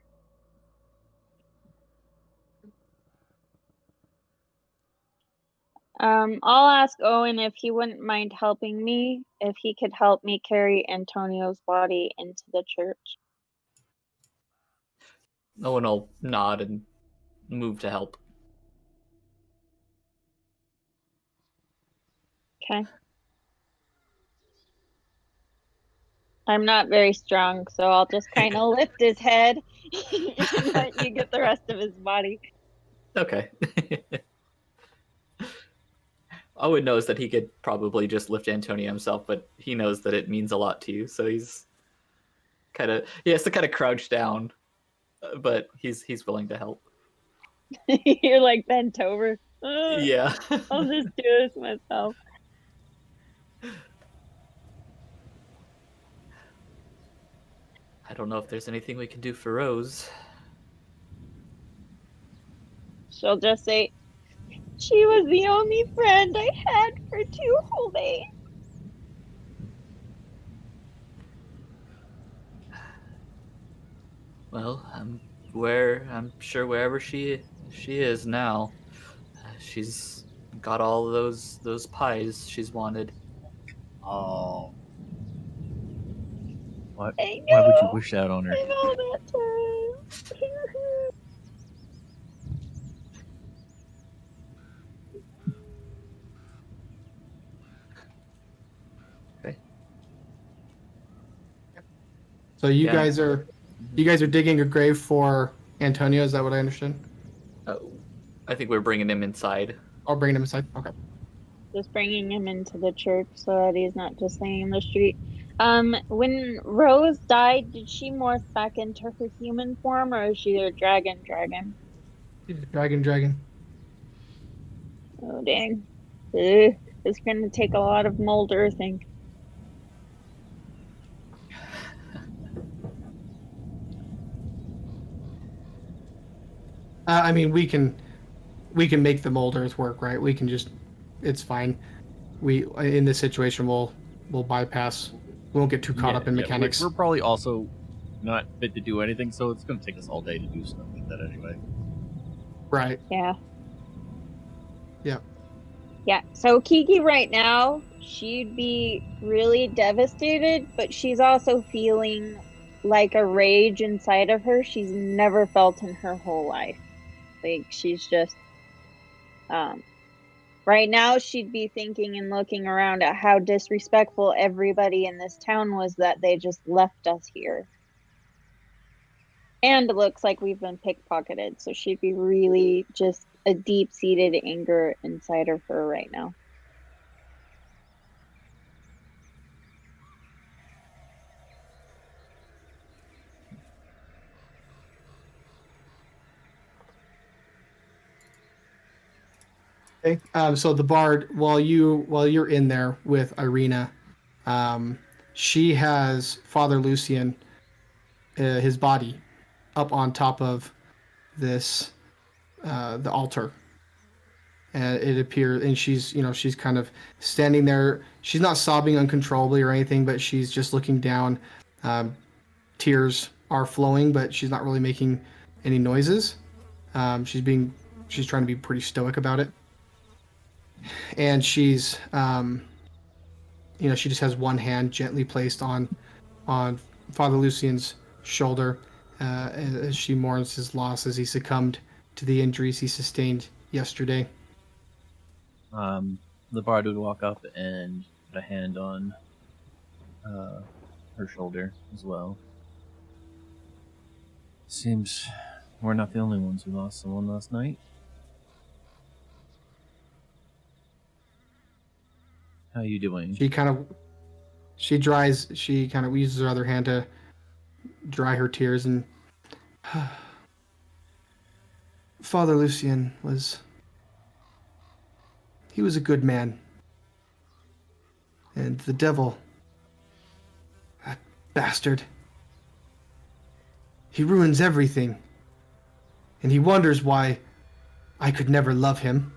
Speaker 7: I'll ask Owen if he wouldn't mind helping me, if he could help me carry Antonio's body into the church.
Speaker 6: No one will nod and move to help.
Speaker 7: Okay. I'm not very strong, so I'll just kind of lift his head and let you get the rest of his body.
Speaker 6: Okay. Owen knows that he could probably just lift Antonio himself, but he knows that it means a lot to you, so he has to kind of crouch down, but he's willing to help.
Speaker 7: You're like bent over.
Speaker 6: Yeah.
Speaker 7: I'll just do this myself.
Speaker 6: I don't know if there's anything we can do for Rose.
Speaker 7: She'll just say, "She was the only friend I had for 2 whole days."
Speaker 6: Well, I'm sure wherever she is now, she's got all those pies she's wanted.
Speaker 3: Oh. Why
Speaker 7: I
Speaker 3: would you
Speaker 7: know.
Speaker 3: wish that on her?
Speaker 7: I know that time.
Speaker 2: So you
Speaker 6: Yeah.
Speaker 2: guys are digging a grave for Antonio. Is that what I understood?
Speaker 6: Oh, I think we're bringing him inside.
Speaker 2: I'll bring him inside. Okay.
Speaker 7: Just bringing him into the church so that he's not just laying in the street. When Rose died, did she morph back into her human form, or is she a dragon?
Speaker 2: Dragon.
Speaker 7: Oh, dang. Ugh, it's going to take a lot of mold earthing.
Speaker 2: I mean, we can make the mold earth work, right? We can just, it's fine. We in this situation we'll bypass. We won't get too caught up in mechanics.
Speaker 3: We're probably also not fit to do anything, so it's going to take us all day to do stuff like that anyway.
Speaker 2: Right.
Speaker 7: Yeah.
Speaker 2: Yep.
Speaker 7: Yeah, so Kiki right now, she'd be really devastated, but she's also feeling like a rage inside of her she's never felt in her whole life. Like, she's just, right now she'd be thinking and looking around at how disrespectful everybody in this town was that they just left us here. And it looks like we've been pickpocketed, so she'd be really just a deep-seated anger inside of her right now.
Speaker 2: Okay. So the bard, while you're in there with Irina, she has Father Lucian, his body, up on top of this the altar, and it appears, and she's kind of standing there. She's not sobbing uncontrollably or anything, but she's just looking down. Tears are flowing, but she's not really making any noises. She's trying to be pretty stoic about it, and she's she just has one hand gently placed on Father Lucian's shoulder as she mourns his loss as he succumbed to the injuries he sustained yesterday.
Speaker 3: The bard would walk up and put a hand on her shoulder as well. Seems we're not the only ones who lost someone last night. How are you doing?
Speaker 2: She kind of uses her other hand to dry her tears, and Father Lucian was a good man. And the devil, that bastard, he ruins everything. And he wonders why I could never love him.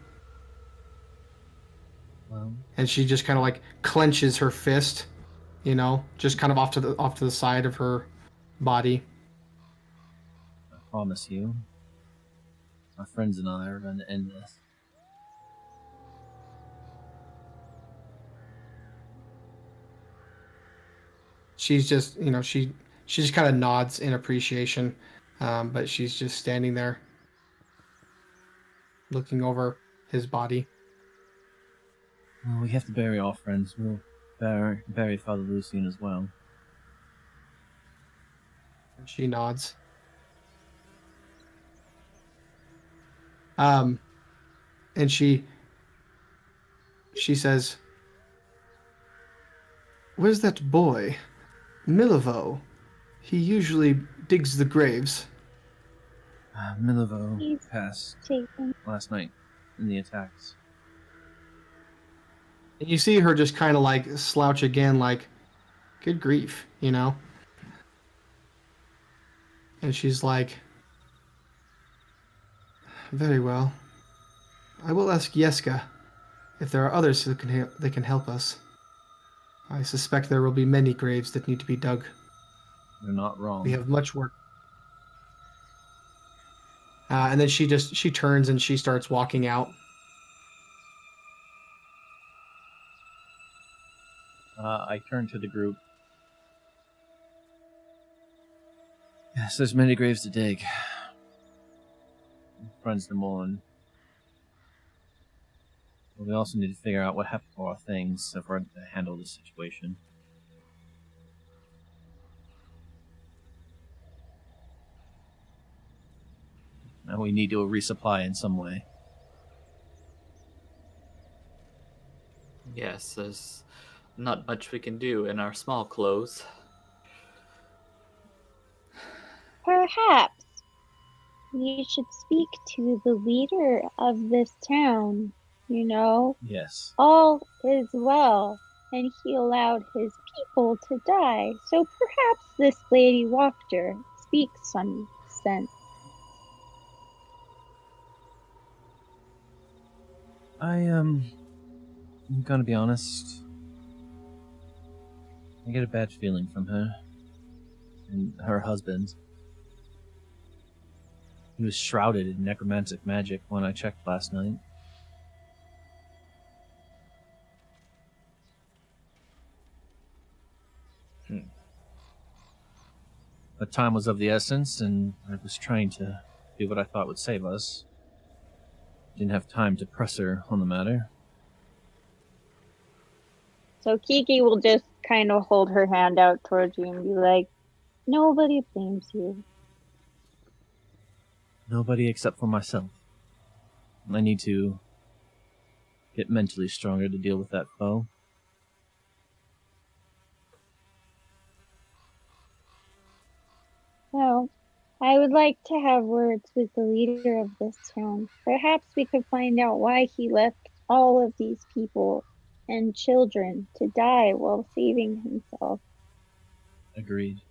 Speaker 3: Well,
Speaker 2: And she just kind of like clenches her fist, just kind of off to the side of her body.
Speaker 3: I promise you, my friends and I are going to end this.
Speaker 2: She's just, she just kind of nods in appreciation, but she's just standing there, looking over his body.
Speaker 3: Well, we have to bury our friends. We'll bury Father Lucian as well.
Speaker 2: And she nods. And she says, "Where's that boy? Milivo. He usually digs the graves."
Speaker 3: Milivo
Speaker 7: He's
Speaker 3: passed
Speaker 7: taken.
Speaker 3: last night in the attacks.
Speaker 2: And you see her just kind of like slouch again, like, good grief, And she's like, "Very well. I will ask Yeska if there are others that can help us. I suspect there will be many graves that need to be dug.
Speaker 3: You're not wrong.
Speaker 2: We have much work." And then she turns and she starts walking out.
Speaker 3: I turn to the group. Yes, there's many graves to dig. Friends to mourn. But we also need to figure out what happened to our things if we're going to handle this situation. Now we need to resupply in some way.
Speaker 6: Yes, there's not much we can do in our small clothes.
Speaker 7: Perhaps we should speak to the leader of this town.
Speaker 3: Yes.
Speaker 7: All is well, and he allowed his people to die. So perhaps this Lady Wachter speaks some sense.
Speaker 3: I'm gonna be honest. I get a bad feeling from her. And her husband. He was shrouded in necromantic magic when I checked last night. But time was of the essence, and I was trying to do what I thought would save us. Didn't have time to press her on the matter.
Speaker 7: So Kiki will just kind of hold her hand out towards you and be like, "Nobody blames you."
Speaker 3: Nobody except for myself. I need to get mentally stronger to deal with that foe.
Speaker 7: Well, I would like to have words with the leader of this town. Perhaps we could find out why he left all of these people and children to die while saving himself.
Speaker 3: Agreed.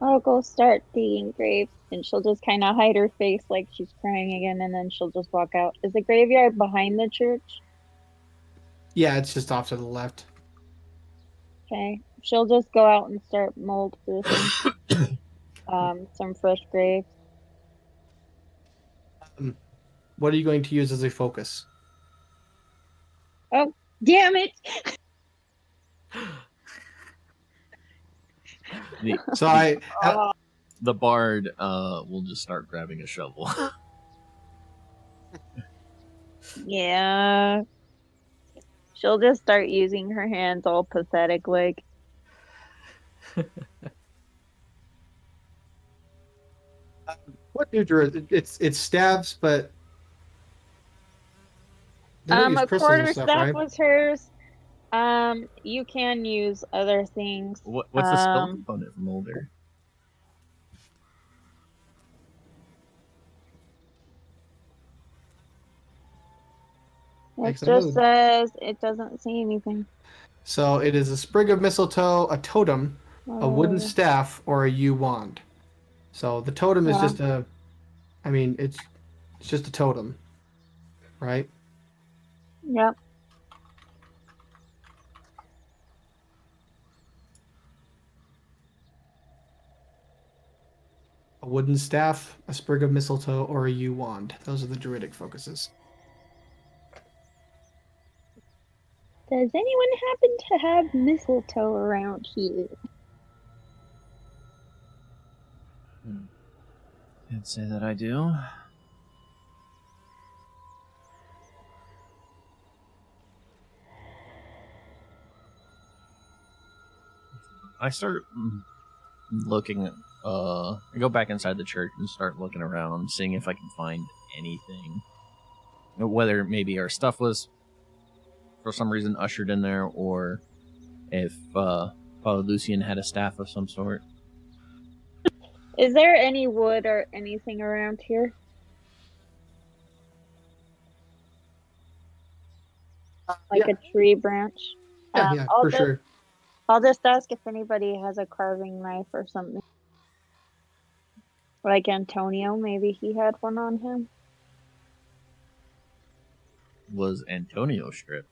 Speaker 7: I'll go start digging graves, and she'll just kind of hide her face like she's crying again, and then she'll just walk out. Is the graveyard behind the church?
Speaker 2: Yeah, it's just off to the left.
Speaker 7: Okay. She'll just go out and start mold proofing some fresh graves.
Speaker 2: What are you going to use as a focus?
Speaker 7: Oh, damn it!
Speaker 2: So I
Speaker 3: The bard will just start grabbing a shovel.
Speaker 7: Yeah. She'll just start using her hands all pathetic like.
Speaker 2: what do druids? It's staves, but they don't use
Speaker 7: A
Speaker 2: crystals and
Speaker 7: quarter
Speaker 2: stuff,
Speaker 7: staff
Speaker 2: right?
Speaker 7: was hers. You can use other things.
Speaker 3: What's the spell component from Molder?
Speaker 7: It
Speaker 2: Excellent.
Speaker 7: just says it doesn't say anything.
Speaker 2: So it is a sprig of mistletoe, a totem, a wooden
Speaker 7: Oh,
Speaker 2: staff, or a yew wand. So the totem is
Speaker 7: Yeah.
Speaker 2: just a, I mean, it's just a totem, right?
Speaker 7: Yep.
Speaker 2: A wooden staff, a sprig of mistletoe, or a yew wand. Those are the druidic focuses.
Speaker 7: Does anyone happen to have mistletoe around here?
Speaker 3: Can't say that I do. I start looking. I go back inside the church and start looking around, seeing if I can find anything. Whether maybe our stuff was for some reason ushered in there, or if Father Lucian had a staff of some sort.
Speaker 7: Is there any wood or anything around here? Like
Speaker 2: Yeah.
Speaker 7: a tree branch?
Speaker 2: Yeah,
Speaker 7: I'll
Speaker 2: for
Speaker 7: just,
Speaker 2: sure.
Speaker 7: I'll just ask if anybody has a carving knife or something. Like Antonio, maybe he had one on him.
Speaker 3: Was Antonio stripped?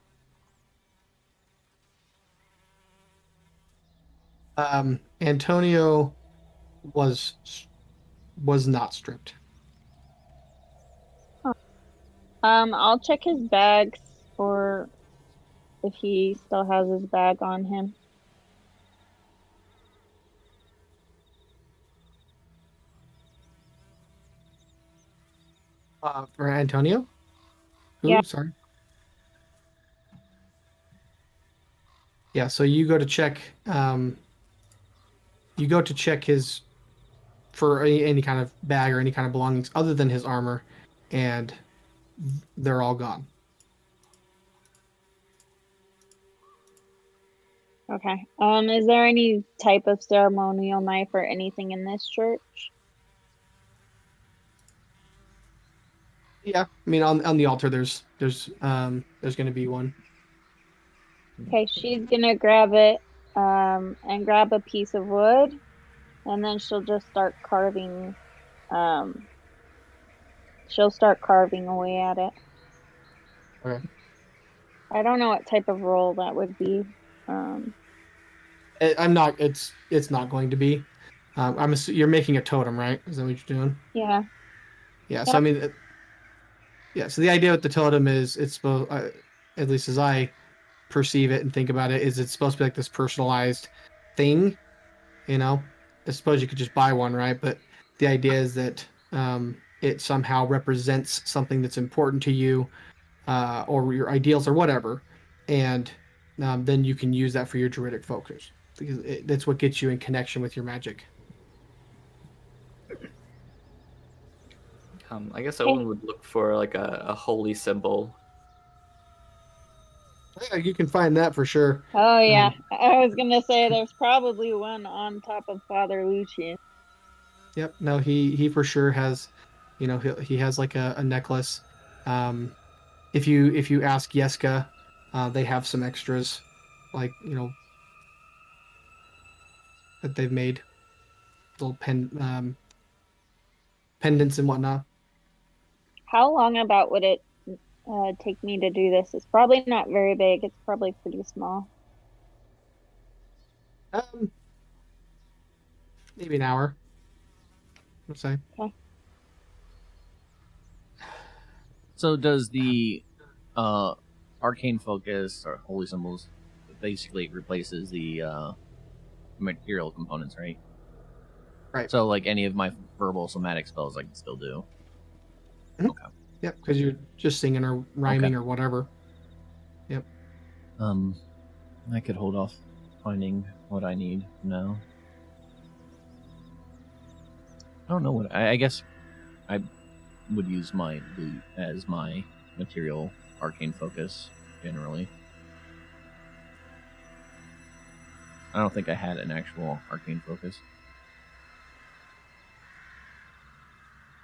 Speaker 2: Antonio was not stripped.
Speaker 7: I'll check his bags for if he still has his bag on him.
Speaker 2: For Antonio? Who?
Speaker 7: Yeah.
Speaker 2: Sorry. Yeah, so you go to check. You go to check his for any kind of bag or any kind of belongings other than his armor, and they're all gone.
Speaker 7: Okay. Is there any type of ceremonial knife or anything in this church?
Speaker 2: Yeah, I mean on the altar there's going to be one.
Speaker 7: Okay, she's gonna grab it, and grab a piece of wood, and then she'll just start carving. She'll start carving away at it.
Speaker 2: Okay.
Speaker 7: I don't know what type of roll that would be.
Speaker 2: I'm not. It's not going to be. You're making a totem, right? Is that what you're doing?
Speaker 7: Yeah.
Speaker 2: Yeah. So I mean, yeah. So the idea with the totem is it's supposed, at least as I perceive it and think about it, is it's supposed to be like this personalized thing. You know, I suppose you could just buy one, right? But the idea is that it somehow represents something that's important to you, or your ideals or whatever, and then you can use that for your druidic focus because that's what gets you in connection with your magic.
Speaker 6: I guess Owen would look for like a holy symbol.
Speaker 2: Yeah, you can find that for sure.
Speaker 7: Oh yeah, I was gonna say there's probably one on top of Father Lucian.
Speaker 2: Yep. No, he for sure has, he has like a necklace. If you ask Yeska, they have some extras, like that they've made, little pendants and whatnot.
Speaker 7: How long about would it take me to do this? It's probably not very big. It's probably pretty small.
Speaker 2: Um, Maybe an hour. Let's say.
Speaker 7: Okay.
Speaker 3: So does the arcane focus or holy symbols basically replaces the material components, right?
Speaker 2: Right.
Speaker 3: So like any of my verbal somatic spells I can still do.
Speaker 2: Mhm.
Speaker 3: Okay.
Speaker 2: Yep, because you're just singing or rhyming or whatever. Yep.
Speaker 3: I could hold off finding what I need now. I don't know what I guess I would use my loot as my material arcane focus generally. I don't think I had an actual arcane focus.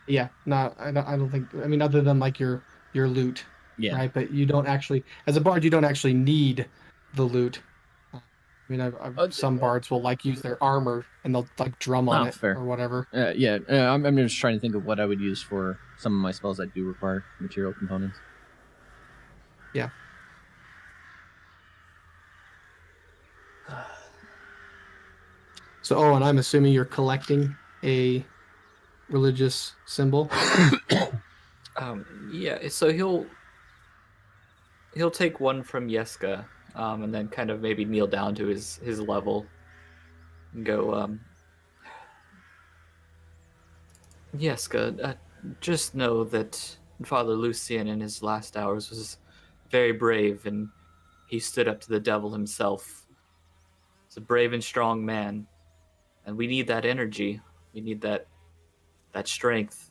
Speaker 2: Yeah. No, I don't think. I mean, other than like your loot,
Speaker 3: Yeah.
Speaker 2: right? But you don't actually, as a bard, you don't actually need the loot. I mean, some bards will like use their armor and they'll like drum on it
Speaker 3: fair.
Speaker 2: or whatever.
Speaker 3: Yeah, I'm just trying to think of what I would use for some of my spells that do require material components.
Speaker 2: Yeah. So, and I'm assuming you're collecting a religious symbol.
Speaker 6: Yeah, so he'll take one from Yeska, and then kind of maybe kneel down to his level and go, Yeska, just know that Father Lucian in his last hours was very brave, and he stood up to the devil himself. He's a brave and strong man, and we need that energy. We need that strength.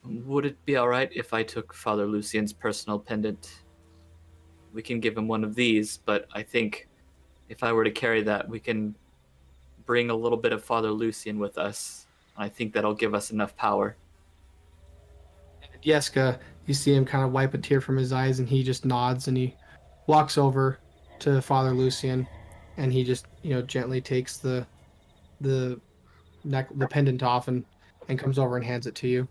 Speaker 6: Would it be all right if I took Father Lucian's personal pendant? We can give him one of these, but I think if I were to carry that, we can bring a little bit of Father Lucian with us. I think that'll give us enough power.
Speaker 2: Yeska, you see him kind of wipe a tear from his eyes, and he just nods and he walks over to Father Lucian, and he just gently takes the pendant off and comes over and hands it to you.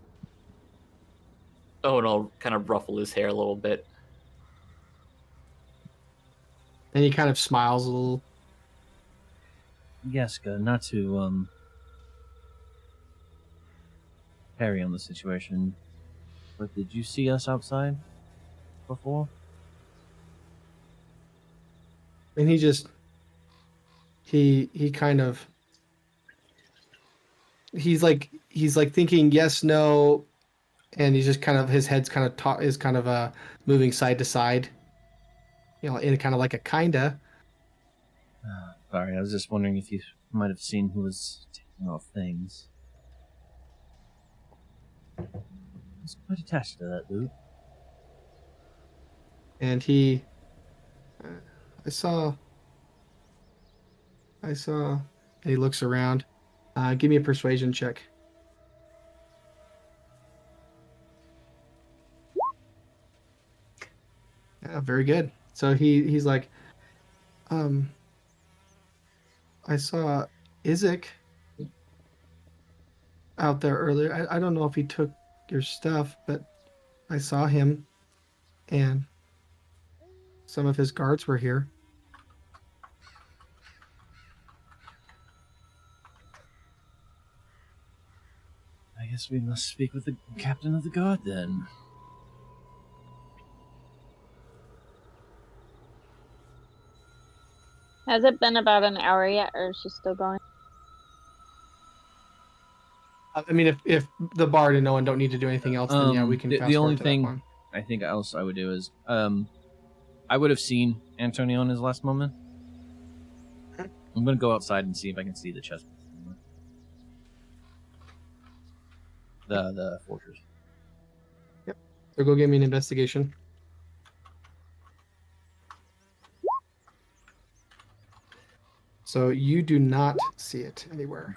Speaker 6: Oh, and I'll kind of ruffle his hair a little bit.
Speaker 2: And he kind of smiles a little.
Speaker 3: Yeska, not to carry on the situation, but did you see us outside before?
Speaker 2: And he kind of he's like thinking yes, no, and he's just kind of, his head's kind of moving side to side, in a kind of like a kinda.
Speaker 3: Sorry, I was just wondering if you might have seen who was taking off things. I was quite attached to that loot.
Speaker 2: And he I saw, and he looks around. Give me a persuasion check. Yeah, very good. So he's like, I saw Isaac out there earlier. I don't know if he took your stuff, but I saw him, and some of his guards were here.
Speaker 3: I guess we must speak with the captain of the guard then.
Speaker 7: Has it been about an hour yet, or is she still going?
Speaker 2: I mean, if the bard and no one don't need to do anything else, then yeah, we can fast
Speaker 3: the only
Speaker 2: forward to that
Speaker 3: thing
Speaker 2: one.
Speaker 3: I think else I would do is I would have seen Antonio in his last moment. I'm gonna go outside and see if I can see the chest. The fortress.
Speaker 2: So go give me an investigation. So you do not see it anywhere.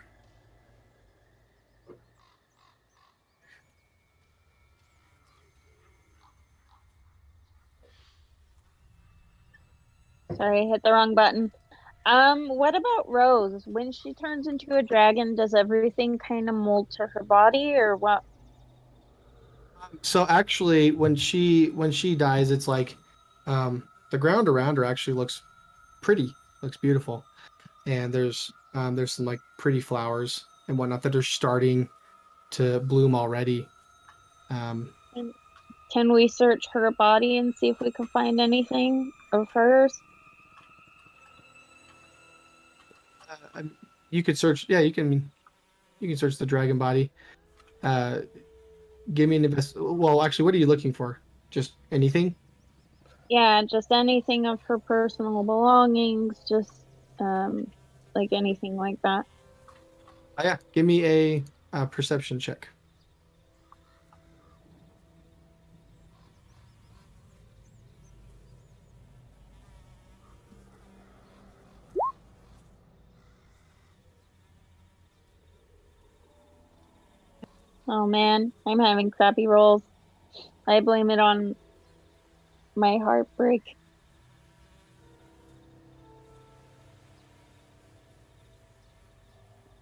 Speaker 7: Sorry, I hit the wrong button. What about Rose? When she turns into a dragon, does everything kind of mold to her body, or what?
Speaker 2: So actually, when she dies, it's like the ground around her actually looks pretty, looks beautiful, and there's some like pretty flowers and whatnot that are starting to bloom already. Um,
Speaker 7: Can we search her body and see if we can find anything of hers?
Speaker 2: you could search. Yeah, you can search the dragon body. Give me an invest. Well, actually, what are you looking for? Just anything?
Speaker 7: Yeah, just anything of her personal belongings, just like anything like that.
Speaker 2: Oh, yeah, give me a perception check.
Speaker 7: Oh man, I'm having crappy rolls. I blame it on my heartbreak.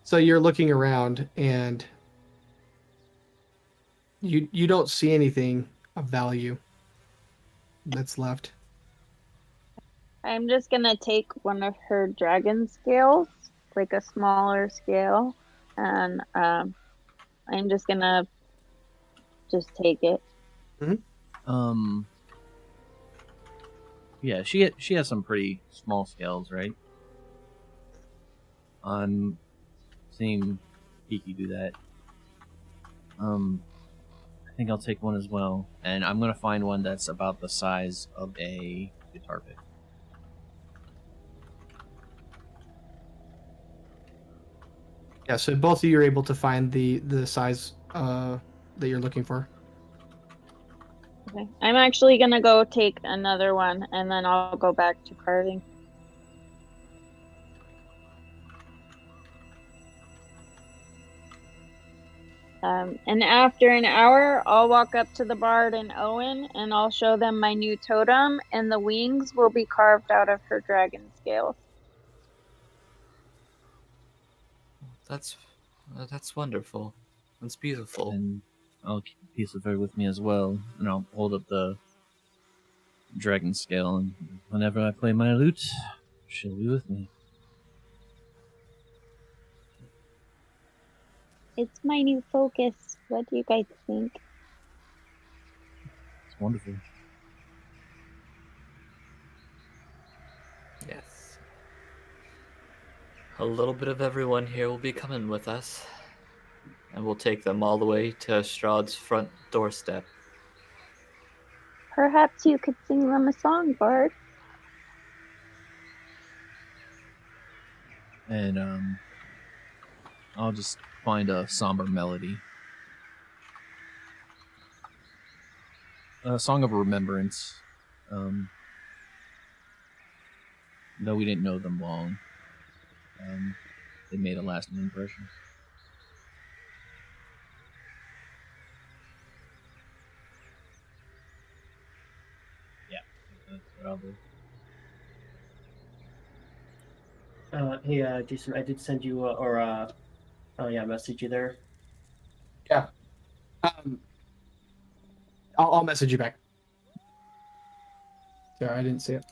Speaker 2: So you're looking around and you don't see anything of value that's left.
Speaker 7: I'm just gonna take one of her dragon scales, like a smaller scale, and I'm just gonna just take it.
Speaker 3: Yeah, she has some pretty small scales, right? I'm seeing Kiki do that. I think I'll take one as well, and I'm gonna find one that's about the size of a guitar pick.
Speaker 2: Yeah, so both of you are able to find the size that you're looking for.
Speaker 7: Okay. I'm actually gonna go take another one, and then I'll go back to carving. And after an hour, I'll walk up to the Bard and Owen, and I'll show them my new totem, and the wings will be carved out of her dragon scales.
Speaker 6: That's wonderful. That's beautiful.
Speaker 3: And I'll keep a piece of her with me as well, and I'll hold up the dragon scale, and whenever I play my lute, she'll be with me.
Speaker 7: It's my new focus. What do you guys think?
Speaker 3: It's wonderful.
Speaker 6: Yes. A little bit of everyone here will be coming with us, and we'll take them all the way to Strahd's front doorstep.
Speaker 7: Perhaps you could sing them a song, Bard.
Speaker 3: And I'll just find a somber melody. A song of remembrance. Though we didn't know them long, they made a lasting impression. Yeah, that's what I'll do.
Speaker 1: Hey, Jason, I did send you message you there.
Speaker 2: Yeah. I'll message you back. Sorry, I didn't see it.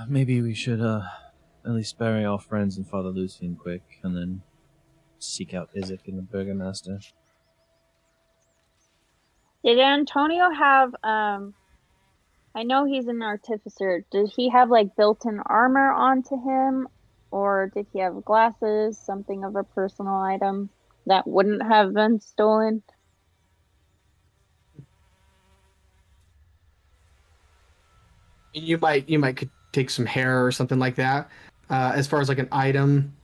Speaker 3: Maybe we should at least bury our friends and Father Lucian quick, and then seek out Isaac and the Burgomaster.
Speaker 7: Did Antonio have I know he's an artificer. Did he have like built-in armor onto him, or did he have glasses, something of a personal item that wouldn't have been stolen?
Speaker 2: You might could take some hair or something like that. As far as like an item,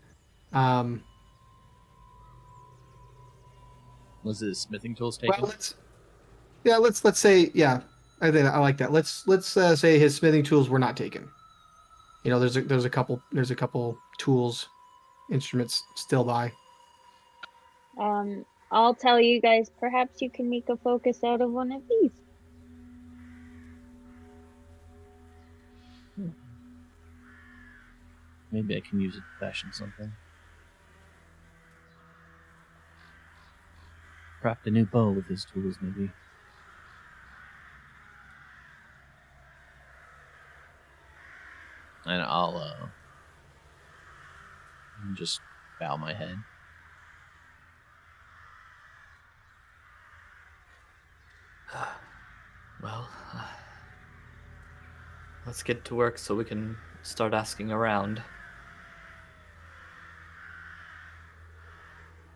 Speaker 3: Was his smithing tools taken?
Speaker 2: well, let's say I think I like that. Let's say his smithing tools were not taken. You know, there's a couple tools, instruments still by.
Speaker 7: I'll tell you guys, perhaps you can make a focus out of one of these.
Speaker 3: Maybe I can use it to fashion something. Craft a new bow with his tools, maybe. And I'll just bow my head.
Speaker 6: Well, let's get to work so we can start asking around.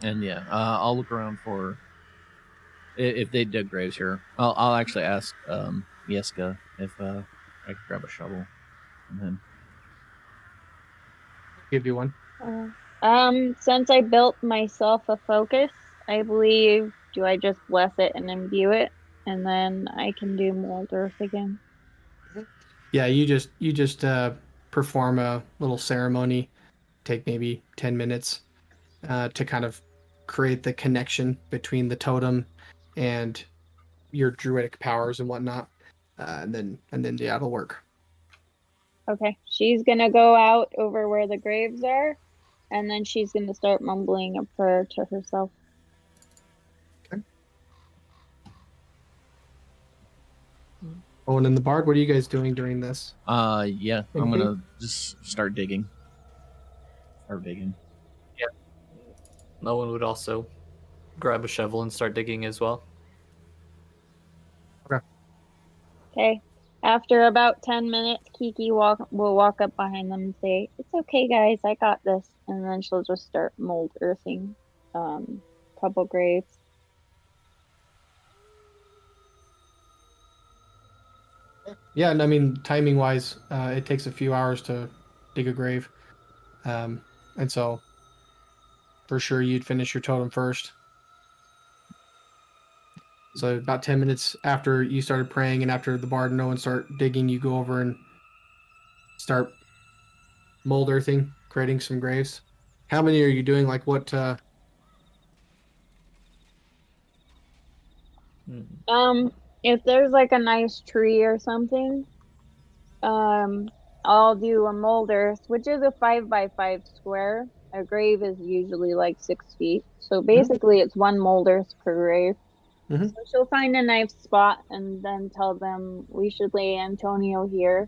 Speaker 3: And yeah, I'll look around for if they dug graves here. I'll actually ask Yeska if I can grab a shovel from him.
Speaker 2: Give you one.
Speaker 7: Since I built myself a focus, I believe, do I just bless it and imbue it, and then I can do mold earth again?
Speaker 2: Yeah, you just perform a little ceremony, take maybe 10 minutes to kind of create the connection between the totem and your druidic powers and whatnot, and then yeah, it'll work.
Speaker 7: Okay, she's gonna go out over where the graves are, and then she's gonna start mumbling a prayer to herself.
Speaker 2: Owen and the Bard, what are you guys doing during this?
Speaker 3: Yeah, I'm gonna just start digging.
Speaker 6: Yeah. No one would also grab a shovel and start digging as well.
Speaker 7: Okay. After about 10 minutes, Kiki will walk up behind them and say, "It's okay, guys, I got this." And then she'll just start mold earthing couple graves.
Speaker 2: Yeah, and I mean, timing wise, it takes a few hours to dig a grave, and so for sure you'd finish your totem first. So about 10 minutes after you started praying and after the Bard and Owen start digging, you go over and start mold earthing, creating some graves. How many are you doing? Like what?
Speaker 7: If there's like a nice tree or something, I'll do a mold earth, which is a 5x5 square. A grave is usually like 6 feet. So basically it's one mold earth per grave.
Speaker 2: Mhm.
Speaker 7: So she'll find a nice spot and then tell them we should lay Antonio here.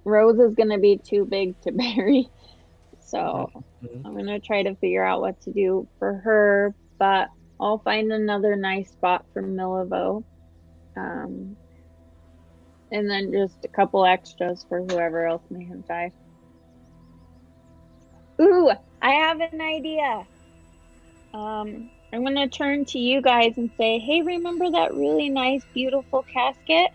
Speaker 7: Rose is gonna be too big to bury. So I'm gonna try to figure out what to do for her, but I'll find another nice spot for Millivo. And then just a couple extras for whoever else may have died. Ooh, I have an idea. I'm gonna turn to you guys and say, hey, remember that really nice, beautiful casket?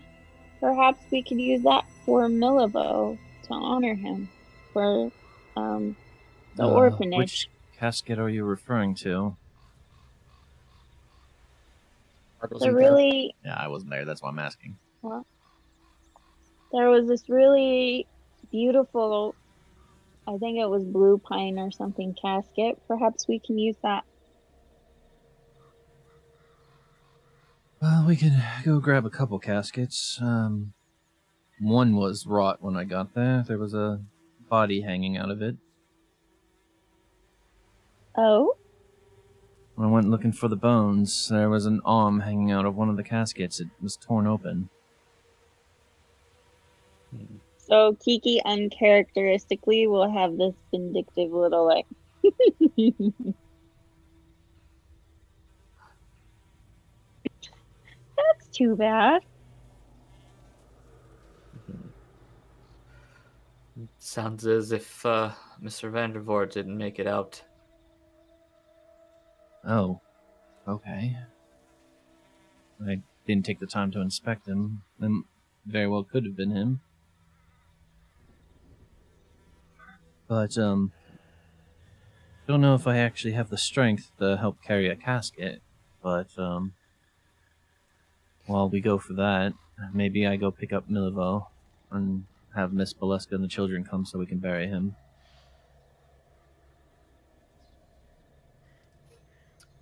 Speaker 7: Perhaps we could use that for Millivo to honor him for the orphanage.
Speaker 3: Which casket are you referring to?
Speaker 7: The really,
Speaker 3: Yeah, I wasn't there. That's why I'm asking.
Speaker 7: well, there was this really beautiful, I think it was blue pine or something casket. Perhaps we can use that.
Speaker 3: Well, we can go grab a couple caskets. One was rot when I got there. There was a body hanging out of it.
Speaker 7: Oh?
Speaker 3: When I went looking for the bones, there was an arm hanging out of one of the caskets. It was torn open.
Speaker 7: So Kiki uncharacteristically will have this vindictive little like that's too bad.
Speaker 6: Sounds as if Mr. Vandervoort didn't make it out.
Speaker 3: Oh, okay. I didn't take the time to inspect him. It very well could have been him. But, don't know if I actually have the strength to help carry a casket, but, while we go for that, maybe I go pick up Milivo and have Miss Baleska and the children come so we can bury him.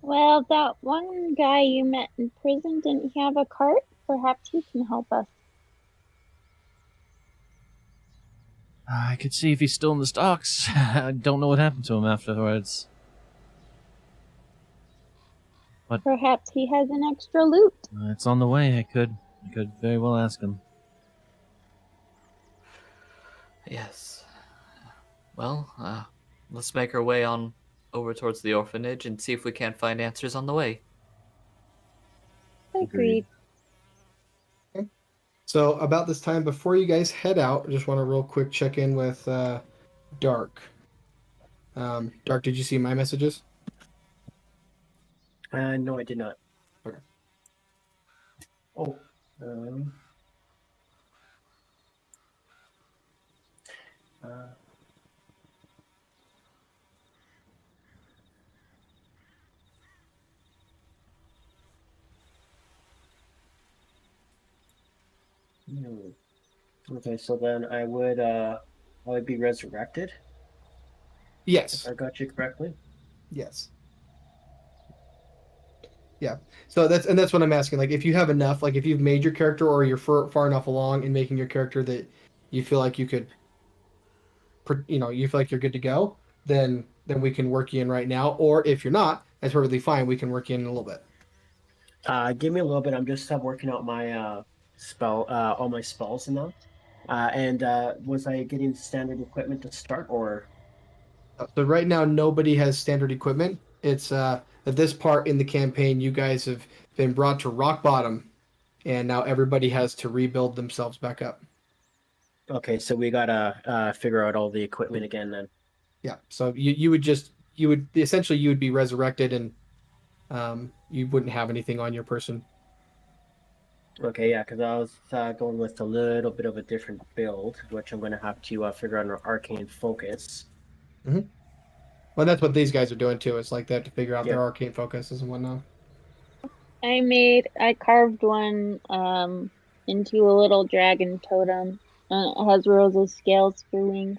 Speaker 7: Well, that one guy you met in prison didn't he have a cart? Perhaps he can help us.
Speaker 3: I could see if he's still in the stocks. I don't know what happened to him afterwards.
Speaker 7: Perhaps he has an extra loot.
Speaker 3: It's on the way. I could very well ask him.
Speaker 6: Yes. Well, let's make our way on over towards the orphanage and see if we can't find answers on the way.
Speaker 7: Agreed.
Speaker 2: So about this time, before you guys head out, I just want to real quick check in with Dark. Dark, did you see my messages?
Speaker 1: No, I did not.
Speaker 2: Okay.
Speaker 1: Oh. Okay, so then I would be resurrected,
Speaker 2: Yes.
Speaker 1: if I got you correctly.
Speaker 2: Yes. Yeah. So that's what I'm asking. Like, if you have enough, like if you've made your character or you're far enough along in making your character that you feel like you could, you feel like you're good to go, then we can work you in right now. Or if you're not, that's perfectly fine. We can work you in a little bit.
Speaker 1: Give me a little bit. I'm just working out my all my spells and that. And was I getting standard equipment to start, or?
Speaker 2: So right now, nobody has standard equipment. It's at this part in the campaign, you guys have been brought to rock bottom, and now everybody has to rebuild themselves back up.
Speaker 1: Okay, so we gotta figure out all the equipment again then.
Speaker 2: Yeah. So you would essentially be resurrected, and you wouldn't have anything on your person.
Speaker 1: Okay, yeah, because I was going with a little bit of a different build, which I'm going to have to figure out an arcane focus.
Speaker 2: Mm-hmm. Well, that's what these guys are doing too. It's like they have to figure out
Speaker 1: Yep.
Speaker 2: their arcane focuses and whatnot.
Speaker 7: I carved one into a little dragon totem. It has rows of scales for wings.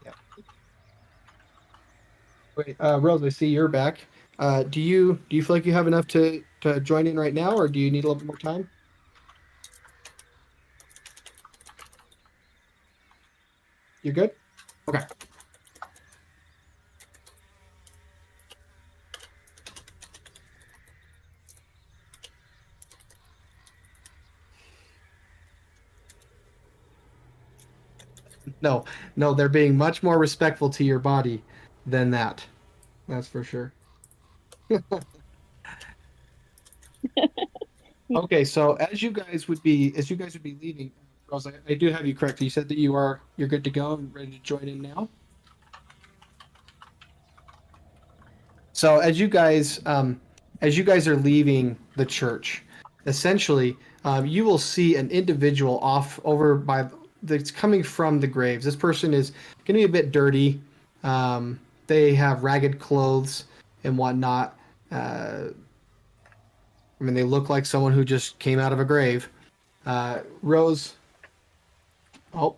Speaker 2: Yeah. Wait, Rose, I see you're back. Do you feel like you have enough to join in right now, or do you need a little bit more time? You're good? Okay. No, they're being much more respectful to your body than that. That's for sure. Okay, so as you guys would be leaving, Rose, I do have you correct. You said that you're good to go and ready to join in now. So as you guys are leaving the church, essentially, you will see an individual off over by that's coming from the graves. This person is going to be a bit dirty. They have ragged clothes and whatnot. I mean, they look like someone who just came out of a grave. Rose. Oh,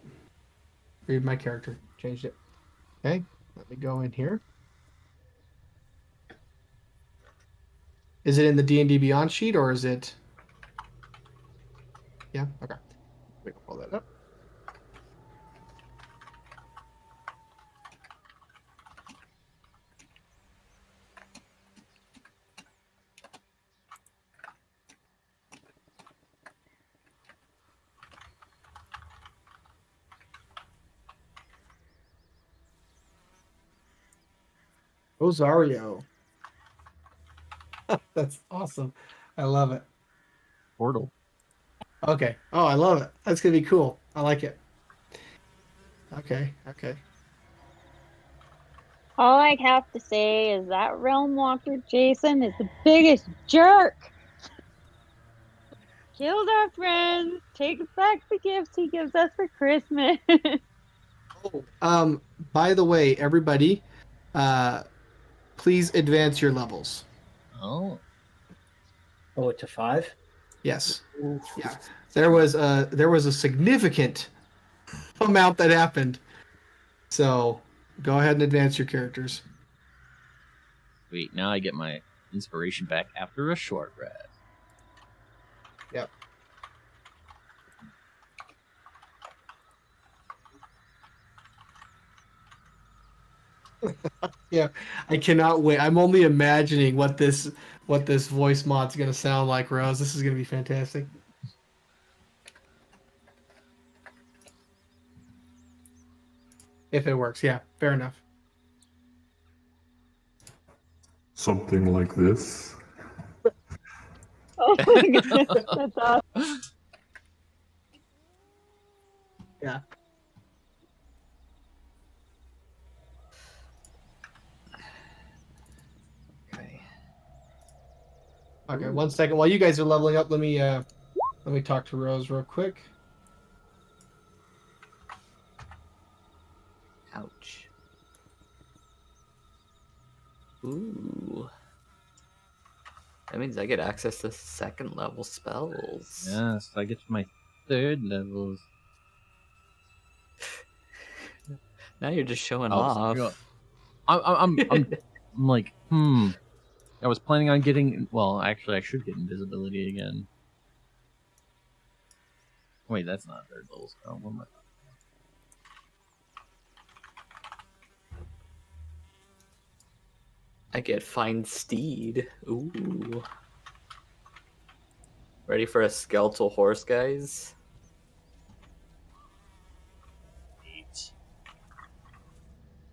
Speaker 2: read my character. Changed it. Okay, let me go in here. Is it in the D&D Beyond sheet, or is it? Yeah. Okay. We can pull that up. Rosario. That's awesome. I love it.
Speaker 3: Portal.
Speaker 2: Okay. Oh, I love it. That's going to be cool. I like it. Okay.
Speaker 7: All I have to say is that Realm Walker Jason is the biggest jerk. Killed our friends, takes back the gifts he gives us for Christmas.
Speaker 2: By the way, everybody, please advance your levels.
Speaker 3: Oh.
Speaker 1: Oh, to 5?
Speaker 2: Yes. Yeah. There was a significant amount that happened. So go ahead and advance your characters.
Speaker 3: Sweet. Now I get my inspiration back after a short rest.
Speaker 2: Yep. Yeah, I cannot wait. I'm only imagining what this voice mod's gonna sound like, Rose. This is gonna be fantastic. If it works, yeah, fair enough.
Speaker 9: Something like this.
Speaker 7: Oh my goodness, that's awesome.
Speaker 2: Yeah.
Speaker 6: Okay.
Speaker 2: Okay, 1 second. While you guys are leveling up, let me talk to Rose real quick.
Speaker 6: Ouch. Ooh. That means I get access to 2nd level spells.
Speaker 3: Yes, I get to my 3rd levels.
Speaker 6: Now you're just showing
Speaker 3: Oh,
Speaker 6: off.
Speaker 3: so I'm like, I was planning on getting. Well, actually, I should get invisibility again. Wait, that's not 3rd level spell. What am I?
Speaker 6: I get Find Steed. Ooh. Ready for a skeletal horse, guys?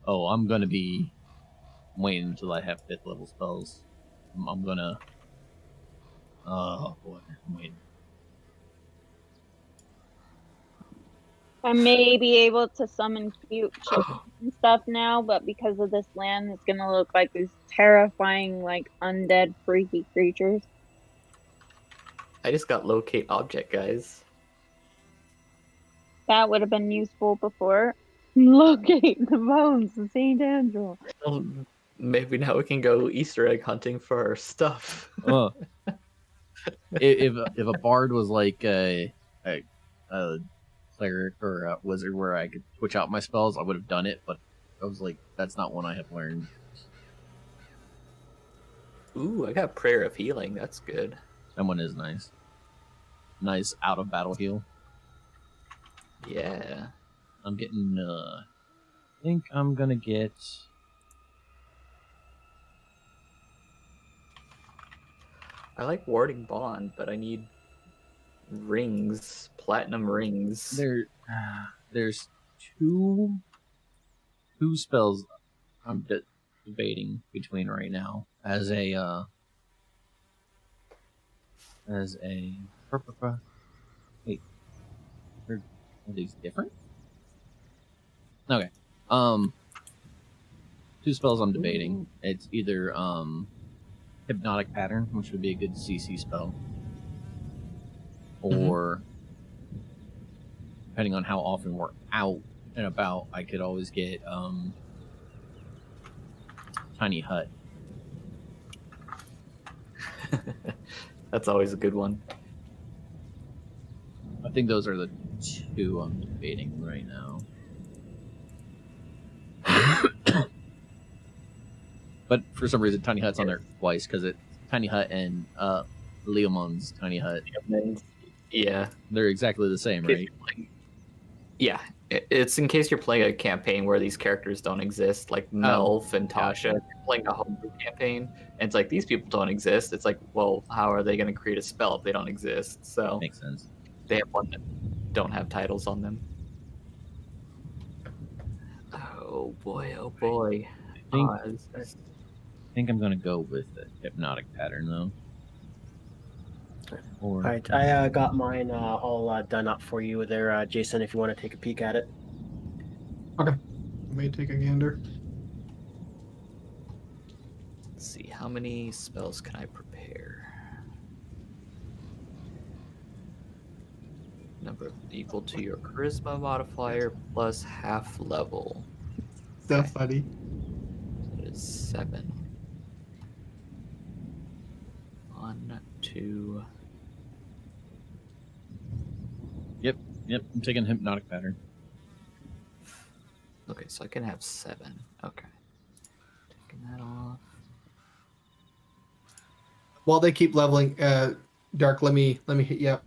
Speaker 3: Oh, I'm gonna be waiting until I have 5th level spells. I'm gonna. Oh boy, I'm waiting.
Speaker 7: I may be able to summon cute children and stuff now, but because of this land, it's gonna look like these terrifying, like undead, freaky creatures.
Speaker 6: I just got Locate Object, guys.
Speaker 7: That would have been useful before. Locate the bones of Saint Angela.
Speaker 6: Well, maybe now we can go Easter egg hunting for our stuff.
Speaker 3: If a bard was like a cleric or a wizard where I could switch out my spells, I would have done it. But I was like, that's not one I have learned.
Speaker 6: Ooh, I got Prayer of Healing. That's good.
Speaker 3: That one is nice. Nice out of battle heal.
Speaker 6: Yeah.
Speaker 3: I'm getting. I think I'm gonna get.
Speaker 6: I like Warding Bond, but I need rings, platinum rings.
Speaker 3: There's two spells I'm debating between right now as a wait, are these different? Okay. Two spells I'm debating. It's either Hypnotic Pattern, which would be a good CC spell, or depending on how often we're out and about, I could always get Tiny Hut.
Speaker 6: That's always a good one.
Speaker 3: I think those are the two I'm debating right now. But for some reason, Tiny Hut's on there twice because it's Tiny Hut and Leomon's Tiny Hut.
Speaker 6: Yeah.
Speaker 3: They're exactly the same, right?
Speaker 6: Yeah. It's in case you're playing a campaign where these characters don't exist, like Melf and Tasha. You're playing a homebrew campaign, and it's like, these people don't exist. It's like, well, how are they going to create a spell if they don't exist? So
Speaker 3: Makes sense.
Speaker 6: They have one that don't have titles on them. Oh boy, oh boy.
Speaker 3: I think I'm going to go with the Hypnotic Pattern, though.
Speaker 1: All right, I got mine all done up for you there, Jason, if you want to take a peek at it.
Speaker 2: Okay. Let me take a gander.
Speaker 6: Let's see, how many spells can I prepare? Number equal to your charisma modifier plus half level.
Speaker 2: That's funny.
Speaker 6: It is 7. 1, 2.
Speaker 3: Yep, I'm taking hypnotic pattern.
Speaker 6: Okay, so I can have 7. Okay. Taking that off.
Speaker 2: While they keep leveling, Dark, let me hit you up.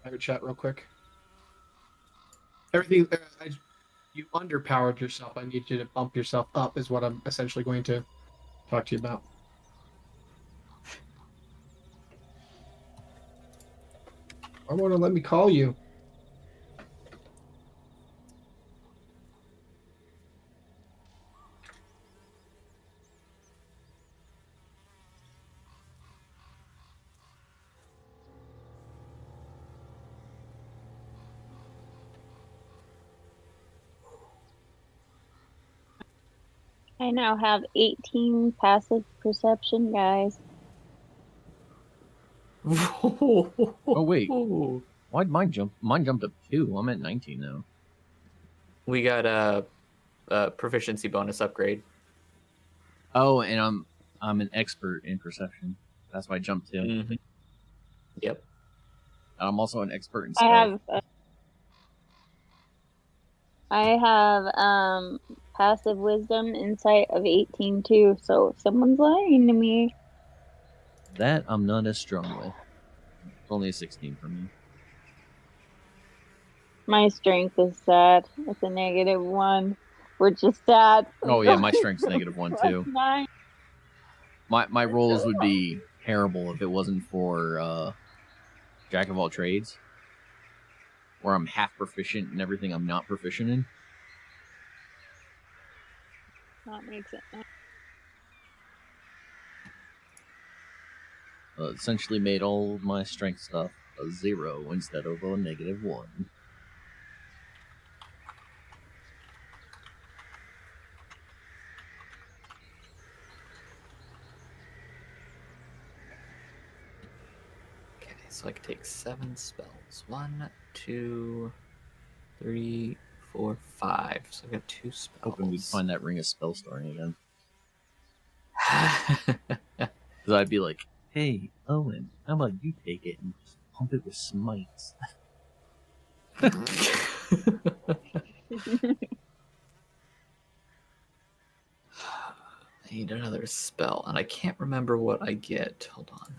Speaker 2: Private chat real quick. Everything you underpowered yourself. I need you to bump yourself up. Is what I'm essentially going to talk to you about. I want to let me call you.
Speaker 7: I now have 18 passive perception, guys.
Speaker 3: Oh wait, why'd mine jump? Mine jumped up 2. I'm at 19 now.
Speaker 6: We got a proficiency bonus upgrade.
Speaker 3: Oh, and I'm an expert in perception. That's why I jumped 2.
Speaker 6: Mm-hmm. Yep.
Speaker 3: And I'm also an expert in
Speaker 7: I
Speaker 3: stealth.
Speaker 7: have passive wisdom insight of 18 too, so if someone's lying to me.
Speaker 3: That I'm not as strong with. It's only a 16 for me.
Speaker 7: My strength is sad. It's a -1, which is sad.
Speaker 3: Oh yeah, my strength's -1 too.
Speaker 7: +9.
Speaker 3: My rolls would be terrible if it wasn't for Jack of all trades, where I'm half proficient in everything I'm not proficient in.
Speaker 7: That makes it nice.
Speaker 3: Essentially made all my strength stuff a 0 instead of a -1.
Speaker 6: Okay, so I can take 7 spells. 1, 2, 3, 4, 5. So I got 2 spells.
Speaker 3: Hoping we'd find that ring of spell storing again. Because I'd be like, hey, Owen, how about you take it and just pump it with smites?
Speaker 6: I need another spell, and I can't remember what I get. Hold on.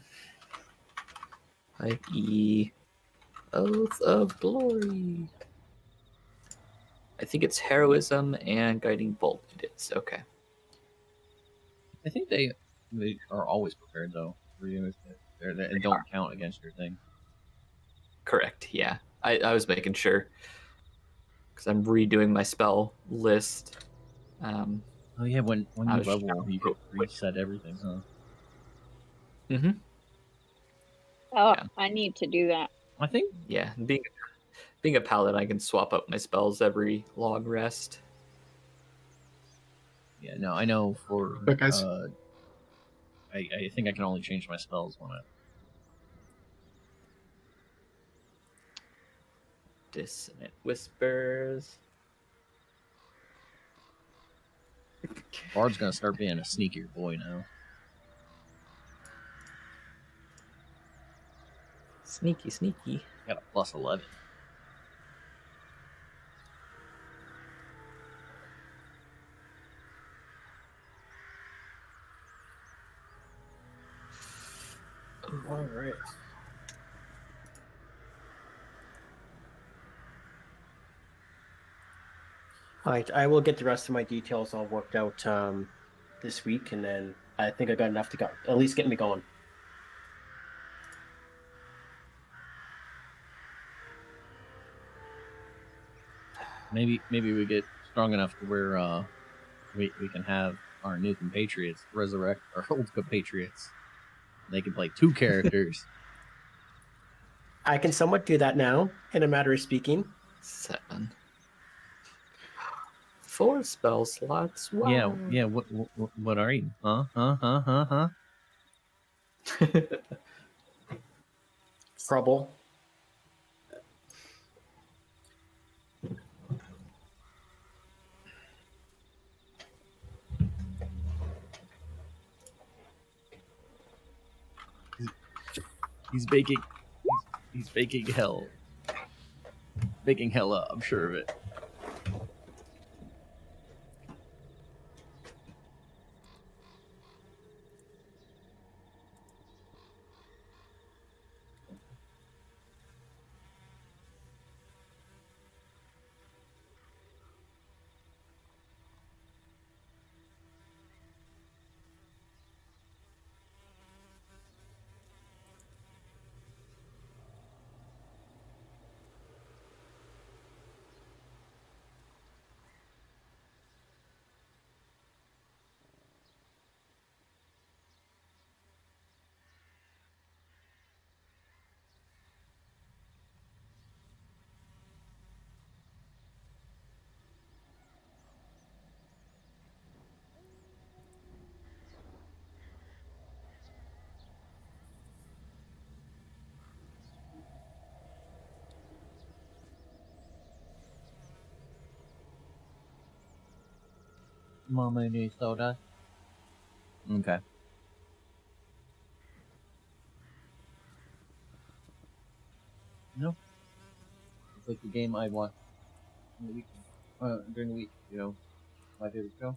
Speaker 6: 5e. Oath of Glory. I think it's Heroism and Guiding Bolt. It is. Okay.
Speaker 3: I think they are always prepared, though. They don't count against your thing.
Speaker 6: Correct, yeah. I was making sure. Because I'm redoing my spell list.
Speaker 3: Oh yeah, when you level, you can reset everything, huh?
Speaker 6: Mm-hmm.
Speaker 7: Oh,
Speaker 6: Yeah.
Speaker 7: I need to do that.
Speaker 3: I think.
Speaker 6: Yeah, being a paladin, I can swap up my spells every long rest.
Speaker 3: Yeah, no, I know for.
Speaker 2: But guys,
Speaker 3: I think I can only change my spells when I.
Speaker 6: Dissonant Whispers.
Speaker 3: Bard's gonna start being a sneakier boy now.
Speaker 6: Sneaky, sneaky.
Speaker 3: Got a +11.
Speaker 1: All right. All right, I will get the rest of my details all worked out this week, and then I think I got enough to at least get me going.
Speaker 3: Maybe we get strong enough to where we can have our new compatriots resurrect our old compatriots. They can play 2 characters.
Speaker 1: I can somewhat do that now, in a matter of speaking.
Speaker 6: 7. 4 spell slots. Wow.
Speaker 3: Yeah. What are you? Huh?
Speaker 1: Trouble.
Speaker 3: He's baking. He's baking hell. Baking hell up. I'm sure of it. Mama needs soda. Okay. No. It's like the game I watch in the week, during the week. You know, my favorite show.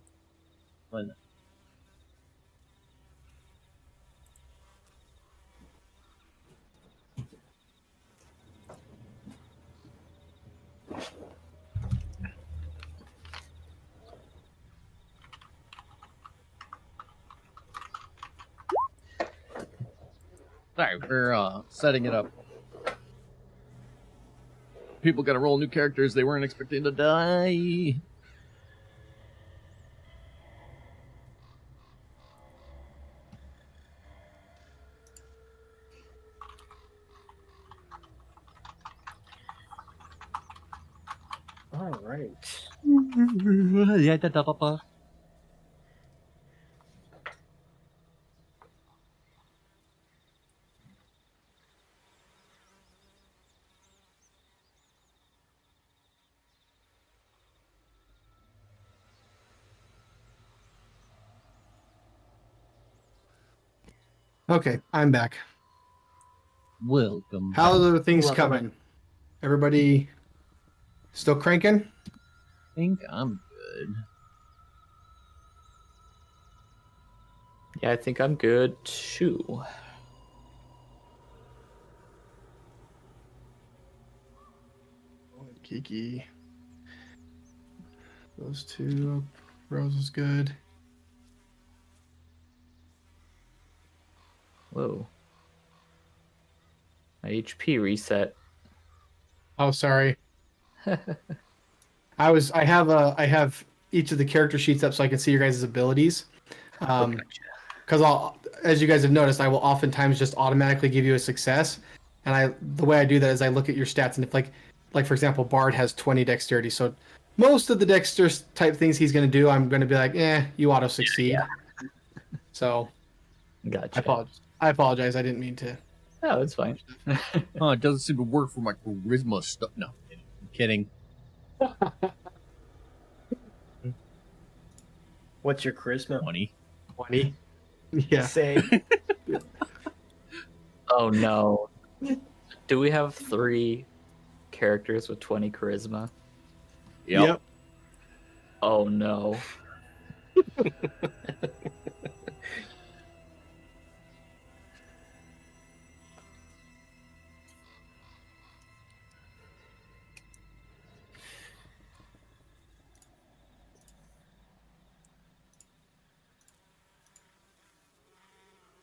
Speaker 3: Fun. Sorry, we're setting it up. People gotta roll new characters they weren't expecting to die.
Speaker 1: All right.
Speaker 2: Okay, I'm back.
Speaker 3: Welcome.
Speaker 2: How are things
Speaker 1: Welcome
Speaker 2: coming? Everybody still cranking?
Speaker 3: I think I'm good.
Speaker 6: Yeah, I think I'm good too.
Speaker 2: Kiki. Those two. Rose is good.
Speaker 6: Whoa. My HP reset.
Speaker 2: Oh, sorry. I have each of the character sheets up so I can see your guys' abilities. Because as you guys have noticed, I will oftentimes just automatically give you a success. And the way I do that is I look at your stats, and if like for example, Bard has 20 dexterity, so most of the dexter type things he's going to do, I'm going to be like, you auto succeed. Yeah. So,
Speaker 6: Gotcha.
Speaker 2: I apologize. I didn't mean to.
Speaker 6: Oh, it's fine.
Speaker 3: Oh, it doesn't seem to work for my charisma stuff. No, I'm kidding.
Speaker 1: What's your charisma?
Speaker 3: 20.
Speaker 2: 20. Yeah.
Speaker 1: Same.
Speaker 6: Oh no. Do we have 3 characters with 20 charisma?
Speaker 3: Yep.
Speaker 6: Oh no.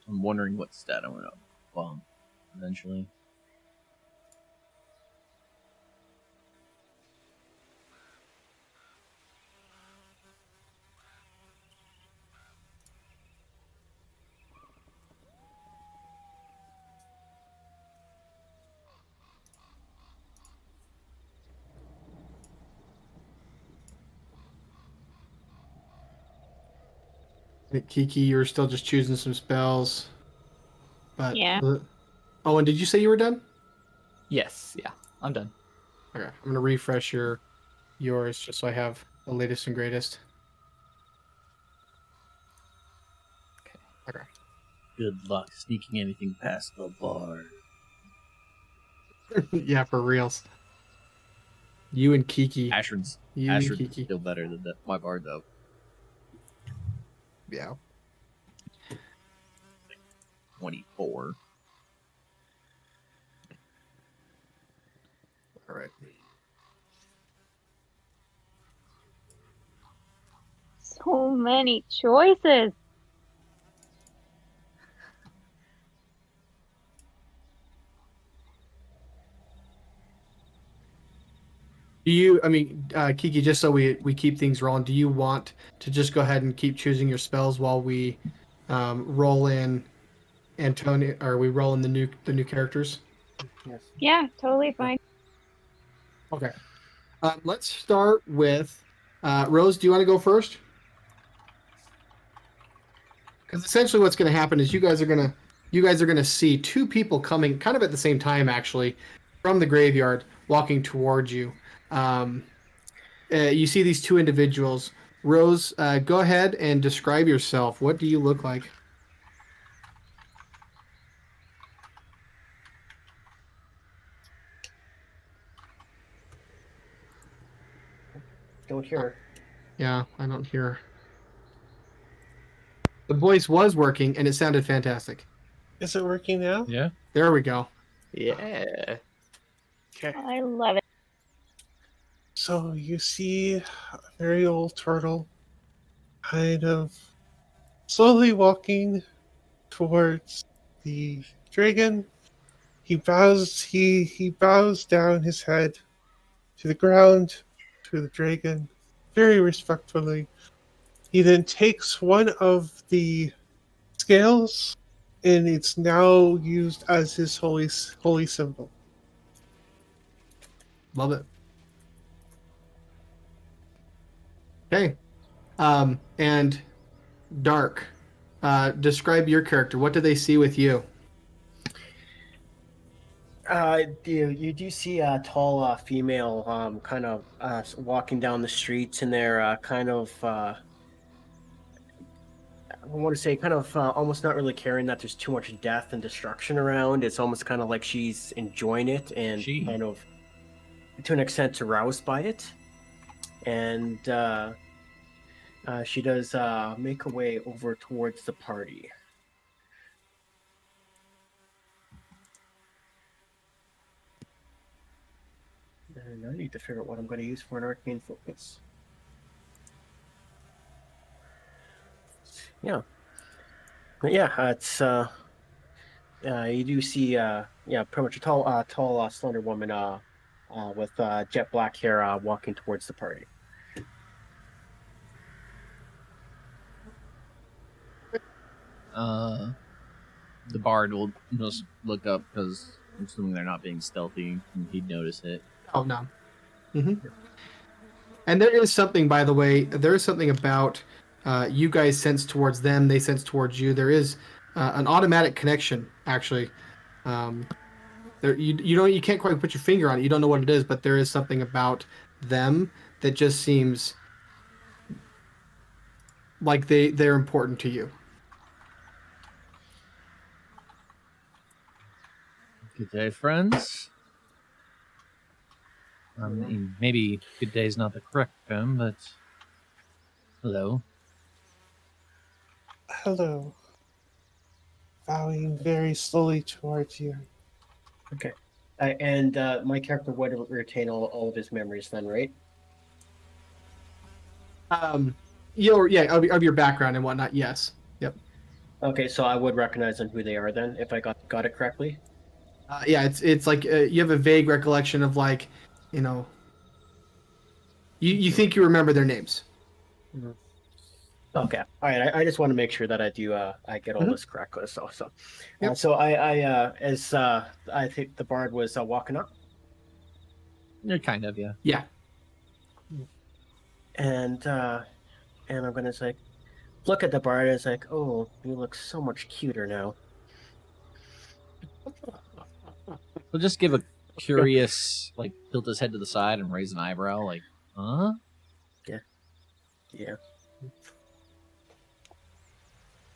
Speaker 3: I'm wondering what stat I went up. Well, eventually.
Speaker 2: Kiki, you were still just choosing some spells. But
Speaker 7: Yeah.
Speaker 2: Oh, and did you say you were done?
Speaker 6: Yes, yeah. I'm done.
Speaker 2: Okay, I'm gonna refresh yours just so I have the latest and greatest.
Speaker 6: Okay.
Speaker 2: Okay.
Speaker 3: Good luck sneaking anything past the bar.
Speaker 2: Yeah, for reals. You and Kiki.
Speaker 3: Ashard's
Speaker 2: You and
Speaker 3: Ashard's
Speaker 2: Kiki.
Speaker 3: still better than my bard though.
Speaker 2: Yeah.
Speaker 3: 24.
Speaker 2: All right.
Speaker 7: So many choices.
Speaker 2: Do you, I mean, Kiki, just so we keep things rolling, do you want to just go ahead and keep choosing your spells while we roll in Antonio, or we roll in the new characters?
Speaker 1: Yes.
Speaker 7: Yeah, totally fine.
Speaker 2: Okay. Let's start with Rose. Do you want to go first? Because essentially, what's going to happen is you guys are going to see two people coming kind of at the same time, actually, from the graveyard, walking towards you. You see these two individuals. Rose, go ahead and describe yourself. What do you look like?
Speaker 1: Don't hear her.
Speaker 2: Yeah, I don't hear. The voice was working, and it sounded fantastic.
Speaker 10: Is it working now?
Speaker 3: Yeah.
Speaker 2: There we go.
Speaker 6: Yeah.
Speaker 10: Okay.
Speaker 7: I love it.
Speaker 10: So you see a very old turtle kind of slowly walking towards the dragon. He bows down his head to the ground, to the dragon, very respectfully. He then takes one of the scales, and it's now used as his holy symbol.
Speaker 2: Love it. Okay. And Dark, describe your character. What do they see with you?
Speaker 1: You do see a tall female kind of walking down the streets, and they're kind of I want to say kind of almost not really caring that there's too much death and destruction around. It's almost kind of like she's enjoying it and kind of to an extent aroused by it. And she does make her way over towards the party. And I need to figure out what I'm going to use for an arcane focus. Yeah. But yeah, it's you do see pretty much a tall slender woman with jet black hair walking towards the party.
Speaker 3: The bard will just look up because I'm assuming they're not being stealthy, and he'd notice it.
Speaker 2: Oh no. Mm-hmm. And there is something, by the way. There is something about you guys sense towards them. They sense towards you. There is an automatic connection, actually. There, you can't quite put your finger on it. You don't know what it is, but there is something about them that just seems like they're important to you.
Speaker 3: Good day, friends. I mean, maybe good day is not the correct term, but hello.
Speaker 10: Hello. Bowing very slowly towards you.
Speaker 1: Okay. And my character would retain all of his memories then, right?
Speaker 2: Of your background and whatnot. Yes. Yep.
Speaker 1: Okay, so I would recognize them who they are then, if I got it correctly.
Speaker 2: Yeah, it's like you have a vague recollection of like, you think you remember their names.
Speaker 1: Mm-hmm. Okay, all right. I just want to make sure that I do I get all this correctly. So
Speaker 2: Yep.
Speaker 1: So I think the bard was walking up.
Speaker 3: You're kind of, yeah.
Speaker 2: Yeah.
Speaker 1: And I'm gonna say, look at the bard. And it's like, oh, you look so much cuter now.
Speaker 3: He'll just give a curious, like, tilt his head to the side and raise an eyebrow, like, huh?
Speaker 1: Yeah.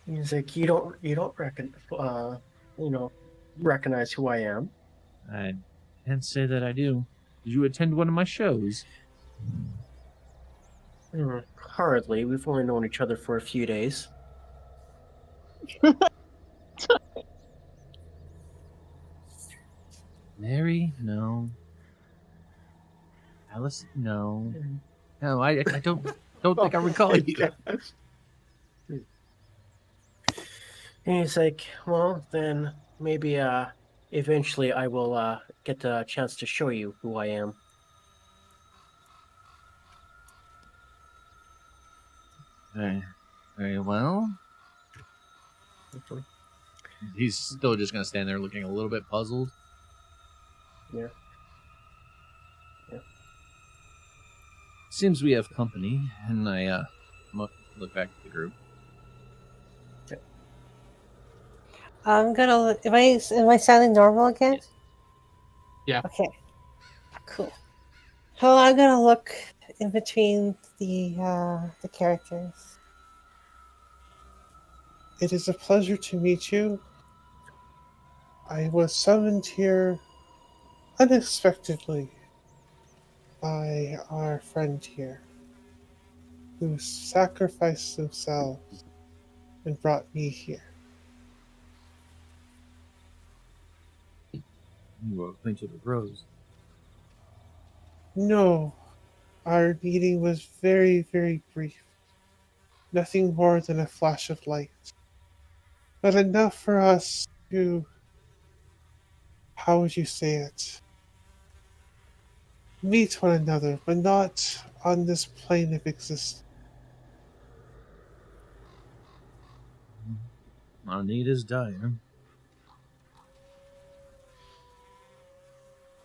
Speaker 1: He's like, you don't recognize who I am.
Speaker 3: I Can't say that I do. Did you attend one of my shows?
Speaker 1: Hardly. We've only known each other for a few days.
Speaker 3: Mary? No. Alice? No. No, I don't think I recall you.
Speaker 1: And he's like, well, then maybe eventually I will get a chance to show you who I am.
Speaker 3: Very well. He's still just gonna stand there looking a little bit puzzled.
Speaker 1: Yeah.
Speaker 3: Seems we have company, and I look back at the group.
Speaker 8: I'm gonna. Am I sounding normal again?
Speaker 3: Yes.
Speaker 2: Yeah.
Speaker 8: Okay. Cool. So I'm gonna look in between the characters.
Speaker 10: It is a pleasure to meet you. I was summoned here unexpectedly by our friend here, who sacrificed themselves and brought me here.
Speaker 3: You were acquainted with Rose.
Speaker 10: No, our meeting was very, very brief. Nothing more than a flash of light. But enough for us to, how would you say it? Meet one another, but not on this plane of existence.
Speaker 3: Our need is dire.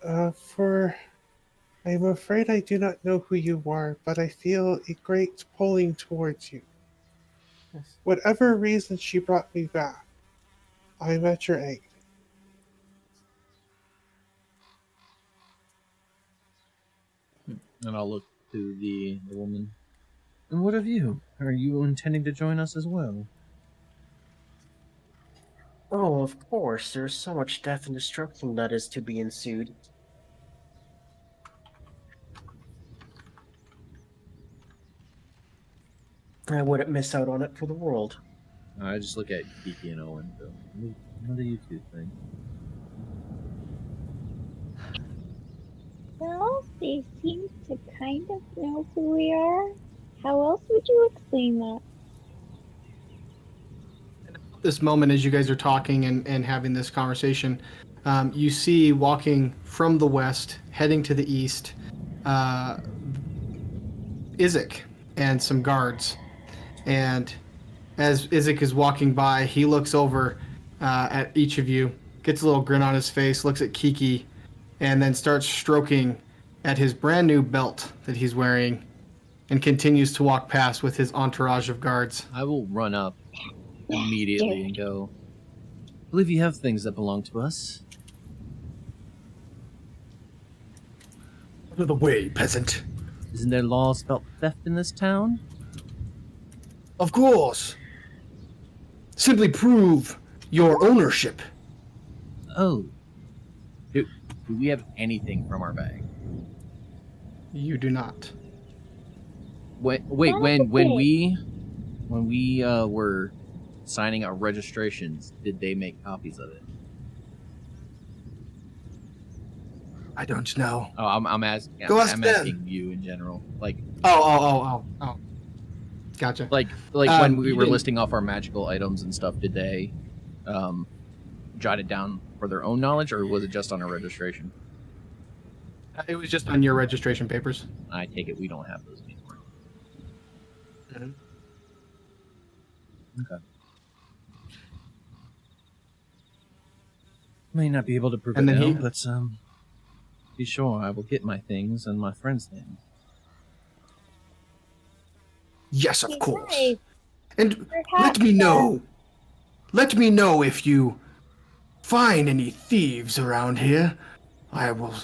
Speaker 10: I'm afraid I do not know who you are, but I feel a great pulling towards you. Whatever reason she brought me back, I'm at your aid.
Speaker 3: And I'll look to the woman. And what of you? Are you intending to join us as well?
Speaker 1: Oh, of course. There's so much death and destruction that is to be ensued. I wouldn't miss out on it for the world.
Speaker 3: I just look at Kiki and Owen. What do you two think?
Speaker 7: Well, they seem to kind of know who we are. How else would you explain that?
Speaker 2: This moment, as you guys are talking and having this conversation, you see walking from the west, heading to the east, Izek and some guards. And as Izek is walking by, he looks over at each of you, gets a little grin on his face, looks at Kiki, and then starts stroking at his brand new belt that he's wearing, and continues to walk past with his entourage of guards.
Speaker 3: I will run up immediately and go, I believe you have things that belong to us.
Speaker 11: Out of the way, peasant.
Speaker 3: Isn't there laws about theft in this town?
Speaker 11: Of course. Simply prove your ownership.
Speaker 3: Oh. Do we have anything from our bag?
Speaker 2: You do not.
Speaker 3: When we were signing our registrations, did they make copies of it?
Speaker 11: I don't know.
Speaker 3: Oh, I'm asking.
Speaker 11: Go ask
Speaker 3: I'm
Speaker 11: them.
Speaker 3: asking you in general. Like,
Speaker 2: Oh. Gotcha.
Speaker 3: like when we
Speaker 2: you
Speaker 3: were
Speaker 2: didn't-
Speaker 3: listing off our magical items and stuff, did they jot it down for their own knowledge, or was it just on our registration?
Speaker 2: It was just on your registration papers.
Speaker 3: I take it we don't have those anymore.
Speaker 2: Mhm.
Speaker 3: Okay. May not be able to prove
Speaker 2: And
Speaker 3: it
Speaker 2: then
Speaker 3: now,
Speaker 2: he-
Speaker 3: but be sure I will get my things and my friends' things.
Speaker 11: Yes, of course.
Speaker 7: Nice.
Speaker 11: And let me know. Let me know if you find any thieves around here. I will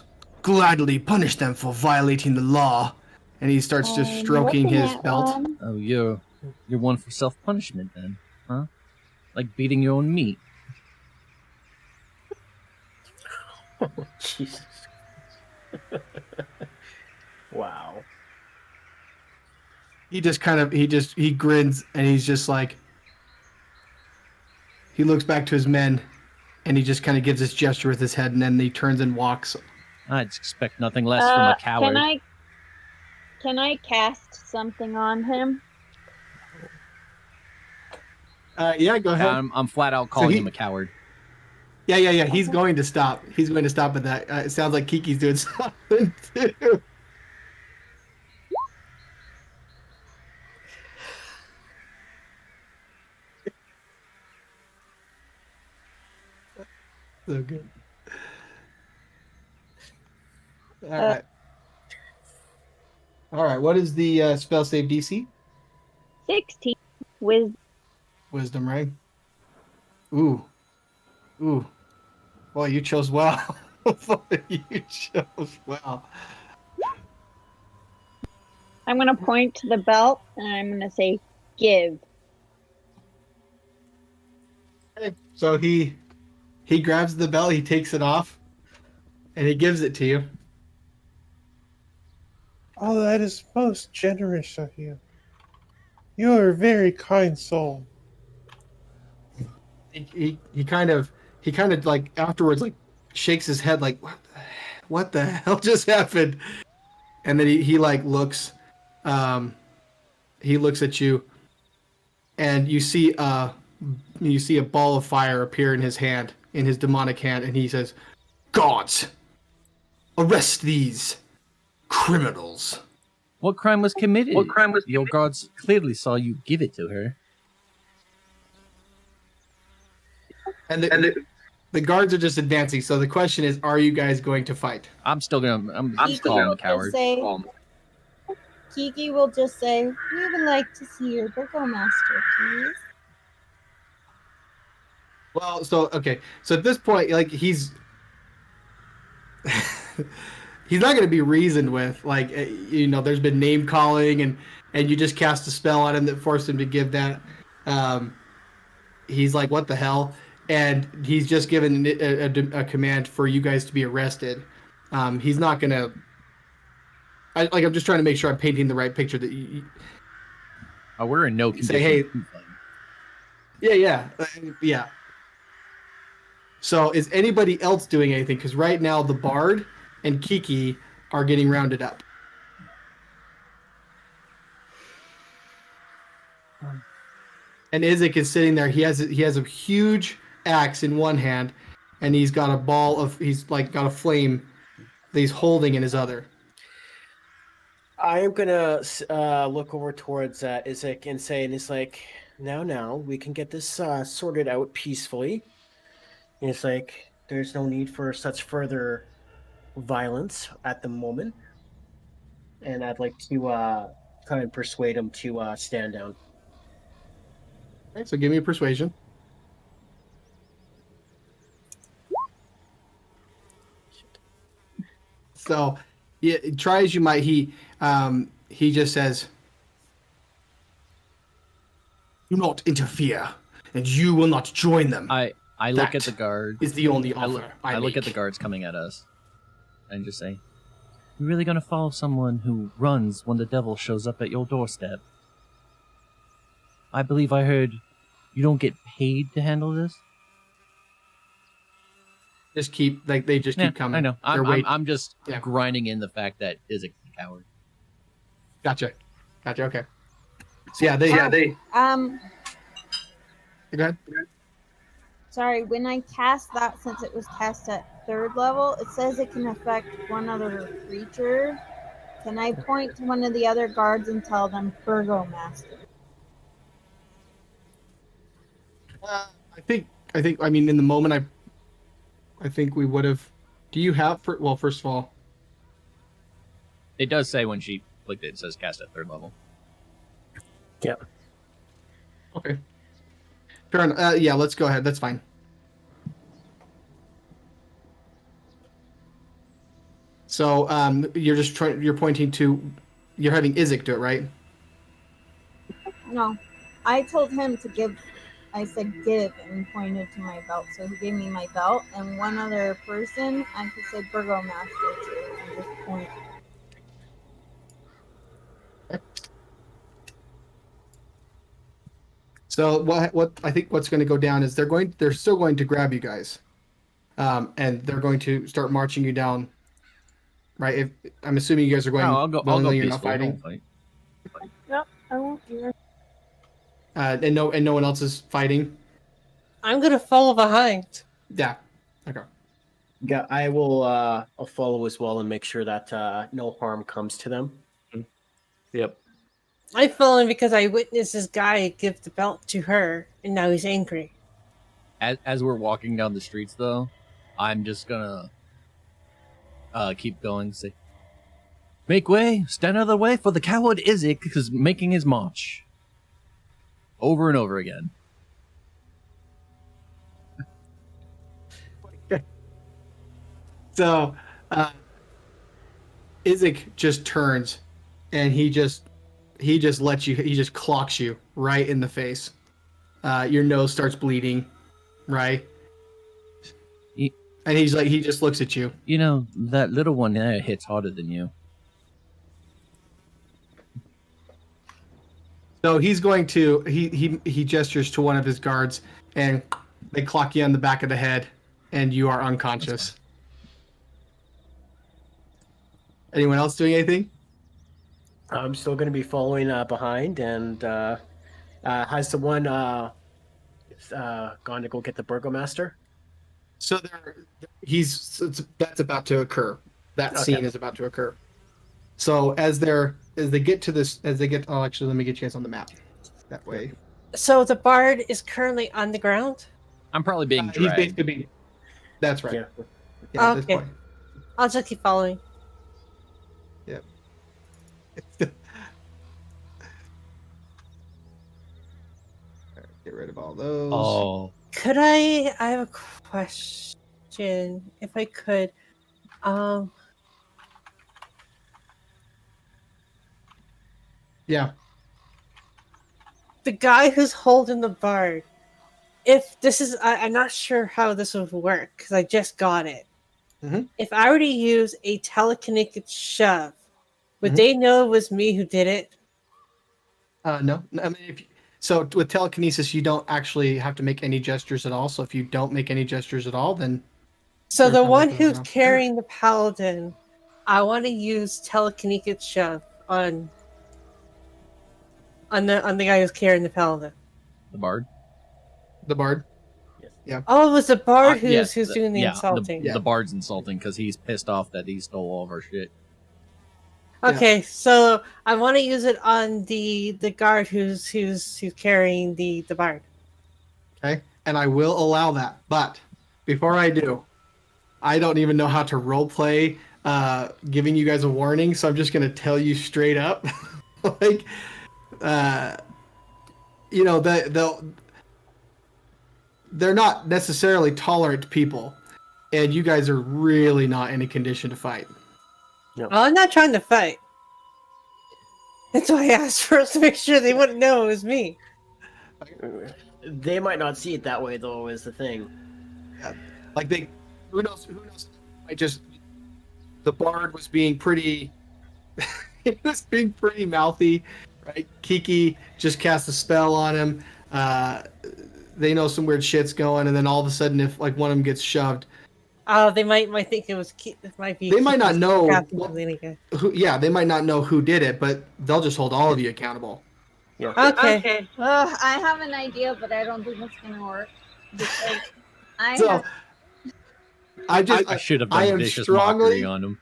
Speaker 11: gladly punish them for violating the law.
Speaker 2: And he starts just
Speaker 7: I'm
Speaker 2: stroking
Speaker 7: looking
Speaker 2: his
Speaker 7: at
Speaker 2: belt.
Speaker 7: one.
Speaker 3: Oh, you're one for self-punishment then, huh? Like beating your own meat.
Speaker 1: Oh, Jesus Wow.
Speaker 2: He just kind of he grins and he's just like he looks back to his men and he just kind of gives this gesture with his head and then he turns and walks.
Speaker 3: I'd expect nothing less from a coward.
Speaker 7: Can I cast something on him?
Speaker 2: Yeah, go ahead.
Speaker 3: I'm flat out calling him a coward.
Speaker 2: Yeah. He's going to stop. He's going to stop at that. It sounds like Kiki's doing something too. So good. All right. What is the spell save DC?
Speaker 7: 16.
Speaker 2: Wisdom, right? Ooh. Boy, you chose well. You chose well.
Speaker 7: I'm going to point to the belt and I'm going to say, give.
Speaker 2: Okay. So he grabs the belt, he takes it off, and he gives it to you.
Speaker 10: Oh, that is most generous of you. You are a very kind soul.
Speaker 2: He kind of like afterwards like shakes his head like what the hell just happened, and then he like looks he looks at you and you see a ball of fire appear in his hand, in his demonic hand, and he says, "Gods, arrest these criminals."
Speaker 3: What crime was committed? Your guards clearly saw you give it to her.
Speaker 2: And the guards are just advancing. So the question is, are you guys going to fight?
Speaker 3: I'm still calling him a coward.
Speaker 5: Kiki will just say, "We would like to see your burgomaster, please."
Speaker 2: Well, so at this point, like he's not going to be reasoned with. Like there's been name calling, and you just cast a spell on him that forced him to give that. He's like, "What the hell?" And he's just given a command for you guys to be arrested. He's not going to. I'm just trying to make sure I'm painting the right picture. That
Speaker 3: we're in no condition.
Speaker 2: Say, hey, yeah. So is anybody else doing anything? Because right now the Bard and Kiki are getting rounded up. And Isaac is sitting there. He has a huge axe in one hand, and he's got got a flame that he's holding in his other.
Speaker 1: I am gonna look over towards Isaac and say, and it's like, now we can get this sorted out peacefully. And it's like there's no need for such further violence at the moment. And I'd like to try and persuade him to stand down.
Speaker 2: Okay, so give me a persuasion. So, yeah, try as you might, he just says, "Do not interfere, and you will not join them."
Speaker 3: I look at the guard.
Speaker 2: Is the only offer
Speaker 3: I look at the guards coming at us, and just say, "You really gonna follow someone who runs when the devil shows up at your doorstep? I believe I heard you don't get paid to handle this."
Speaker 2: Just keep keep coming.
Speaker 3: I know. I'm just grinding in the fact that Isaac's a coward.
Speaker 2: Gotcha. Okay. So they.
Speaker 5: Go
Speaker 2: ahead.
Speaker 5: Sorry, when I cast that, since it was cast at 3rd level, it says it can affect one other creature. Can I point to one of the other guards and tell them burgomaster?
Speaker 2: I think. I mean, in the moment, I think we would have. Do you have? Well, first of all,
Speaker 3: it does say when she clicked it says cast at 3rd level.
Speaker 1: Yeah.
Speaker 2: Okay. Fair enough. Yeah, let's go ahead. That's fine. So you're pointing to, you're having Isaac do it, right?
Speaker 5: No, I told him to give I said give and pointed to my belt. So he gave me my belt, and one other person, I could say Burgomaster too, and just point.
Speaker 2: So what I think what's going to go down is they're still going to grab you guys, and they're going to start marching you down. Right? If I'm assuming you guys are going
Speaker 3: No, I'll go
Speaker 2: willingly, you're not
Speaker 3: peacefully. I
Speaker 2: fighting,
Speaker 3: won't fight.
Speaker 7: Yep, I won't either.
Speaker 2: and no one else is fighting.
Speaker 8: I'm gonna follow behind.
Speaker 2: Yeah. Okay.
Speaker 1: Yeah, I will. I'll follow as well and make sure that no harm comes to them.
Speaker 6: Yep.
Speaker 8: I'm following because I witnessed this guy give the belt to her, and now he's angry.
Speaker 3: As we're walking down the streets, though, I'm just gonna keep going. Say, make way, stand out of the way for the coward Izzy, because making his march. Over and over again.
Speaker 2: So, Izzy just turns, and he just lets you. He just clocks you right in the face. Your nose starts bleeding, right? And he's like, he just looks at you.
Speaker 3: You know, that little one there hits harder than you.
Speaker 2: So he's going to he gestures to one of his guards, and they clock you on the back of the head, and you are unconscious. Anyone else doing anything?
Speaker 1: I'm still going to be following behind, and has the one gone to go get the burgomaster?
Speaker 2: So that's about to occur. That
Speaker 1: Okay.
Speaker 2: scene is about to occur. So as they get to this, oh, actually, let me get you guys on the map. That way.
Speaker 8: So the bard is currently on the ground.
Speaker 3: I'm probably being
Speaker 2: He's
Speaker 3: dragged.
Speaker 2: basically being. That's right.
Speaker 1: Yeah.
Speaker 2: Yeah, at this
Speaker 8: Okay.
Speaker 2: point.
Speaker 8: I'll just keep following.
Speaker 2: Yep. Get rid of all those.
Speaker 3: Oh,
Speaker 8: Could I have a question, if I could.
Speaker 2: Yeah.
Speaker 8: The guy who's holding the bard. If this is, I'm not sure how this would work because I just got it.
Speaker 2: Mhm.
Speaker 8: If I were to use a telekinetic shove, would
Speaker 2: Mhm.
Speaker 8: they know it was me who did it?
Speaker 2: No. I mean, so with telekinesis, you don't actually have to make any gestures at all. So if you don't make any gestures at all, then
Speaker 8: So
Speaker 2: There's
Speaker 8: the
Speaker 2: no
Speaker 8: one
Speaker 2: way to
Speaker 8: who's
Speaker 2: know.
Speaker 8: carrying the paladin, I want to use telekinetic shove on the guy who's carrying the paladin.
Speaker 3: the bard.
Speaker 2: the bard.
Speaker 8: Oh, it was the bard who's
Speaker 3: Yes,
Speaker 8: doing the insulting.
Speaker 3: The bard's insulting because he's pissed off that he stole all of our shit.
Speaker 8: Okay, so I want to use it on the guard who's carrying the bard.
Speaker 2: Okay, and I will allow that. But before I do, I don't even know how to roleplay giving you guys a warning, so I'm just gonna tell you straight up, like, you know, they're not necessarily tolerant people, and you guys are really not in a condition to fight.
Speaker 8: Well, I'm not trying to fight. That's why I asked first to make sure they wouldn't know it was me.
Speaker 1: They might not see it that way, though, is the thing.
Speaker 2: Yeah. Like who knows? I just, the bard was being pretty, he was being pretty mouthy, right? Kiki just cast a spell on him. They know some weird shit's going, and then all of a sudden, if like one of them gets shoved,
Speaker 8: They might think it was. It might be.
Speaker 2: they might not know.
Speaker 8: Yeah.
Speaker 2: They might not know who did it, but they'll just hold all of you accountable.
Speaker 1: Yeah.
Speaker 8: Okay.
Speaker 7: I have an idea, but I don't think it's gonna work because I
Speaker 3: should have
Speaker 2: I
Speaker 3: done
Speaker 2: am
Speaker 3: vicious
Speaker 2: strongly-
Speaker 3: mockery on him.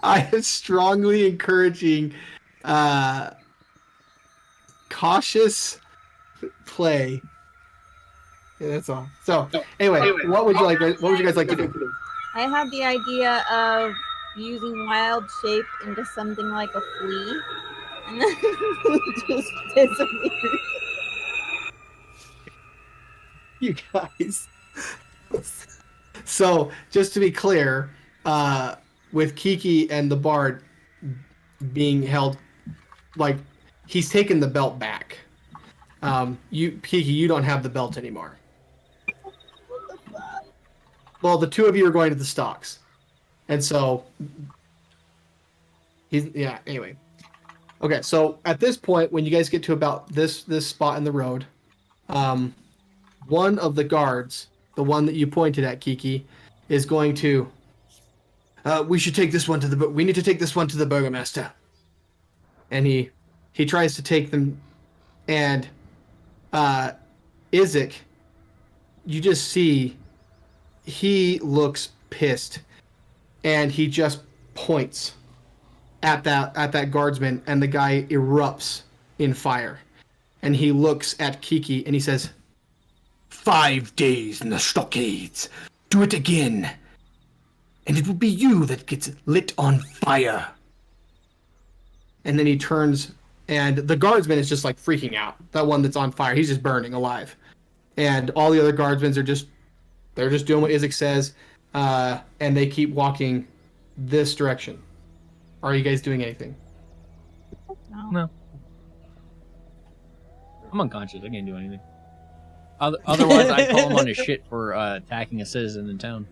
Speaker 2: I am strongly encouraging cautious play. Yeah, that's all. So anyway, what would you guys like to do?
Speaker 7: I had the idea of using wild shape into something like a flea, and then just disappear.
Speaker 2: You guys. So just to be clear, with Kiki and the bard being held, like, he's taken the belt back. Kiki, you don't have the belt anymore. Well, the two of you are going to the stocks, and so Anyway, okay. So at this point, when you guys get to about this spot in the road, one of the guards, the one that you pointed at, Kiki, is going to. We should take this one to the. We need to take this one to the burgomaster. And he tries to take them, and Isaac, you just see he looks pissed, and he just points at that guardsman, and the guy erupts in fire, and he looks at Kiki and he says,
Speaker 11: 5 days in the stockades. Do it again, and it will be you that gets lit on fire.
Speaker 2: and then he turns, and the guardsman is just like freaking out. That one that's on fire, he's just burning alive, and all the other guardsmen are just doing what Isaac says, and they keep walking this direction. Are you guys doing anything?
Speaker 3: No. I'm unconscious. I can't do anything. Otherwise, I'd call him on his shit for attacking a citizen in town.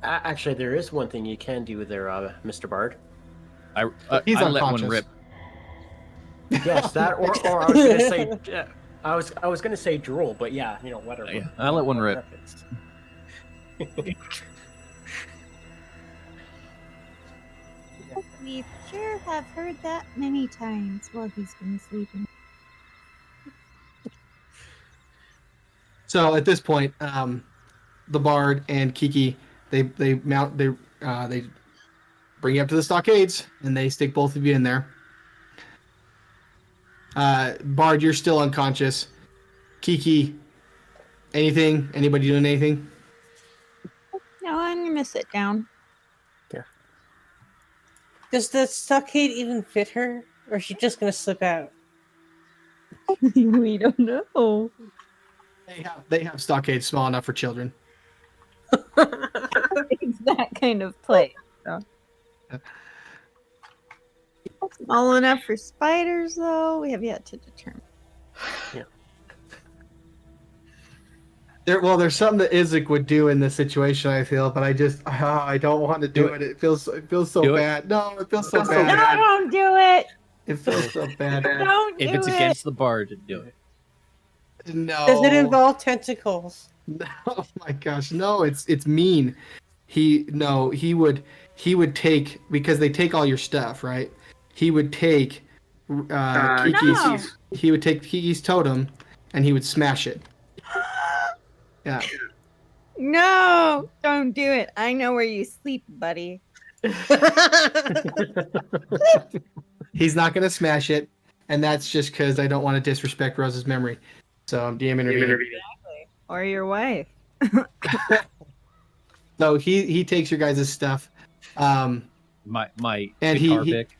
Speaker 1: Actually, there is one thing you can do there, Mr. Bard.
Speaker 2: He's
Speaker 3: I let
Speaker 2: unconscious.
Speaker 3: one rip.
Speaker 1: Yes, that, or I was gonna say, I was gonna say drool, but yeah, whatever.
Speaker 3: Yeah, I let one rip.
Speaker 5: We sure have heard that many times while he's been sleeping.
Speaker 2: So at this point, the Bard and Kiki, they bring you up to the stockades, and they stick both of you in there. Bard, you're still unconscious. Kiki, anything? Anybody doing anything?
Speaker 5: No, I'm gonna sit down.
Speaker 8: Does the stockade even fit her, or is she just gonna slip out?
Speaker 5: We don't know.
Speaker 2: They have stockades small enough for children.
Speaker 5: It's that kind of place. So. Small enough for spiders, though. We have yet to determine.
Speaker 1: Yeah.
Speaker 2: There's something that Isaac would do in this situation, I feel, but I just I don't want to do it. It feels so
Speaker 3: Do it.
Speaker 2: bad. No, it feels so
Speaker 5: No,
Speaker 2: bad.
Speaker 5: don't do it.
Speaker 2: It feels so bad.
Speaker 5: Don't
Speaker 3: If
Speaker 5: do
Speaker 3: it's
Speaker 5: it.
Speaker 3: against the bard, do it.
Speaker 2: No.
Speaker 8: Does it involve tentacles?
Speaker 2: No, oh my gosh, no! It's mean. He would take, because they take all your stuff, right? He would take Kiki's. He would take Kiki's totem, and he would smash it. Yeah.
Speaker 5: No, don't do it. I know where you sleep, buddy.
Speaker 2: He's not gonna smash it, and that's just because I don't want to disrespect Rose's memory. So I'm DM intervening.
Speaker 5: Or your wife.
Speaker 2: So he takes your guys' stuff.
Speaker 3: My
Speaker 2: And
Speaker 3: guitar
Speaker 2: he-
Speaker 3: pick.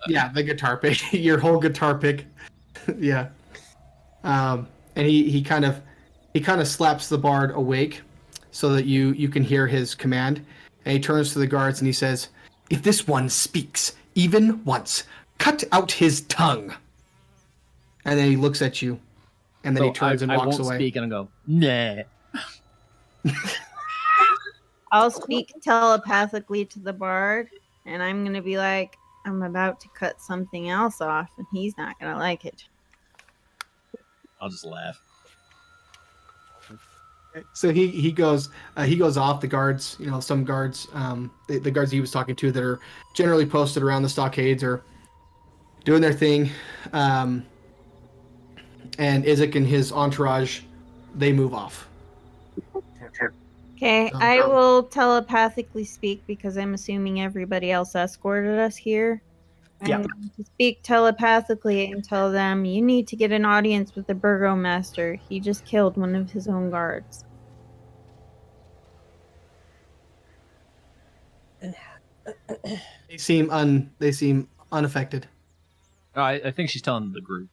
Speaker 2: Yeah, the guitar pick, your whole guitar pick. Yeah. And he kind of slaps the Bard awake so that you can hear his command. And he turns to the guards and he says,
Speaker 11: If this one speaks even once, cut out his tongue.
Speaker 2: and then he looks at you, and then he turns and
Speaker 3: I
Speaker 2: walks
Speaker 3: won't
Speaker 2: away.
Speaker 3: speak and I go, nah.
Speaker 5: I'll speak telepathically to the Bard, and I'm going to be like, I'm about to cut something else off, and he's not going to like it.
Speaker 3: I'll just laugh.
Speaker 2: So he goes off. The guards, some guards, the guards he was talking to that are generally posted around the stockades are doing their thing. And Isaac and his entourage, they move off.
Speaker 5: Okay, I will telepathically speak because I'm assuming everybody else escorted us here. I'm
Speaker 1: Yeah.
Speaker 5: going to speak telepathically and tell them, you need to get an audience with the burgomaster. He just killed one of his own guards.
Speaker 2: They seem unaffected.
Speaker 3: I think she's telling the group.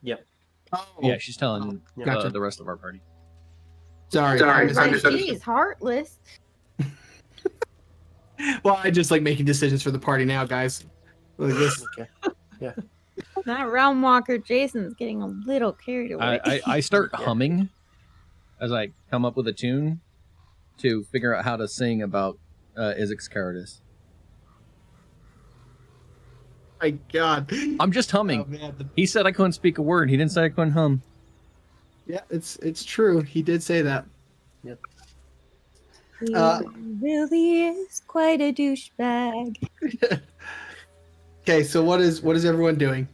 Speaker 1: Yep.
Speaker 2: Oh,
Speaker 3: Yeah, she's telling
Speaker 2: Gotcha.
Speaker 3: the rest of our party.
Speaker 2: Sorry.
Speaker 5: Like,
Speaker 2: misunderstood.
Speaker 5: he's heartless.
Speaker 2: Well, I just like making decisions for the party now, guys. Like this.
Speaker 1: Okay. Yeah.
Speaker 5: That realm walker Jason's getting a little carried away.
Speaker 3: I start humming as I come up with a tune to figure out how to sing about Izik's cowardice.
Speaker 2: My God.
Speaker 3: I'm just humming.
Speaker 2: Oh, man.
Speaker 3: He said I couldn't speak a word. He didn't say I couldn't hum.
Speaker 2: Yeah, it's true. He did say that.
Speaker 1: Yep.
Speaker 5: He really is quite a douchebag.
Speaker 2: Okay, so what is everyone doing?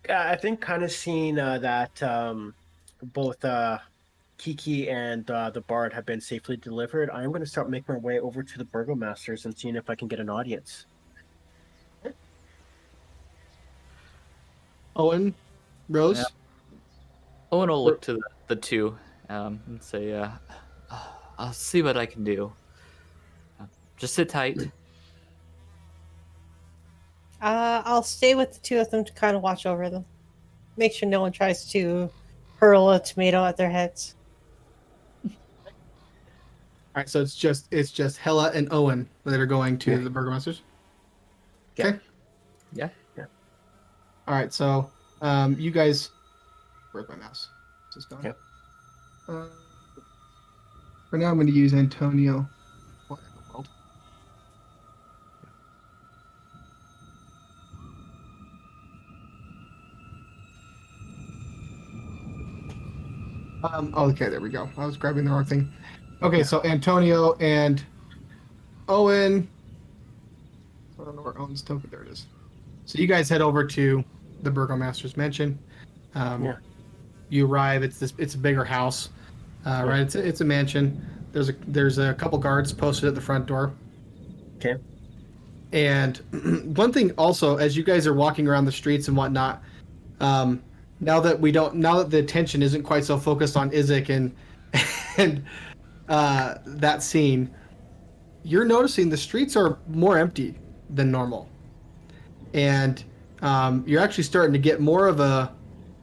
Speaker 1: I think kind of seeing that both Kiki and the Bard have been safely delivered, I'm going to start making my way over to the Burgomasters and seeing if I can get an audience.
Speaker 2: Owen, Rose.
Speaker 6: Yeah. Owen will look to the two and say, "I'll see what I can do. Just sit tight."
Speaker 8: I'll stay with the two of them to kind of watch over them. Make sure no one tries to hurl a tomato at their heads.
Speaker 2: All right, so it's just Hella and Owen that are going to the Burgomasters. Okay.
Speaker 6: Yeah.
Speaker 2: All right, so you guys. Where's my mouse? Is this gone?
Speaker 1: Yep.
Speaker 2: For now, I'm going to use Antonio. What in the world? Okay, there we go. I was grabbing the wrong thing. Okay, so Antonio and Owen. I don't know where Owen's token. There it is. So you guys head over to the Burgomaster's mansion. You arrive. It's a bigger house, right? It's a mansion. There's a couple guards posted at the front door.
Speaker 1: Okay.
Speaker 2: And one thing also, as you guys are walking around the streets and whatnot, now that the attention isn't quite so focused on Izik and that scene, you're noticing the streets are more empty than normal, and you're actually starting to get more of the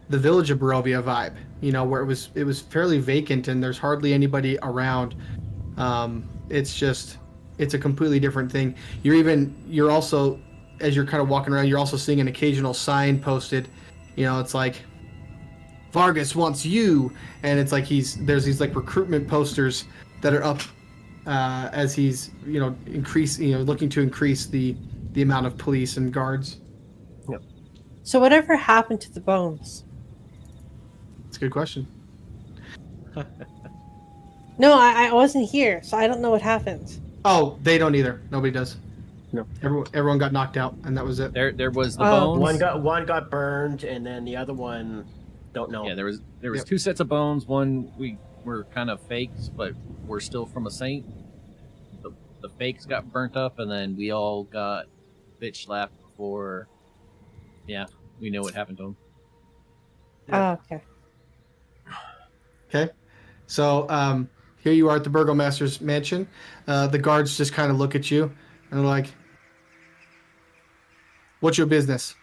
Speaker 2: Village of Barovia vibe. You know, where it was fairly vacant and there's hardly anybody around. It's a completely different thing. You're also, as you're kind of walking around, you're also seeing an occasional sign posted. You know, it's like Vargas wants you, and it's like there's these like recruitment posters that are up as he's looking to increase the amount of police and guards.
Speaker 1: Yep.
Speaker 8: So whatever happened to the bones?
Speaker 2: That's a good question.
Speaker 8: No, I wasn't here, so I don't know what happened.
Speaker 2: Oh, they don't either. Nobody does.
Speaker 1: No.
Speaker 2: Everyone got knocked out, and that was it.
Speaker 3: There was the bones.
Speaker 1: One got burned, and then the other one, don't know.
Speaker 3: Yeah, there was two sets of bones. One we were kind of fakes, but we're still from a saint. The fakes got burnt up, and then we all got bitch slapped before. Yeah, we know what happened to them.
Speaker 8: Oh, okay.
Speaker 2: Okay, so here you are at the Burgomaster's mansion. The guards just kind of look at you and they're like, "What's your business?"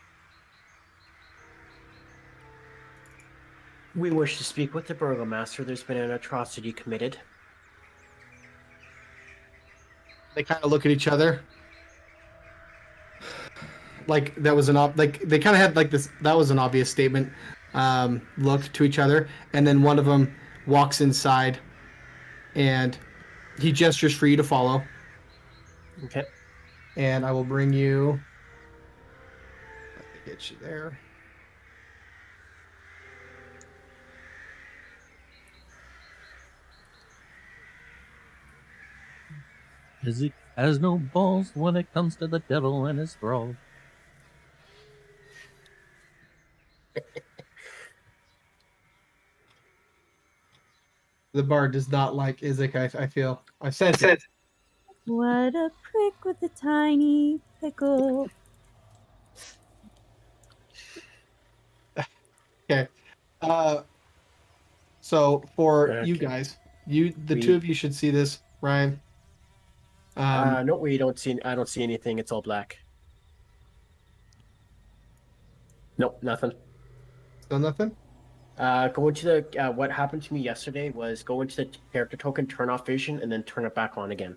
Speaker 1: We wish to speak with the Burgomaster. There's been an atrocity committed.
Speaker 2: They kind of look at each other. Like that was they kind of had like this. That was an obvious statement. Look to each other, and then one of them walks inside, and he gestures for you to follow.
Speaker 1: Okay.
Speaker 2: And I will bring you. Let me get you there.
Speaker 3: Izik has no balls when it comes to the devil and his thrall.
Speaker 2: The bard does not like Izik. I feel. I sense it.
Speaker 5: What a prick with a tiny pickle.
Speaker 2: Okay. So for you guys, two of you should see this, Ryan.
Speaker 1: No, we don't see. I don't see anything. It's all black. Nope, nothing.
Speaker 2: Still nothing.
Speaker 1: Go into the. What happened to me yesterday was go into the character token, turn off vision, and then turn it back on again.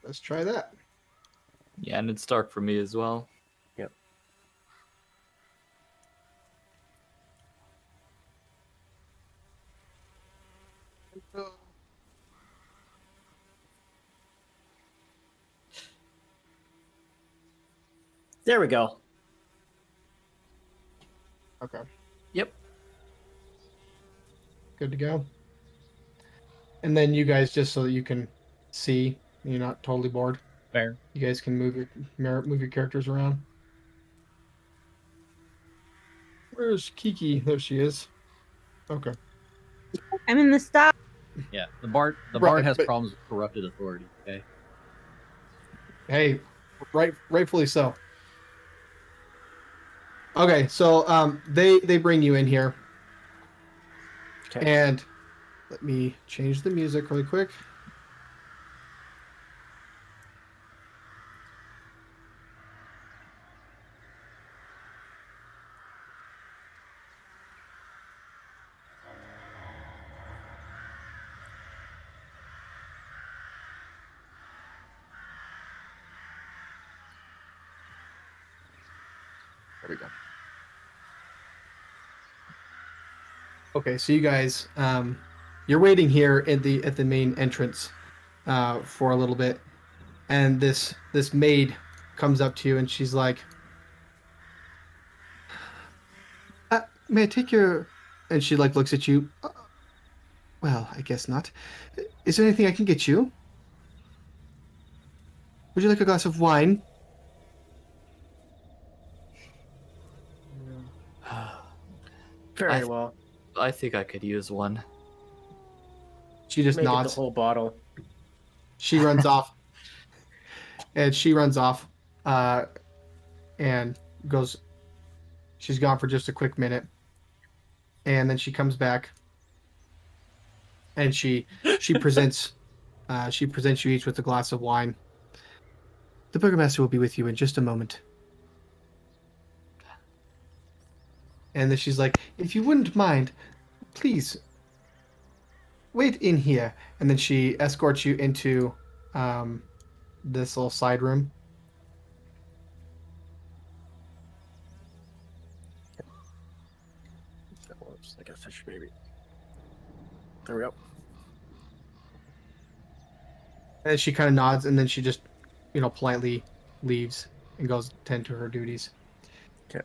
Speaker 2: Let's try that.
Speaker 6: Yeah, and it's dark for me as well.
Speaker 1: There we go.
Speaker 2: Okay.
Speaker 6: Yep.
Speaker 2: Good to go. And then you guys, just so that you can see, you're not totally bored.
Speaker 3: Fair.
Speaker 2: You guys can move your characters around. Where's Kiki? There she is. Okay.
Speaker 5: I'm in the stop.
Speaker 3: Yeah, the bard
Speaker 2: Right,
Speaker 3: has
Speaker 2: but-
Speaker 3: problems with corrupted authority. Okay.
Speaker 2: Hey, rightfully so. Okay, so they bring you in here,
Speaker 1: Okay.
Speaker 2: and let me change the music really quick. There we go. Okay, so you guys, you're waiting here at the main entrance for a little bit, and this maid comes up to you and she's like, "May I take your?" And she like looks at you. Well, I guess not. Is there anything I can get you? Would you like a glass of wine?
Speaker 1: Very well.
Speaker 6: I think I could use one.
Speaker 2: She just
Speaker 1: Make it
Speaker 2: nods.
Speaker 1: the whole bottle.
Speaker 2: She runs off. And she runs off and goes. She's gone for just a quick minute. And then she comes back. And she presents you each with a glass of wine. The burgomaster will be with you in just a moment. And then she's like, if you wouldn't mind, please wait in here. And then she escorts you into this little side room.
Speaker 1: I guess I should maybe. There we go.
Speaker 2: And she kind of nods, and then she just, politely leaves and goes tend to her duties.
Speaker 1: Okay.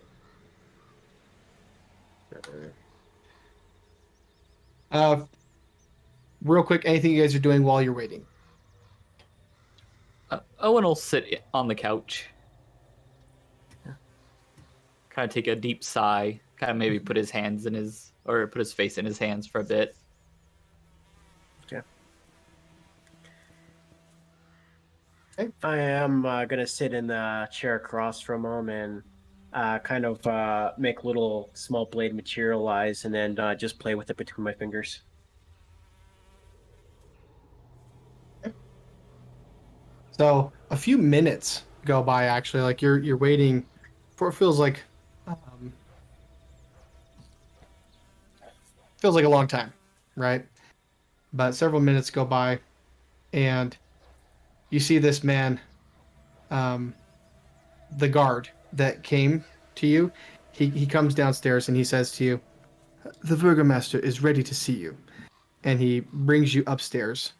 Speaker 2: Real quick, anything you guys are doing while you're waiting?
Speaker 6: Owen will sit on the couch. Kind of take a deep sigh. Kind of maybe put his face in his hands for a bit.
Speaker 1: Okay. I am gonna sit in the chair across from him and kind of make a little small blade materialize, and then just play with it between my fingers.
Speaker 2: So a few minutes go by. Actually, like you're waiting for. It feels like a long time, right? But several minutes go by, and you see this man, the guard that came to you. He comes downstairs and he says to you, "The burgomaster is ready to see you," and he brings you upstairs.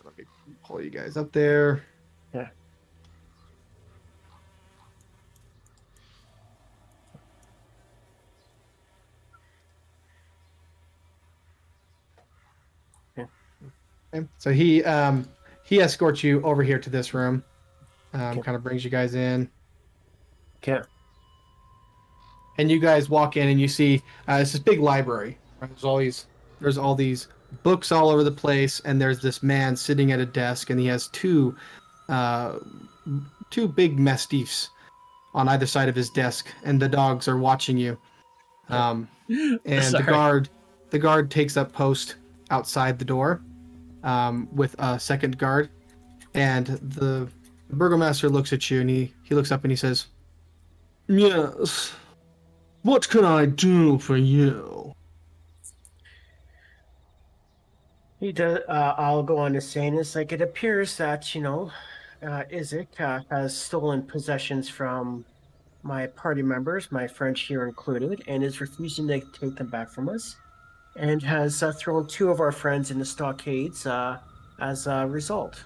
Speaker 2: Let me pull you guys up there.
Speaker 1: Yeah.
Speaker 2: Okay. So he escorts you over here to this room. Kind of brings you guys in.
Speaker 1: Okay.
Speaker 2: And you guys walk in and you see it's this big library. Right? There's all these books all over the place, and there's this man sitting at a desk, and he has two big mastiffs on either side of his desk, and the dogs are watching you. And
Speaker 3: Sorry.
Speaker 2: the guard takes up post outside the door with a second guard, and the burgomaster looks at you, and he looks up and he says, "Yes, what can I do for you?"
Speaker 1: He does. I'll go on to saying this. Like, it appears that Isaac has stolen possessions from my party members, my friend here included, and is refusing to take them back from us, and has thrown two of our friends into stockades as a result.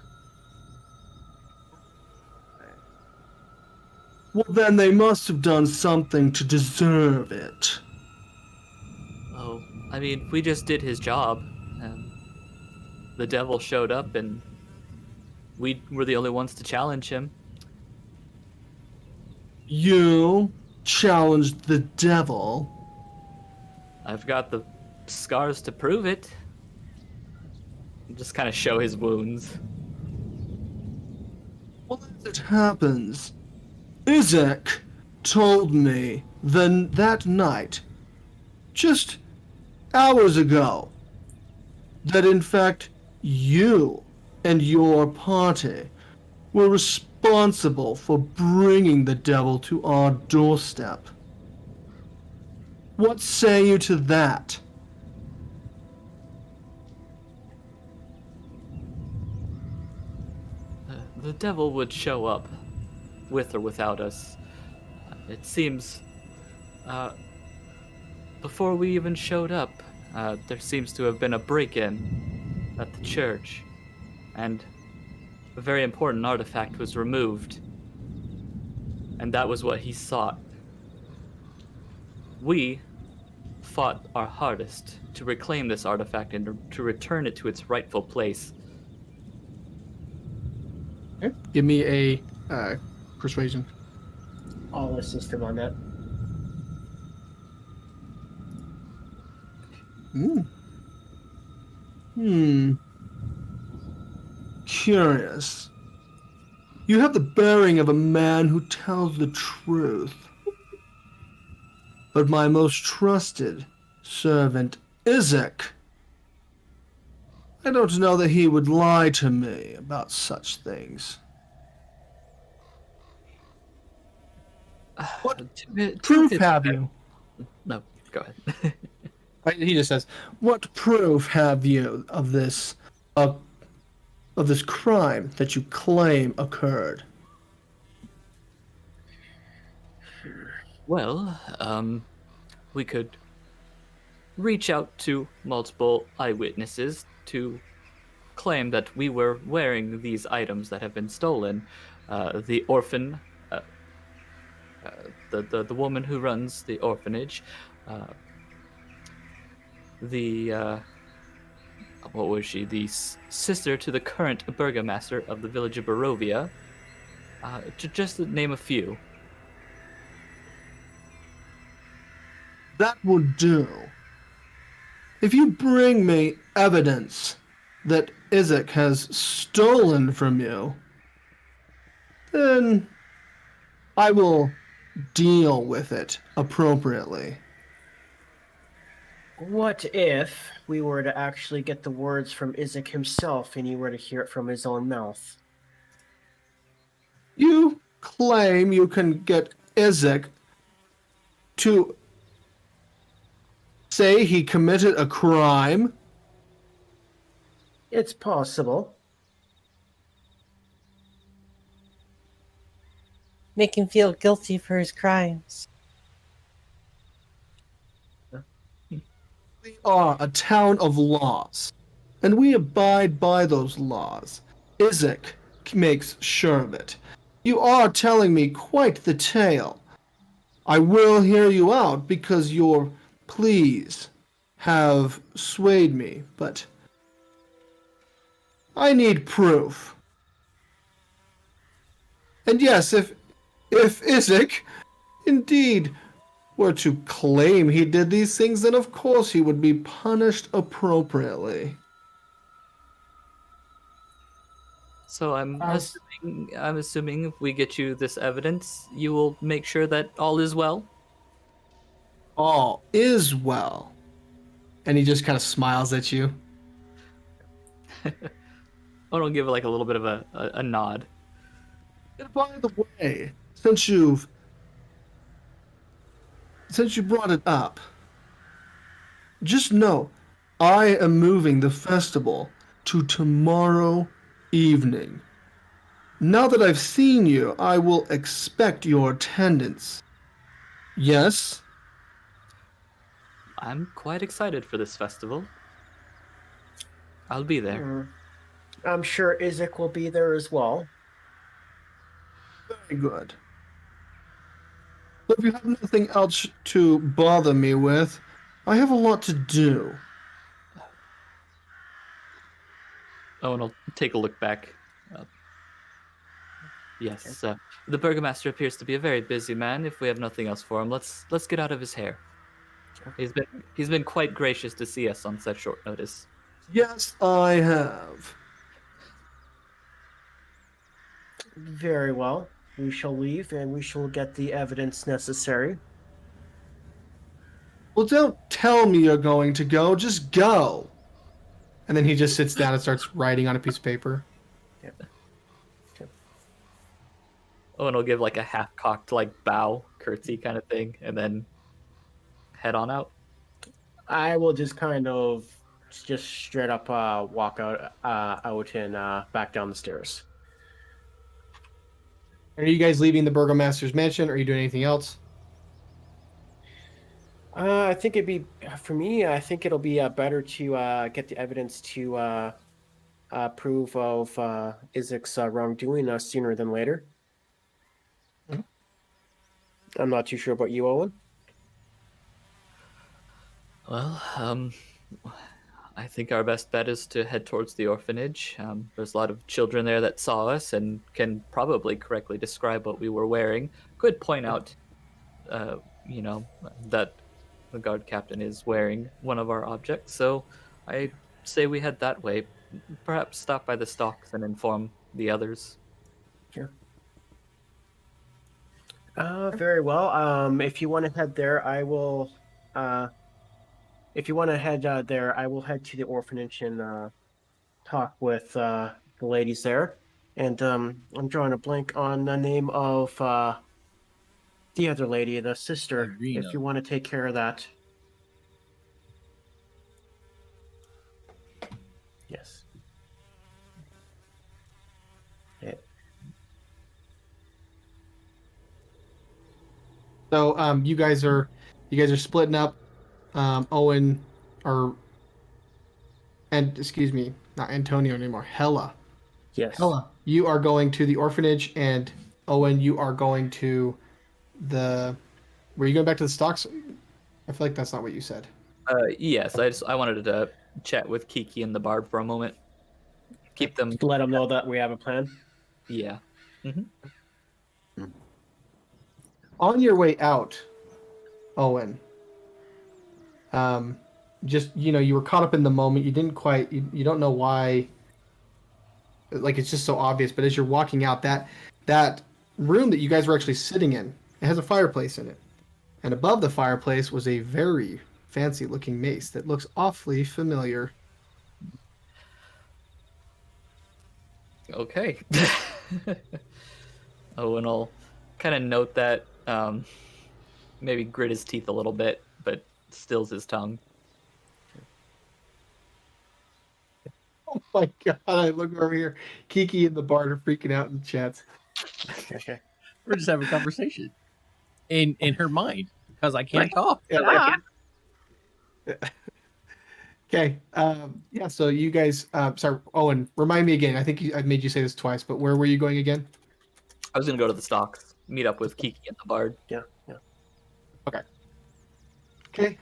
Speaker 11: Well, then they must have done something to deserve it.
Speaker 6: Oh, I mean, we just did his job. The devil showed up, and we were the only ones to challenge him.
Speaker 11: You challenged the devil?
Speaker 6: I've got the scars to prove it. Just kind of show his wounds.
Speaker 11: Well, as it happens, Izek told me then that night, just hours ago, that in fact you and your party were responsible for bringing the devil to our doorstep. What say you to that?
Speaker 6: The devil would show up, with or without us. It seems, before we even showed up, there seems to have been a break-in at the church, and a very important artifact was removed, and that was what he sought. We fought our hardest to reclaim this artifact and to return it to its rightful place.
Speaker 2: Okay. Give me a persuasion.
Speaker 1: I'll assist him on that.
Speaker 11: Curious. You have the bearing of a man who tells the truth. But my most trusted servant, Izek, I don't know that he would lie to me about such things. What proof have you?
Speaker 6: No, go ahead.
Speaker 2: He just says,
Speaker 11: What proof have you of this crime that you claim occurred?
Speaker 6: Well, we could reach out to multiple eyewitnesses to claim that we were wearing these items that have been stolen. The orphan, the woman who runs the orphanage, what was she? The sister to the current burgomaster of the village of Barovia, just to name a few.
Speaker 11: That would do. If you bring me evidence that Izek has stolen from you, then I will deal with it appropriately.
Speaker 1: What if we were to actually get the words from Izek himself and you were to hear it from his own mouth?
Speaker 11: You claim you can get Izek to say he committed a crime?
Speaker 1: It's possible.
Speaker 8: Make him feel guilty for his crimes.
Speaker 11: We are a town of laws, and we abide by those laws. Izek makes sure of it. You are telling me quite the tale. I will hear you out because your pleas have swayed me, but I need proof. And yes, if Izek indeed were to claim he did these things, then of course he would be punished appropriately.
Speaker 6: So I'm assuming if we get you this evidence, you will make sure that all is well.
Speaker 11: All is well. And he just kind of smiles at you.
Speaker 6: I don't give like a little bit of a nod.
Speaker 11: And by the way, since you brought it up, just know I am moving the festival to tomorrow evening. Now that I've seen you, I will expect your attendance. Yes?
Speaker 6: I'm quite excited for this festival. I'll be there.
Speaker 1: I'm sure Izek will be there as well.
Speaker 11: Very good. So if you have nothing else to bother me with, I have a lot to do.
Speaker 6: Oh, and I'll take a look back. Yes, the burgomaster appears to be a very busy man. If we have nothing else for him, let's get out of his hair. He's been quite gracious to see us on such short notice.
Speaker 11: Yes, I have.
Speaker 1: Very well. We shall leave, and we shall get the evidence necessary.
Speaker 11: Well, don't tell me you're going to go. Just go. And then he just sits down and starts writing on a piece of paper.
Speaker 6: Oh, and I'll give like a half-cocked like bow, curtsy kind of thing, and then head on out.
Speaker 1: I will just kind of just straight up walk out and back down the stairs.
Speaker 2: Are you guys leaving the burgomaster's mansion, or are you doing anything else?
Speaker 1: I think it'd be for me. I think it'll be better to get the evidence to prove of Isaac's wrongdoing sooner than later. I'm not too sure about you, Owen.
Speaker 6: Well, I think our best bet is to head towards the orphanage. There's a lot of children there that saw us and can probably correctly describe what we were wearing. Could point out, that the guard captain is wearing one of our objects. So I say we head that way. Perhaps stop by the stocks and inform the others.
Speaker 1: Sure. Very well. If you want to head there, I will. If you want to head there, I will head to the orphanage and talk with the ladies there. And I'm drawing a blank on the name of the other lady, the sister.
Speaker 3: Irina.
Speaker 1: If you want to take care of that. Yes. Yeah.
Speaker 2: So you guys are splitting up. Owen excuse me, not Antonio anymore. Hella.
Speaker 1: Yes.
Speaker 2: Hella. You are going to the orphanage, and Owen, you are going to the. Were you going back to the stocks? I feel like that's not what you said.
Speaker 6: Yes, I wanted to chat with Kiki and the bard for a moment. Keep them.
Speaker 1: Let them know that we have a plan.
Speaker 6: Yeah. Mm-hmm.
Speaker 2: On your way out, Owen. Just you were caught up in the moment. You didn't quite. You don't know why. Like it's just so obvious. But as you're walking out, that room that you guys were actually sitting in, it has a fireplace in it, and above the fireplace was a very fancy-looking mace that looks awfully familiar.
Speaker 6: Okay. Oh, and I'll kind of note that. Maybe grit his teeth a little bit, but stills his tongue.
Speaker 2: Oh my god! I look over here. Kiki and the bard are freaking out in the chats.
Speaker 1: Okay.
Speaker 3: We're just having a conversation in her mind because I can't talk.
Speaker 2: Yeah. Okay. Yeah. So you guys. Sorry, Owen. Remind me again. I think I made you say this twice, but where were you going again?
Speaker 6: I was gonna go to the stocks, meet up with Kiki and the bard.
Speaker 1: Yeah.
Speaker 2: Okay.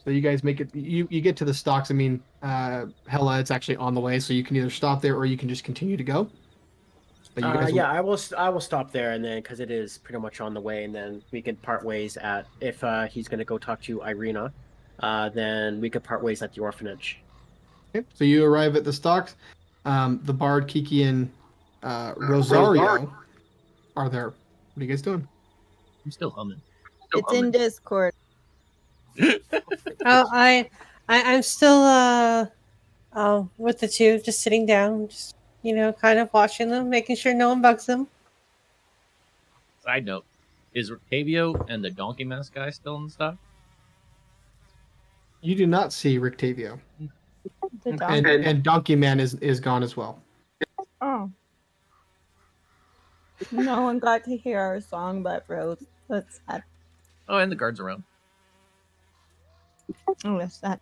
Speaker 2: So you guys make it. You get to the stocks. I mean, Hella, it's actually on the way, so you can either stop there or you can just continue to go. But you guys
Speaker 1: Yeah, I will stop there, and then because it is pretty much on the way, and then we can part ways at if he's going to go talk to Irina, then we could part ways at the orphanage.
Speaker 2: Okay. So you arrive at the stocks. The bard, Kiki, and Rosario are there. What are you guys doing?
Speaker 3: I'm still humming.
Speaker 5: It's in Discord.
Speaker 8: I'm still with the two, just sitting down, just kind of watching them, making sure no one bugs them.
Speaker 3: Side note: is Rictavio and the donkey mask guy still in the stock?
Speaker 2: You do not see Rictavio.
Speaker 5: The donkey.
Speaker 2: And Donkey Man is gone as well.
Speaker 5: Oh. No one got to hear our song but Rose. That's sad.
Speaker 3: Oh, and the guards around.
Speaker 5: Oh, that's sad.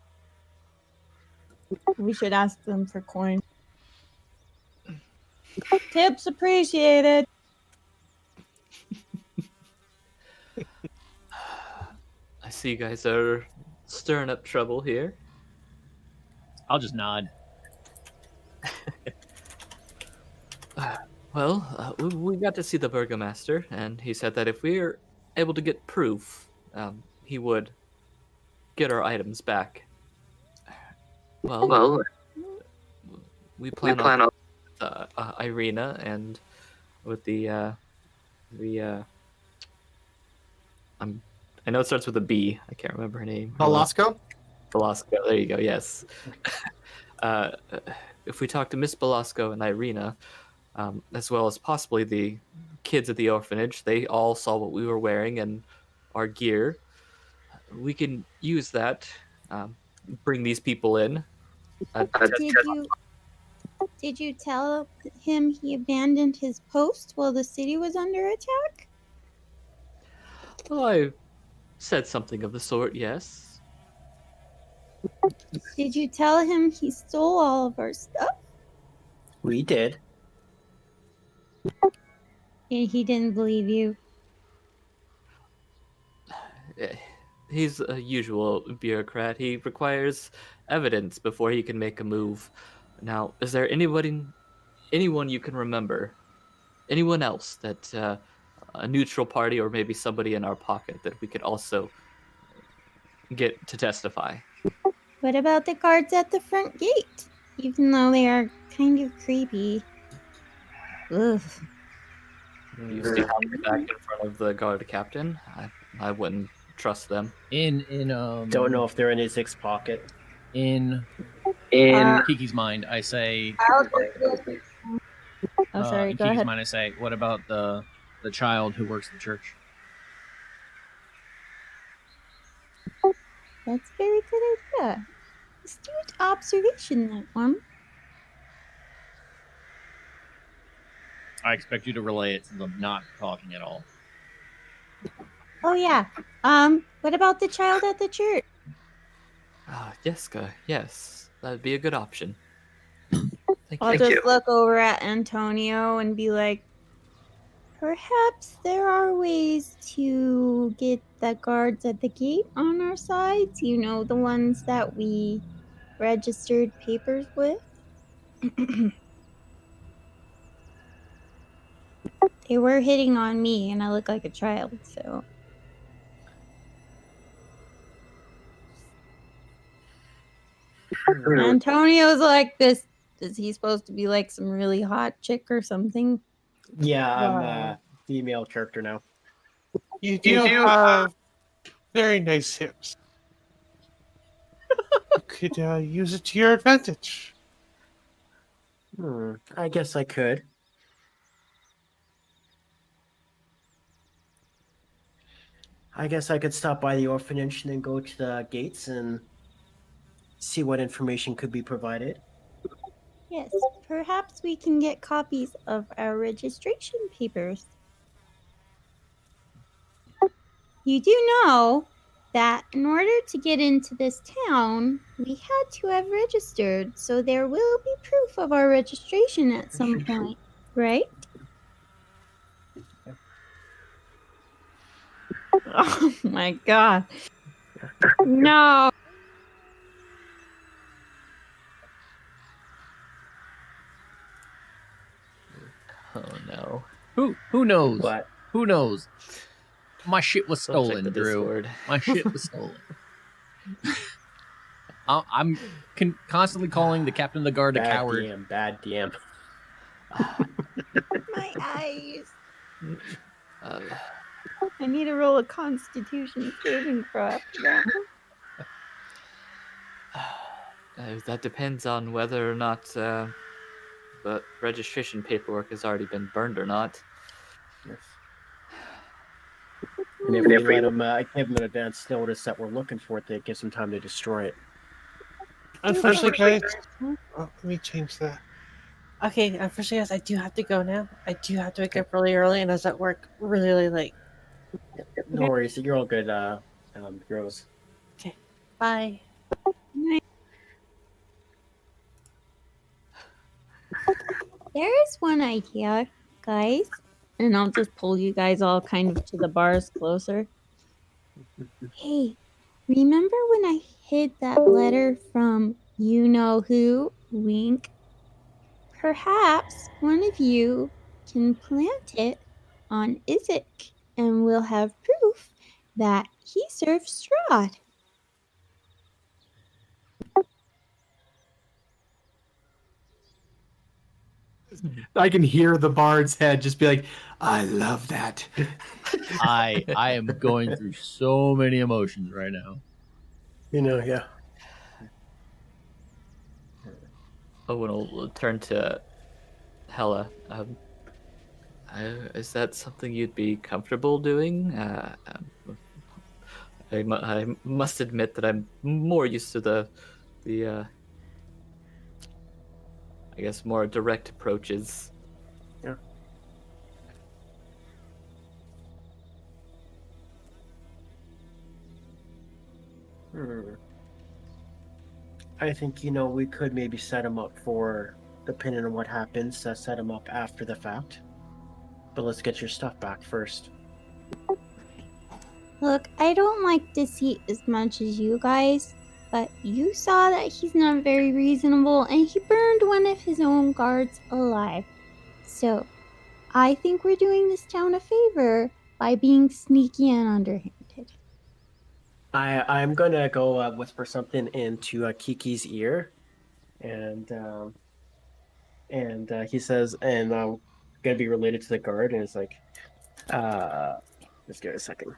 Speaker 5: We should ask them for coin. Tips appreciated.
Speaker 6: I see you guys are stirring up trouble here.
Speaker 3: I'll just nod.
Speaker 6: Well, we got to see the burgomaster, and he said that if we're able to get proof, he would get our items back. Well, we plan on Irina and with the I know it starts with a B. I can't remember her name.
Speaker 2: Velasco?
Speaker 6: Velasco. There you go. Yes. If we talk to Miss Velasco and Irina, as well as possibly the kids at the orphanage, they all saw what we were wearing and our gear. We can use that, bring these people in.
Speaker 5: Did you tell him he abandoned his post while the city was under attack?
Speaker 6: Well, I said something of the sort, yes.
Speaker 5: Did you tell him he stole all of our stuff?
Speaker 1: We did.
Speaker 5: And he didn't believe you.
Speaker 6: He's a usual bureaucrat. He requires evidence before he can make a move. Now, is there anyone you can remember? Anyone else that a neutral party or maybe somebody in our pocket that we could also get to testify?
Speaker 5: What about the guards at the front gate? Even though they are kind of creepy. Ugh.
Speaker 6: You see how they're back in front of the guard captain? I wouldn't trust them.
Speaker 1: Don't know if they're in his Zig's pocket.
Speaker 3: In Kiki's mind, I say.
Speaker 5: Oh, sorry.
Speaker 3: In
Speaker 5: Go
Speaker 3: Kiki's
Speaker 5: ahead.
Speaker 3: mind, I say, what about the child who works at the church?
Speaker 5: That's a very good idea. Astute observation, that one.
Speaker 3: I expect you to relay it since I'm not talking at all.
Speaker 5: Oh yeah. What about the child at the church?
Speaker 6: Jessica, yes. That'd be a good option.
Speaker 5: I'll just look over at Antonio and be like, perhaps there are ways to get the guards at the gate on our sides. You know, the ones that we registered papers with. They were hitting on me and I look like a child, so. Antonio's like this. Is he supposed to be like some really hot chick or something?
Speaker 1: Yeah, I'm a female character now.
Speaker 10: You do have very nice hips. You could use it to your advantage.
Speaker 1: I guess I could. I guess I could stop by the orphanage and then go to the gates and see what information could be provided.
Speaker 5: Yes, perhaps we can get copies of our registration papers. You do know that in order to get into this town, we had to have registered, so there will be proof of our registration at some point, right? Oh my god. No.
Speaker 6: Oh no.
Speaker 3: Who knows?
Speaker 1: What?
Speaker 3: Who knows? My shit was
Speaker 6: Don't check
Speaker 3: stolen,
Speaker 6: the
Speaker 3: Drew.
Speaker 6: Discord.
Speaker 3: My shit was stolen. I'm constantly calling the captain of the guard a coward.
Speaker 1: Bad DM.
Speaker 5: My eyes. I need to roll a Constitution saving throw after that.
Speaker 6: That depends on whether or not the registration paperwork has already been burned or not.
Speaker 1: Yes. And if we let them give them an advance notice that we're looking for it, that gives them time to destroy it.
Speaker 10: Unfortunately, guys, let me change that.
Speaker 8: Okay, unfortunately, guys, I do have to go now. I do have to wake up really early, and I was at work really late.
Speaker 1: No worries, you're all good, Rose.
Speaker 8: Okay, bye.
Speaker 5: There is one idea, guys, and I'll just pull you guys all kind of to the bars closer. Hey, remember when I hid that letter from you know who? Wink. Perhaps one of you can plant it on Isaac, and we'll have proof that he served Strahd.
Speaker 2: I can hear the bard's head just be like, I love that.
Speaker 3: I am going through so many emotions right now.
Speaker 1: Yeah.
Speaker 6: Owen will turn to Hella. Is that something you'd be comfortable doing? I must admit that I'm more used to the I guess more direct approaches.
Speaker 1: Yeah. I think we could maybe set him up for, depending on what happens, set him up after the fact. But let's get your stuff back first.
Speaker 5: Look, I don't like deceit as much as you guys, but you saw that he's not very reasonable and he burned one of his own guards alive. So, I think we're doing this town a favor by being sneaky and underhanded.
Speaker 1: I'm gonna go whisper something into Kiki's ear, and he says, and gonna be related to the guard, and it's like, just give it a second.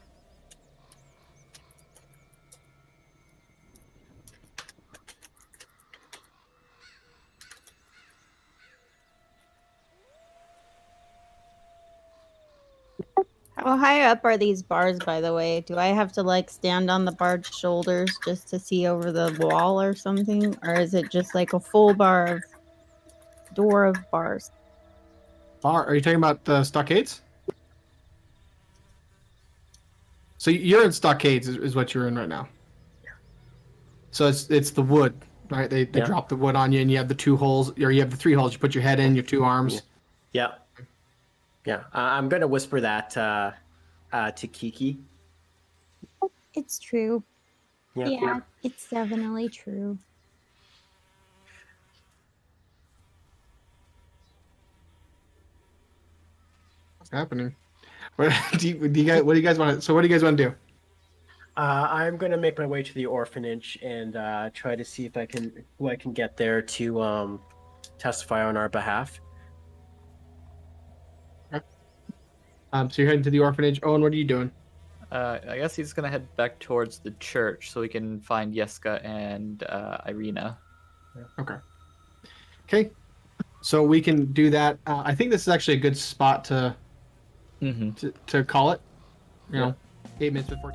Speaker 5: How high up are these bars, by the way? Do I have to stand on the bar's shoulders just to see over the wall or something? Or is it just like a full door of bars?
Speaker 2: Are you talking about the stockades? So you're in stockades is what you're in right now. So it's the wood, right? They drop the wood on you, and you have the 2 holes, or you have the 3 holes. You put your head in, your 2 arms.
Speaker 1: Yeah. I'm gonna whisper that to Kiki.
Speaker 5: It's true.
Speaker 1: Yeah.
Speaker 5: Yeah, it's definitely true.
Speaker 2: What's happening? What do you guys want to? So what do you guys want to do?
Speaker 1: I'm gonna make my way to the orphanage and try to see if I can get there to testify on our behalf.
Speaker 2: So you're heading to the orphanage. Owen, what are you doing?
Speaker 6: I guess he's gonna head back towards the church so we can find Yeska and Irina.
Speaker 2: Okay. So we can do that. I think this is actually a good spot to call it. 8 minutes before.